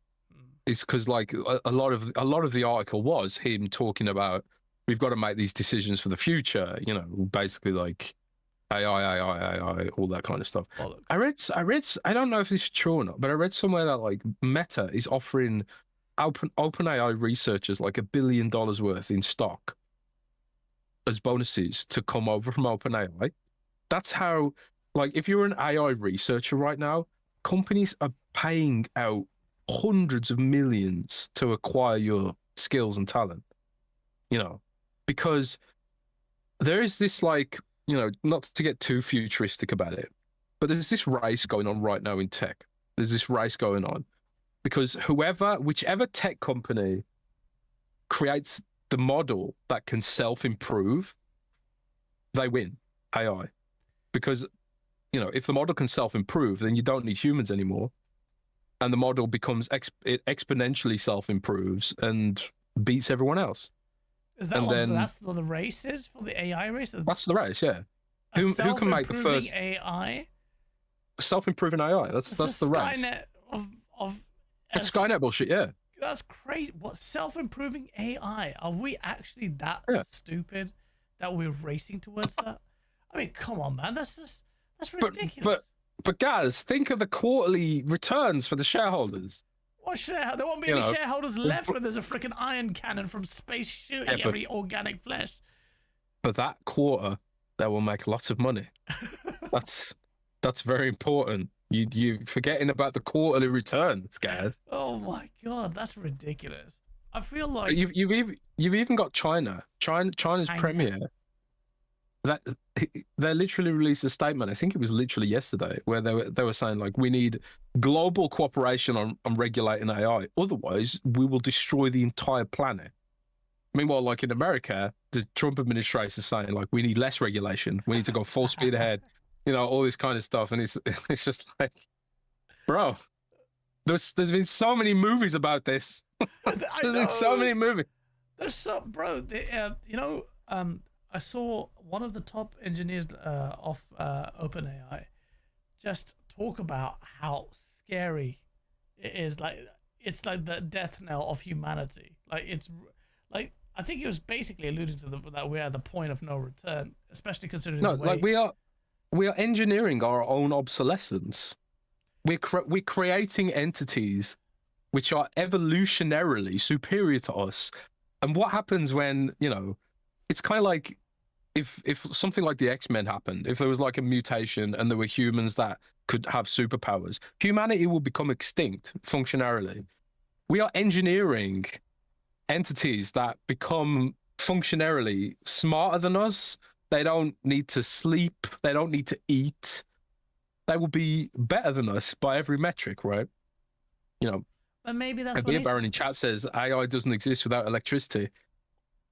Speaker 3: It's because like a lot of the article was him talking about we've got to make these decisions for the future. You know, basically like AI, all that kind of stuff.
Speaker 2: Bollocks.
Speaker 3: I read. I don't know if this is true or not, but I read somewhere that like Meta is offering OpenAI researchers like $1 billion worth in stock as bonuses to come over from OpenAI. That's how, like, if you're an AI researcher right now, companies are paying out hundreds of millions to acquire your skills and talent, you know, because there is this, like, you know, not to get too futuristic about it, but there's this race going on right now in tech. There's this race going on because whichever tech company creates the model that can self-improve, they win AI. Because, you know, if the model can self-improve, then you don't need humans anymore. And the model becomes it exponentially self-improves and beats everyone else.
Speaker 2: Is that that's what the race is for the AI race?
Speaker 3: That's the race, yeah. Who can make the first
Speaker 2: AI?
Speaker 3: Self-improving AI? That's the race.
Speaker 2: SkyNet of
Speaker 3: It's SkyNet bullshit, yeah.
Speaker 2: That's crazy. What, self-improving AI? Are we actually that stupid that we're racing towards that? I mean, come on, man. That's ridiculous.
Speaker 3: But guys, think of the quarterly returns for the shareholders.
Speaker 2: What there won't be any shareholders left when there's a freaking iron cannon from space shooting every organic flesh.
Speaker 3: But that quarter, they will make lots of money. That's very important. You forgetting about the quarterly returns, guys.
Speaker 2: Oh my god, that's ridiculous. I feel like
Speaker 3: you've even got China's premier. That they literally released a statement. I think it was literally yesterday, where they were saying like we need global cooperation on regulating AI. Otherwise, we will destroy the entire planet. Meanwhile, like in America, the Trump administration is saying like we need less regulation. We need to go full speed ahead. You know, all this kind of stuff, and it's just like, bro, there's been so many movies about this. There's been so many movies.
Speaker 2: There's so, bro. I saw one of the top engineers of OpenAI just talk about how scary it is. Like, it's like the death knell of humanity. Like, it's like, I think he was basically alluding to that we're at the point of no return, especially considering
Speaker 3: like we are engineering our own obsolescence. We're creating entities which are evolutionarily superior to us. And what happens when, you know, it's kind of like if something like the X-Men happened, if there was like a mutation and there were humans that could have superpowers, humanity will become extinct functionarily. We are engineering entities that become functionarily smarter than us. They don't need to sleep. They don't need to eat. They will be better than us by every metric, right? You know,
Speaker 2: but maybe that's
Speaker 3: a beer baron in chat says AI doesn't exist without electricity.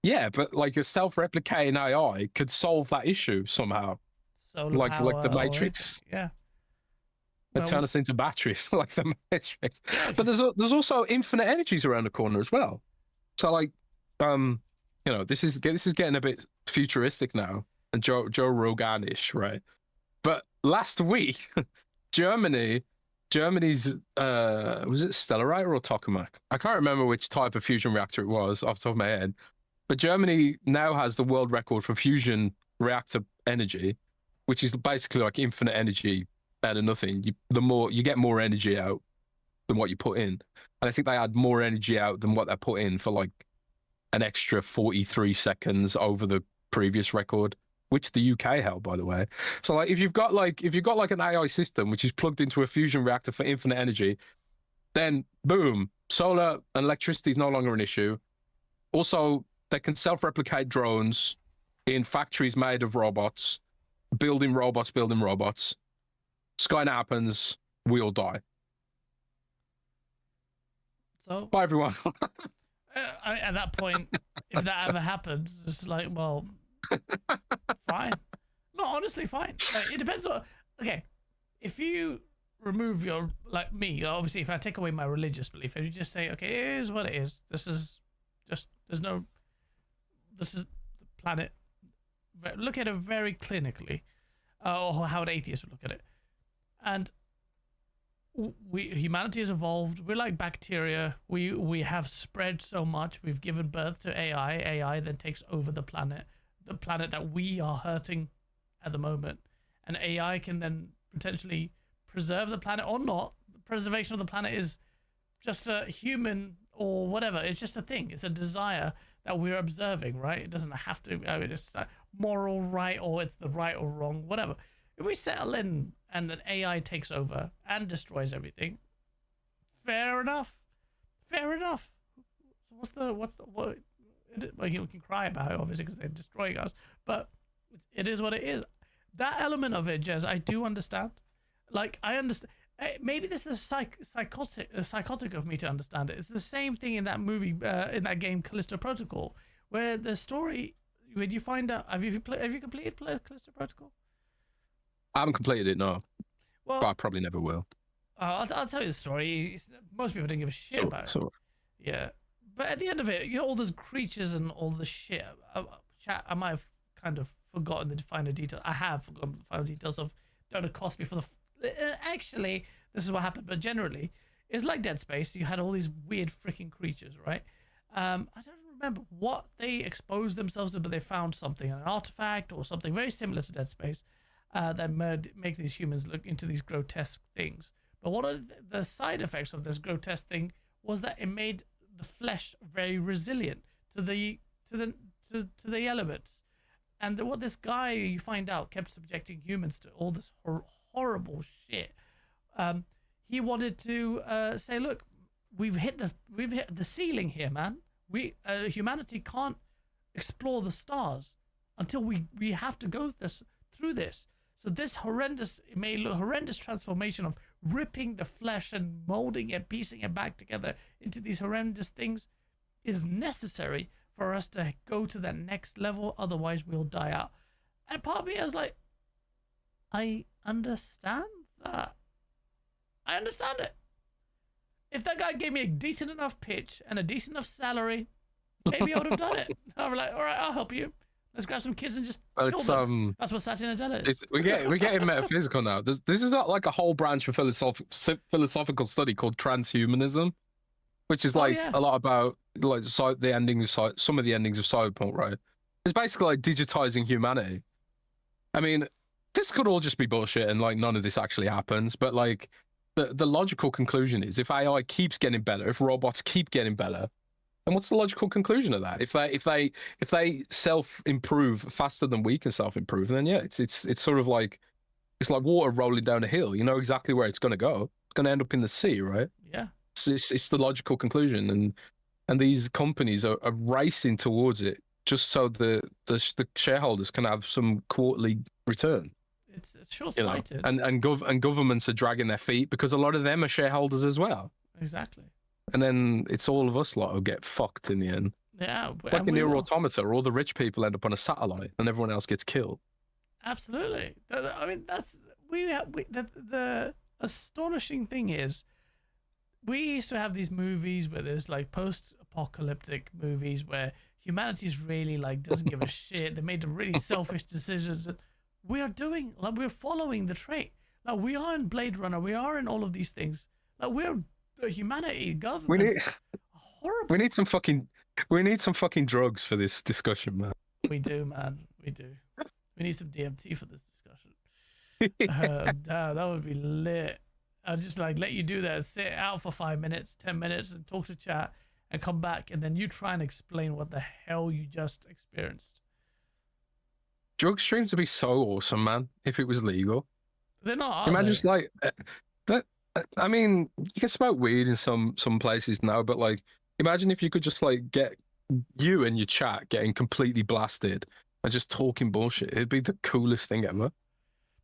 Speaker 3: Yeah, but like a self-replicating AI could solve that issue somehow. Like the Matrix.
Speaker 2: Yeah.
Speaker 3: They turn us into batteries like the Matrix. But there's also infinite energies around the corner as well. So like, you know, this is getting a bit futuristic now and Joe Rogan-ish, right? But last week, Germany's was it Stellarite or Tokamak? I can't remember which type of fusion reactor it was off the top of my head. But Germany now has the world record for fusion reactor energy, which is basically like infinite energy, better than nothing. You get more energy out than what you put in. And I think they had more energy out than what they put in for like an extra 43 seconds over the previous record, which the UK held, by the way. So like if you've got like an AI system which is plugged into a fusion reactor for infinite energy, then boom, solar and electricity is no longer an issue. Also, they can self-replicate drones in factories made of robots, building robots. SkyNet happens, we all die.
Speaker 2: So,
Speaker 3: bye, everyone.
Speaker 2: At that point, if that ever happens, it's like, well, fine. No, honestly, fine. Like, it depends on. Okay, if you remove your, like me, obviously, if I take away my religious belief, and you just say, okay, it is what it is. This is the planet. Look at it very clinically, or how an atheist would look at it. And humanity has evolved. We're like bacteria. We have spread so much. We've given birth to AI. AI then takes over the planet that we are hurting at the moment. And AI can then potentially preserve the planet or not. The preservation of the planet is just a human or whatever. It's just a thing. It's a desire that we're observing, right? It doesn't have to. I mean, it's like moral right or it's the right or wrong, whatever. If we settle in and then AI takes over and destroys everything, fair enough. Fair enough. What? Like, you can cry about it, obviously, because they're destroying us, but it is what it is. That element of it, Jez, I do understand. Like, I understand. Maybe this is psychotic of me to understand it. It's the same thing in that movie, in that game, Callisto Protocol, where the story, when you find out, have you completed Callisto Protocol?
Speaker 3: I haven't completed it, no.
Speaker 2: Well,
Speaker 3: But I probably never will.
Speaker 2: I'll tell you the story. Most people didn't give a shit about it. Yeah. But at the end of it, you know, all those creatures and all the shit. I might have kind of forgotten the finer details. I have forgotten the finer details of don't accost me for the... Actually, this is what happened. But generally, it's like Dead Space. You had all these weird freaking creatures, right? I don't remember what they exposed themselves to, but they found something, an artifact or something very similar to Dead Space. That make these humans look into these grotesque things. But one of the side effects of this grotesque thing was that it made the flesh very resilient to the elements. And what this guy, you find out, kept subjecting humans to all this horrible shit. He wanted to say, look, we've hit the ceiling here, man. Humanity can't explore the stars until we have to go through this. So this horrendous transformation of ripping the flesh and molding it, piecing it back together into these horrendous things is necessary for us to go to that next level. Otherwise, we'll die out. And part of me is like, I understand that. I understand it. If that guy gave me a decent enough pitch and a decent enough salary, maybe I would have done it. I'd be like, all right, I'll help you. Let's grab some kids and just kill them. That's what Satya Nadella is.
Speaker 3: We're getting metaphysical now. This is not like a whole branch of philosophical study called transhumanism, which is like a lot about like some of the endings of Cyberpunk, right? It's basically like digitizing humanity. I mean, this could all just be bullshit and like none of this actually happens. But like the logical conclusion is if AI keeps getting better, if robots keep getting better, and what's the logical conclusion of that? If they self-improve faster than we can self-improve, then yeah, it's sort of like it's like water rolling down a hill. You know exactly where it's going to go. It's going to end up in the sea, right?
Speaker 2: Yeah.
Speaker 3: It's the logical conclusion, and these companies are racing towards it just so the shareholders can have some quarterly return.
Speaker 2: It's short-sighted.
Speaker 3: You know? And governments are dragging their feet because a lot of them are shareholders as well.
Speaker 2: Exactly.
Speaker 3: And then it's all of us lot who get fucked in the end.
Speaker 2: Yeah.
Speaker 3: Like in Near Automata, all the rich people end up on a satellite and everyone else gets killed.
Speaker 2: Absolutely. I mean, that's the astonishing thing is we used to have these movies where there's like post-apocalyptic movies where humanity's really like doesn't give a shit. They made the really selfish decisions. And we're following the trait. Like we are in Blade Runner. We are in all of these things. Like we're the humanity government. Horrible.
Speaker 3: We need some fucking drugs for this discussion, man.
Speaker 2: We do, man. We do. We need some DMT for this discussion. That would be lit. I'd just like let you do that. Sit out for 5 minutes, 10 minutes, and talk to chat, and come back, and then you try and explain what the hell you just experienced.
Speaker 3: Drug streams would be so awesome, man. If it was legal,
Speaker 2: they're not.
Speaker 3: Imagine just like that. I mean, you can smoke weed in some places now, but like, imagine if you could just like get you and your chat getting completely blasted and just talking bullshit. It'd be the coolest thing ever.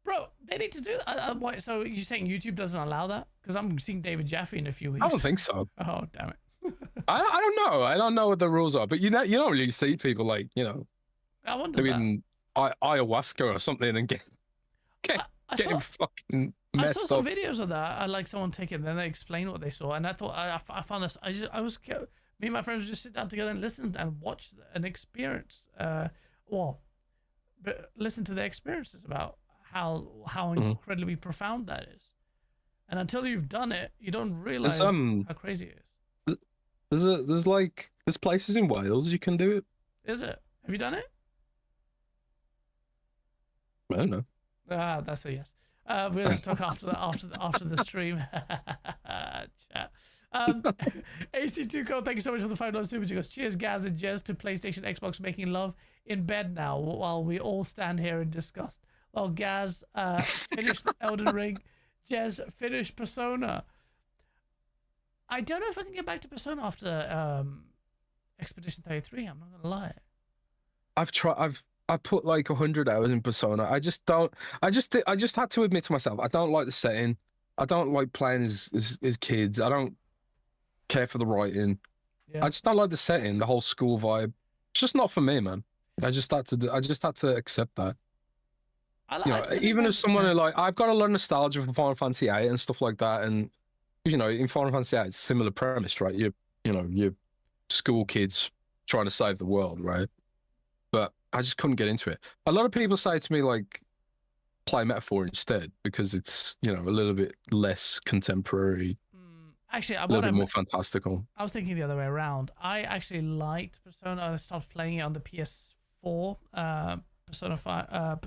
Speaker 2: Bro, they need to do that. So you're saying YouTube doesn't allow that? Because I'm seeing David Jaffe in a few weeks.
Speaker 3: I don't think so.
Speaker 2: Oh, damn it.
Speaker 3: I don't know. I don't know what the rules are, but you don't really see people like,
Speaker 2: I wonder
Speaker 3: doing ayahuasca or something and getting fucking messed up.
Speaker 2: I saw some videos of that. I like someone taking, then they explain what they saw, and I thought I found this. Me and my friends would just sit down together and listen and watch an experience. But listen to their experiences about how incredibly profound that is. And until you've done it, you don't realize
Speaker 3: There's
Speaker 2: how crazy it is.
Speaker 3: there's places in Wales you can do it.
Speaker 2: Is it? Have you done it?
Speaker 3: I don't know.
Speaker 2: Ah, that's a yes. We're going to talk after the stream. Chat. AC2 Code, thank you so much for the $5 super. She goes, cheers, Gaz and Jez, to PlayStation, Xbox making love in bed now while we all stand here in disgust. Well, Gaz finished Elden Ring. Jez finished Persona. I don't know if I can get back to Persona after Expedition 33. I'm not going to lie.
Speaker 3: I put like 100 hours in Persona. I just had to admit to myself, I don't like the setting. I don't like playing as kids. I don't care for the writing.
Speaker 2: Yeah.
Speaker 3: I just don't like the setting, the whole school vibe. It's just not for me, man. I just had to accept that. Even as someone who like, I've got a lot of nostalgia for Final Fantasy VIII and stuff like that, and in Final Fantasy VIII, it's a similar premise, right? You're school kids trying to save the world, right? But I just couldn't get into it. A lot of people say to me, like, play Metaphor instead because it's, a little bit less contemporary.
Speaker 2: Actually,
Speaker 3: a little bit more fantastical.
Speaker 2: I was thinking the other way around. I actually liked Persona. I stopped playing it on the PS4. Persona 5.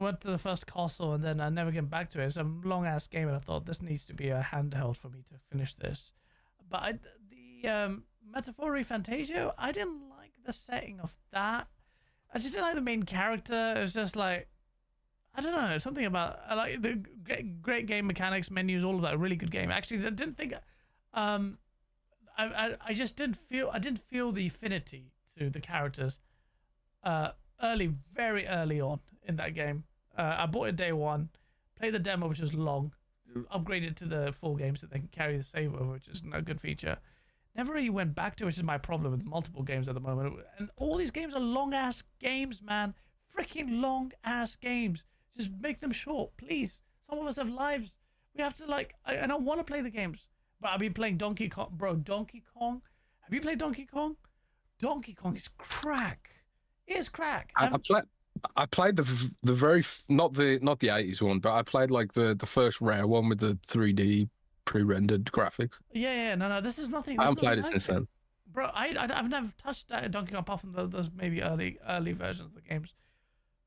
Speaker 2: Went to the first castle and then I never get back to it. It's a long ass game, and I thought this needs to be a handheld for me to finish this. But the Metaphor Fantasia, I didn't like the setting of that. I just didn't like the main character. It was just like, I don't know, something about, I like the great game mechanics, menus, all of that. A really good game. Actually, I didn't think, I just didn't feel the affinity to the characters very early on in that game. I bought it day one, played the demo, which was long, upgraded to the full game so they can carry the save over, which is a good feature. Never really went back to it, which is my problem with multiple games at the moment. And all these games are long-ass games, man. Freaking long-ass games. Just make them short, please. Some of us have lives. We have to, and I want to play the games. But I've been playing Donkey Kong. Bro, Donkey Kong. Have you played Donkey Kong? Donkey Kong is crack. It is crack.
Speaker 3: I played the very, not the 80s one, but I played like the first rare one with the 3D pre-rendered graphics.
Speaker 2: Yeah, no, this is nothing.
Speaker 3: I haven't played it since then.
Speaker 2: Bro, I've never touched Donkey Kong apart from those maybe early versions of the games.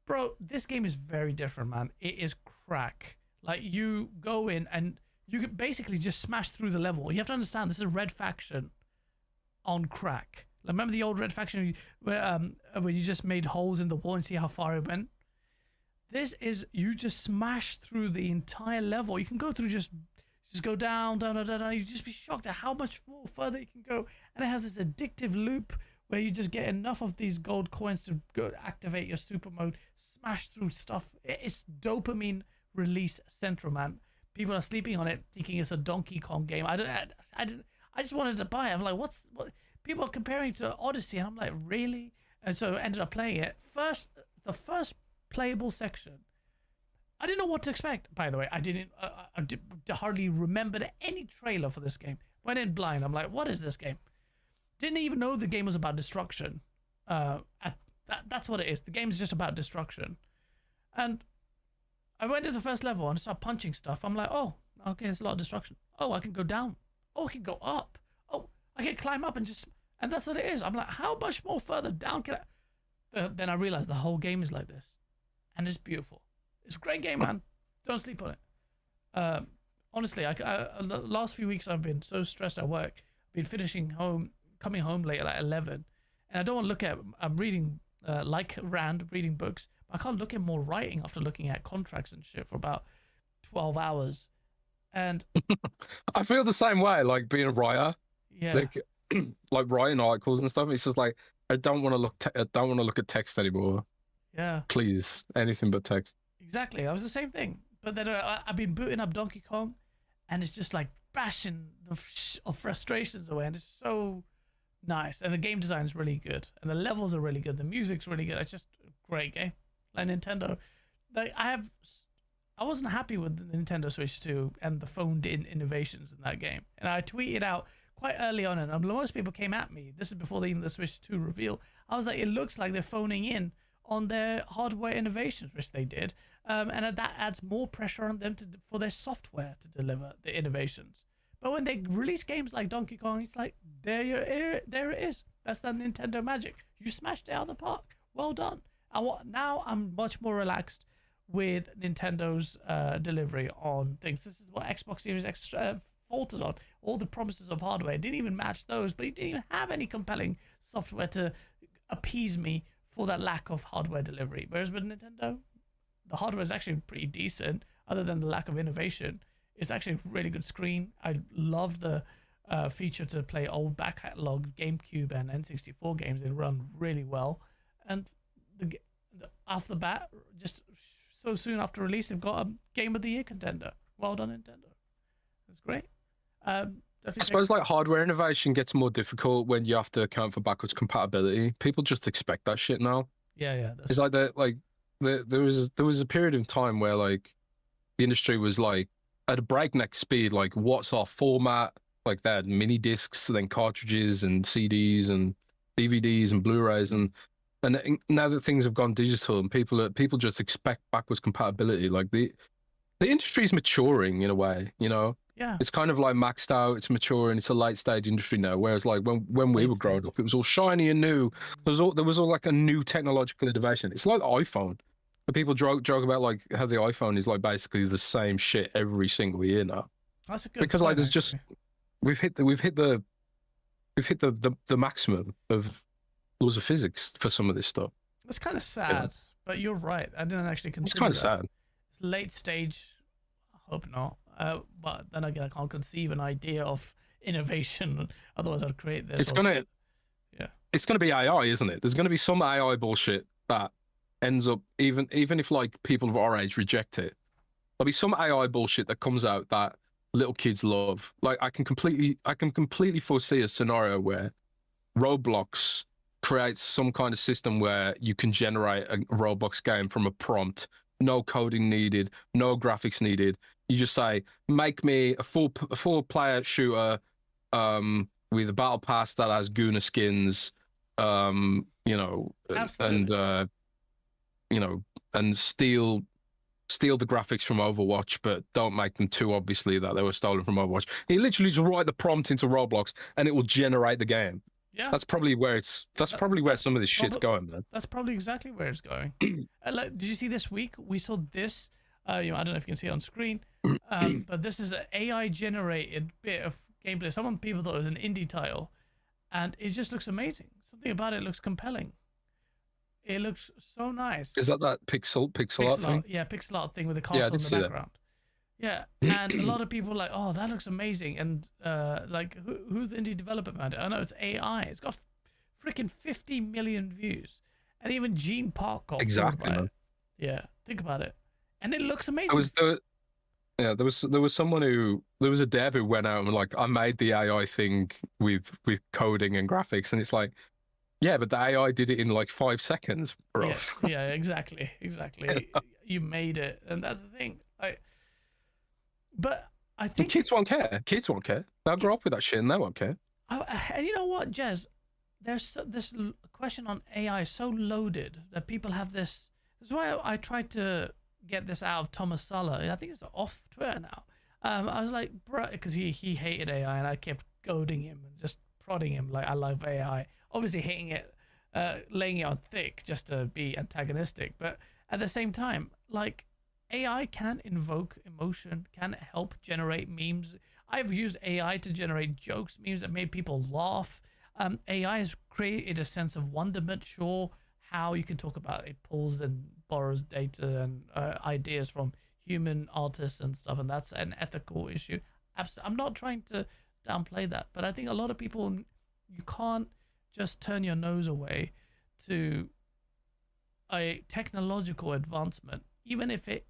Speaker 2: Bro, this game is very different, man. It is crack. Like, you go in and you can basically just smash through the level. You have to understand, this is Red Faction on crack. Like, remember the old Red Faction where you just made holes in the wall and see how far it went? This is, you just smash through the entire level. You can go through just go down. You just be shocked at how much more further you can go. And it has this addictive loop where you just get enough of these gold coins to go activate your super mode, smash through stuff. It's dopamine release central, man. People are sleeping on it, thinking it's a Donkey Kong game. I just wanted to buy it. I'm like, what? People are comparing it to Odyssey, and I'm like, really? And so I ended up playing it. The first playable section, I didn't know what to expect. By the way, I hardly remembered any trailer for this game. Went in blind. I'm like, what is this game? Didn't even know the game was about destruction. That's what it is. The game is just about destruction. And I went to the first level and started punching stuff. I'm like, oh, okay, there's a lot of destruction. Oh, I can go down. Oh, I can go up. Oh, I can climb up and that's what it is. I'm like, how much more further down can I? Then I realized the whole game is like this. And it's beautiful. It's a great game, man. Don't sleep on it. Honestly, the last few weeks I've been so stressed at work. I've been coming home late at like 11. And I don't want to look at, I'm reading, like Rand, reading books. But I can't look at more writing after looking at contracts and shit for about 12 hours. And
Speaker 3: I feel the same way, like being a writer.
Speaker 2: Yeah.
Speaker 3: Like writing articles and stuff. It's just like, I don't want to look at text anymore.
Speaker 2: Yeah.
Speaker 3: Please, anything but text.
Speaker 2: Exactly. I was the same thing. But then I've been booting up Donkey Kong, and it's just like bashing the frustrations away, and it's so nice. And the game design is really good, and the levels are really good. The music's really good. It's just a great game. Like Nintendo, I wasn't happy with the Nintendo Switch 2 and the phoned-in innovations in that game, and I tweeted out quite early on, and most people came at me. This is before even the Switch 2 reveal. I was like, it looks like they're phoning in on their hardware innovations, which they did, and that adds more pressure on them for their software to deliver the innovations. But when they release games like Donkey Kong, it's like there it is. That's the Nintendo magic. You smashed it out of the park. Well done. Now I'm much more relaxed with Nintendo's delivery on things. This is what Xbox Series X faltered on. All the promises of hardware didn't even match those, but it didn't even have any compelling software to appease me for that lack of hardware delivery. Whereas with Nintendo, the hardware is actually pretty decent, other than the lack of innovation. It's actually a really good screen. I love the feature to play old back catalog GameCube and N64 games. They run really well, and off the bat, just so soon after release, they've got a Game of the Year contender. Well done, Nintendo. That's great.
Speaker 3: I suppose like hardware innovation gets more difficult when you have to account for backwards compatibility. People just expect that shit now.
Speaker 2: Yeah.
Speaker 3: It's like that. Like there was a period of time where like the industry was like at a breakneck speed. Like, what's our format? Like they had mini discs, then cartridges and CDs and DVDs and Blu-rays, and now that things have gone digital and people just expect backwards compatibility. Like the industry's maturing in a way, you know.
Speaker 2: Yeah.
Speaker 3: It's kind of like maxed out. It's maturing. It's a late stage industry now. Whereas like when we were growing up, it was all shiny and new. There was all like a new technological innovation. It's like the iPhone. But people joke about like how the iPhone is like basically the same shit every single year now.
Speaker 2: That's a good
Speaker 3: because
Speaker 2: point,
Speaker 3: like there's
Speaker 2: actually.
Speaker 3: just we've hit the maximum of laws of physics for some of this stuff.
Speaker 2: It's kind of sad, but you're right. I didn't actually consider
Speaker 3: It's kind of
Speaker 2: that.
Speaker 3: sad.
Speaker 2: It's late stage. I hope not. But then again, I can't conceive an idea of innovation. Otherwise, I'd create this.
Speaker 3: It's gonna be AI, isn't it? There's gonna be some AI bullshit that ends up even if like people of our age reject it. There'll be some AI bullshit that comes out that little kids love. Like I can completely foresee a scenario where Roblox creates some kind of system where you can generate a Roblox game from a prompt, no coding needed, no graphics needed. You just say, make me a full player shooter with a battle pass that has Gooner skins, you know,
Speaker 2: Absolutely.
Speaker 3: and steal the graphics from Overwatch, but don't make them too obviously that they were stolen from Overwatch. You literally just write the prompt into Roblox and it will generate the game.
Speaker 2: Yeah.
Speaker 3: That's probably where some of this shit's going, man.
Speaker 2: That's probably exactly where it's going. Did you see this week? We saw this. I don't know if you can see it on screen, but this is an AI generated bit of gameplay. Some people thought it was an indie title, and it just looks amazing. Something about it looks compelling. It looks so nice.
Speaker 3: Is that pixel art thing?
Speaker 2: Yeah, pixel art thing with the castle in the background. Yeah, and a lot of people are like, oh, that looks amazing. And like, who's the indie developer behind it? I know it's AI. It's got freaking 50 million views, and even Gene Park got
Speaker 3: exactly.
Speaker 2: It. Yeah, think about it, and it looks amazing.
Speaker 3: There was a dev who went out and like, I made the AI thing with coding and graphics, and it's like, yeah, but the AI did it in like 5 seconds, bro.
Speaker 2: Yeah, exactly. You made it, and that's the thing. But I think
Speaker 3: kids won't care. They'll grow up with that shit and they won't care.
Speaker 2: And you know what, Jez? There's this question on AI so loaded that people have this. That's why I tried to get this out of Thomas Sala. I think it's off Twitter now. I was like, bro, because he hated AI, and I kept goading him and just prodding him like, I love AI. Obviously hating it, laying it on thick just to be antagonistic. But at the same time, like, AI can invoke emotion, can help generate memes. I've used AI to generate jokes, memes that made people laugh. AI has created a sense of wonderment. Sure, how you can talk about it pulls and borrows data and ideas from human artists and stuff, and that's an ethical issue. Absolutely, I'm not trying to downplay that, but I think a lot of people, you can't just turn your nose away to a technological advancement, even if it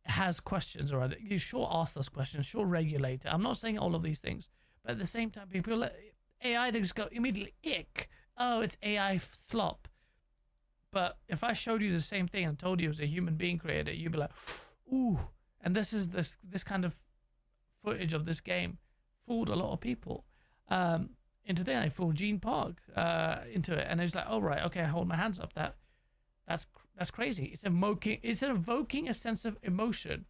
Speaker 2: has questions. Or you sure ask those questions, sure regulate it. I'm not saying all of these things, but at the same time, people AI, they just go immediately ick. Oh, it's AI slop. But if I showed you the same thing and told you it was a human being created, you'd be like, ooh. And this is this kind of footage of this game fooled a lot of people. into there. I threw Gene Park into it, and it was like, oh right, okay, I hold my hands up. That's crazy. It's evoking a sense of emotion,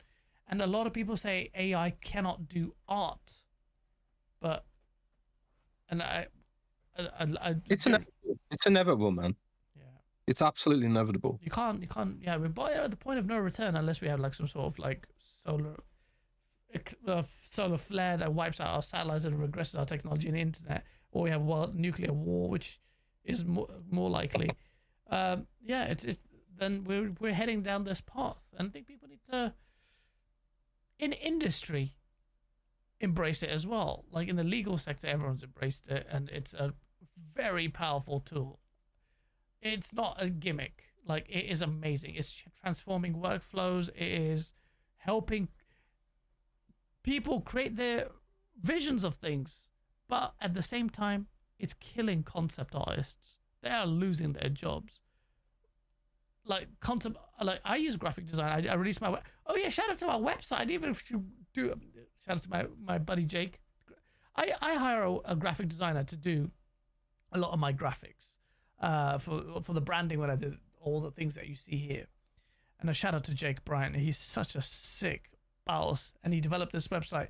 Speaker 2: and a lot of people say AI cannot do art, but
Speaker 3: it's inevitable, man.
Speaker 2: Yeah,
Speaker 3: it's absolutely inevitable.
Speaker 2: You can't. Yeah, we're at the point of no return unless we have like some sort of like solar flare that wipes out our satellites and regresses our technology and the internet, or we have nuclear war, which is more likely. It's then we're heading down this path, and I think people need to, in industry, embrace it as well. Like in the legal sector, everyone's embraced it, and it's a very powerful tool. It's not a gimmick. Like, it is amazing. It's transforming workflows. It is helping people create their visions of things, but at the same time, it's killing concept artists. They are losing their jobs. Like I use graphic design. I released my shout out to our website. Even if you do, shout out to my buddy Jake. I hire a graphic designer to do a lot of my graphics for the branding when I did all the things that you see here. And a shout out to Jake Bryant. He's such a sick boss, and he developed this website.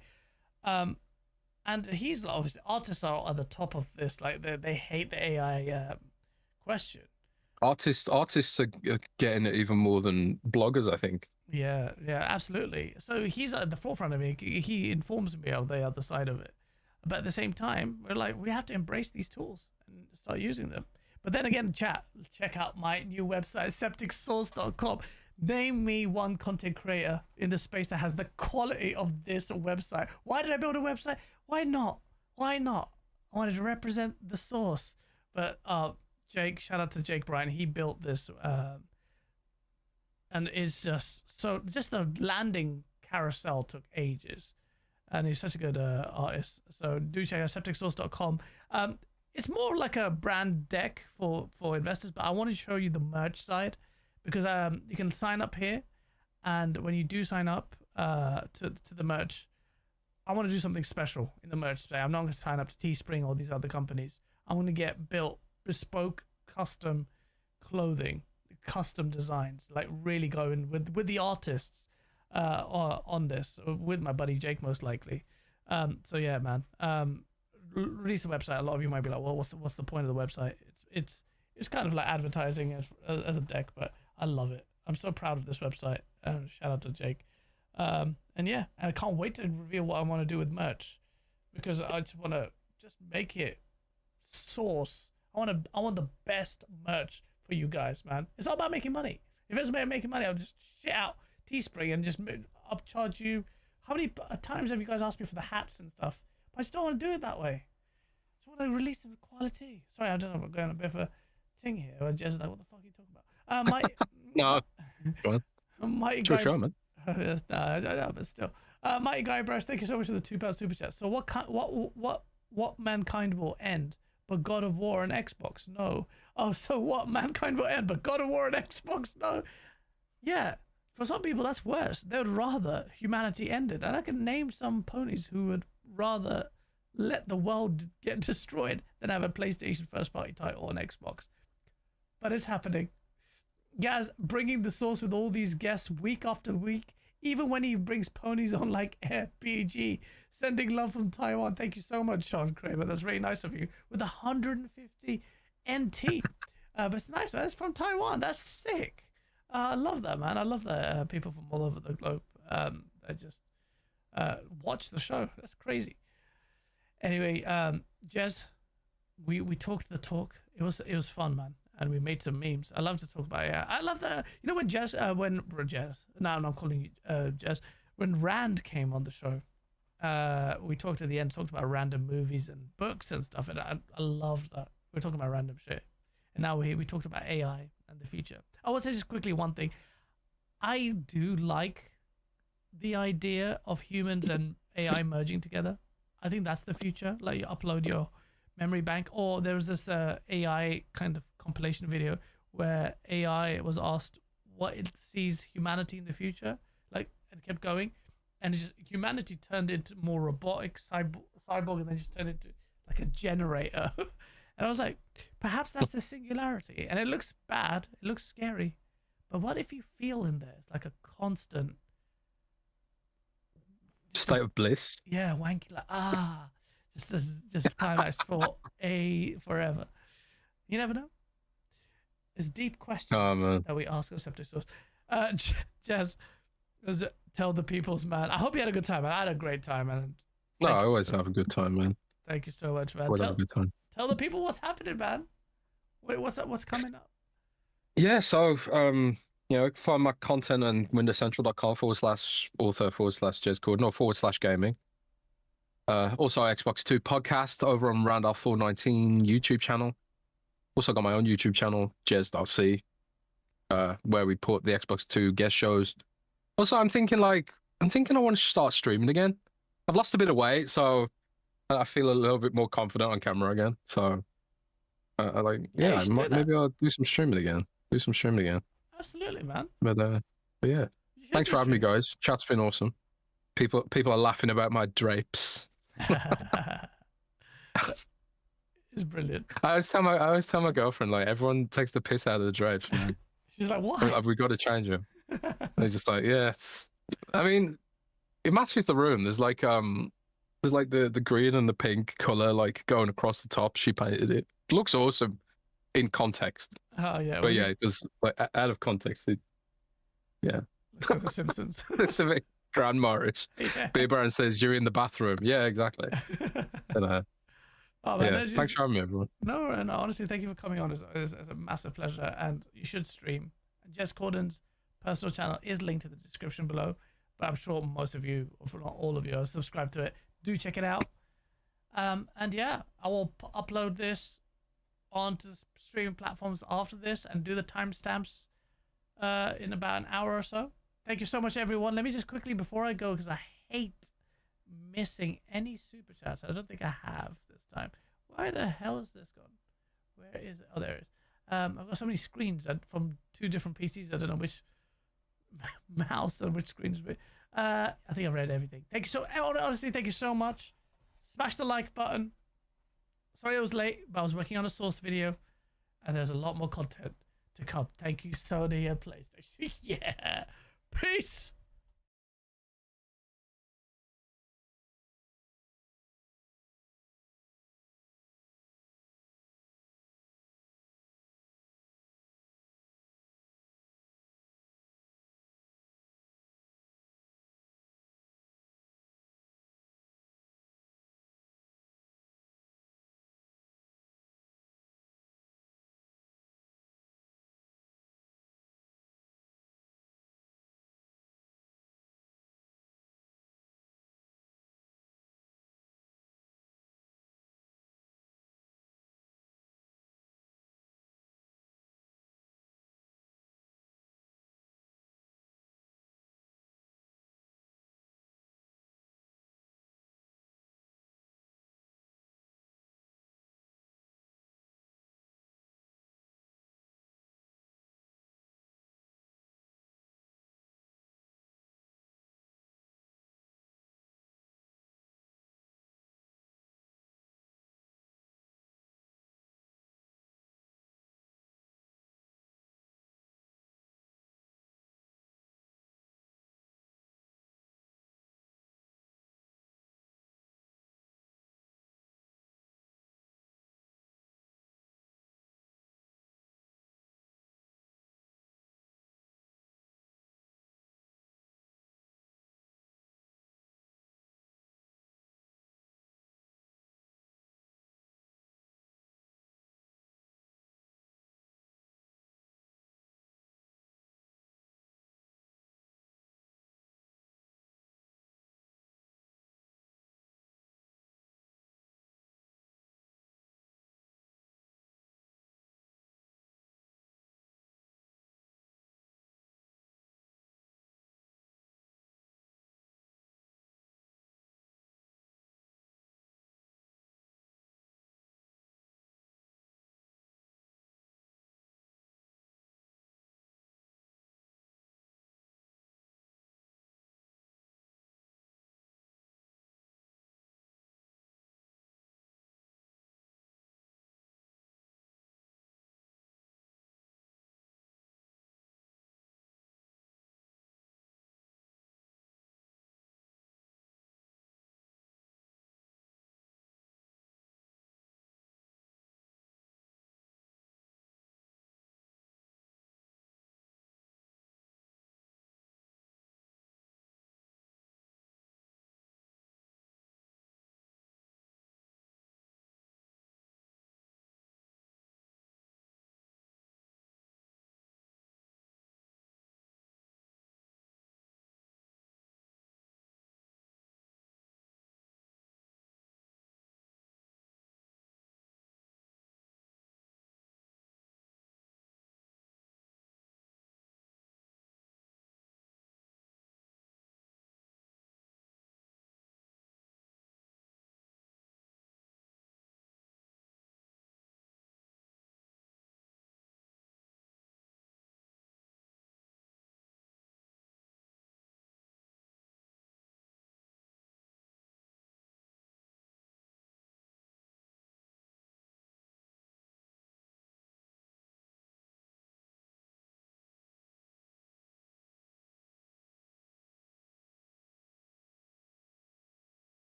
Speaker 2: And he's obviously, artists are at the top of this. Like they hate the AI question.
Speaker 3: Artists are getting it even more than bloggers, I think.
Speaker 2: Yeah, absolutely. So he's at the forefront of it. He informs me of the other side of it. But at the same time, we're like, we have to embrace these tools and start using them. But then again, chat, check out my new website, septicsource.com. Name me one content creator in the space that has the quality of this website. Why did I build a website? Why not? I wanted to represent the source. But Jake, shout out to Jake Bryan. He built this and is just the landing carousel took ages. And he's such a good artist. So do check out septicsource.com. It's more like a brand deck for investors, but I want to show you the merch side because you can sign up here. And when you do sign up to the merch, I want to do something special in the merch today. I'm not going to sign up to Teespring or these other companies. I'm going to get built bespoke custom clothing, custom designs, like really going with the artists on this, with my buddy Jake most likely. So yeah, man, release the website. A lot of you might be like, well, what's the point of the website? It's kind of like advertising as a deck, but I love it. I'm so proud of this website. Shout out to Jake. And I can't wait to reveal what I want to do with merch, because I just want to make it source. I want the best merch for you guys, man. It's all about making money. If it's about making money, I'll just shit out Teespring and just upcharge you. How many times have you guys asked me for the hats and stuff? But I still want to do it that way. I just want to release it with quality. Sorry, I don't know. We're going a bit of a thing here. Where Jez is like, what the fuck are you talking about?
Speaker 3: No, go on.
Speaker 2: Mighty
Speaker 3: Sure,
Speaker 2: Guy,
Speaker 3: sure, man.
Speaker 2: no, but still. Mighty Guy Brush, thank you so much for the £2 super chat. So what mankind will end? But God of War and Xbox? No. Oh, so what? Mankind will end, but God of War and Xbox? No. Yeah. For some people, that's worse. They would rather humanity ended. And I can name some ponies who would rather let the world get destroyed than have a PlayStation first-party title on Xbox. But it's happening. Gaz bringing the source with all these guests week after week, even when he brings ponies on like RPG. Sending love from Taiwan. Thank you so much, Sean Kramer. That's really nice of you. With 150 NT. But it's nice. That's from Taiwan. That's sick. I love that, man. I love that people from all over the globe that just watch the show. That's crazy. Anyway, Jez, we talked the talk. It was fun, man. And we made some memes. I love to talk about it. I love that. You know when now I'm calling you Jez. When Rand came on the show, we talked at the end, talked about random movies and books and stuff, and I loved that. We're talking about random shit. And now we talked about AI and the future. I will say just quickly one thing. I do like the idea of humans and AI merging together. I think that's the future. Like you upload your memory bank, or there was this AI kind of compilation video where AI was asked what it sees humanity in the future, like, and kept going, and humanity turned into more robotic cyborg, and then just turned into like a generator. And I was like, perhaps that's the singularity. And it looks bad. It looks scary. But what if you feel in there? It's like a constant
Speaker 3: State of bliss.
Speaker 2: yeah, wanky, like just climax for forever. You never know. It's deep questions
Speaker 3: Oh man.
Speaker 2: that we ask our septic source. Jazz, tell the people's man. I hope you had a good time. Man. I had a great time, man.
Speaker 3: No, I always have a good time, man.
Speaker 2: Thank you so much, man.
Speaker 3: Always have a good time.
Speaker 2: Tell the people what's happening, man. Wait, what's up? What's coming up?
Speaker 3: Yeah, so find my content on windowscentral.com/author/Jez Corden or /gaming. Also Xbox 2 podcast over on Randolph419 YouTube channel. Also got my own YouTube channel, Jez.c, where we put the Xbox 2 guest shows. Also, I'm thinking I want to start streaming again. I've lost a bit of weight, so I feel a little bit more confident on camera again. So maybe I'll do some streaming again.
Speaker 2: Absolutely, man.
Speaker 3: But yeah, thanks for having me, guys. Chat's been awesome. People are laughing about my drapes.
Speaker 2: It's brilliant.
Speaker 3: I always tell my girlfriend, like, everyone takes the piss out of the drapes, man.
Speaker 2: She's like, why?
Speaker 3: Have we got to change them? They're just like, yes. I mean, it matches the room. There's like the green and the pink color like going across the top. She painted it. It looks awesome in context.
Speaker 2: Oh yeah.
Speaker 3: But yeah, it does, like, out of context. Yeah.
Speaker 2: Looks like The Simpsons.
Speaker 3: It's a bit grandma-ish.
Speaker 2: Yeah.
Speaker 3: Beer Baron says you're in the bathroom. Yeah, exactly. And,
Speaker 2: Oh, man,
Speaker 3: yeah, thanks for having me, everyone.
Speaker 2: No, honestly, thank you for coming on. It's a massive pleasure, and you should stream. Jez Corden's personal channel is linked in the description below, but I'm sure most of you, or if not all of you, are subscribed to it. Do check it out. And yeah, I will upload this onto the streaming platforms after this and do the timestamps in about an hour or so. Thank you so much, everyone. Let me just quickly, before I go, because I hate missing any super chats. I don't think I have this time. Why the hell is this gone? Where is it? Oh, there it is. I've got so many screens from 2 different PCs. I don't know which mouse and which screens. I think I've read everything. Thank you so, honestly, thank you so much. Smash the like button. Sorry I was late, but I was working on a source video, and there's a lot more content to come. Thank you, Sony and PlayStation. Yeah. Peace.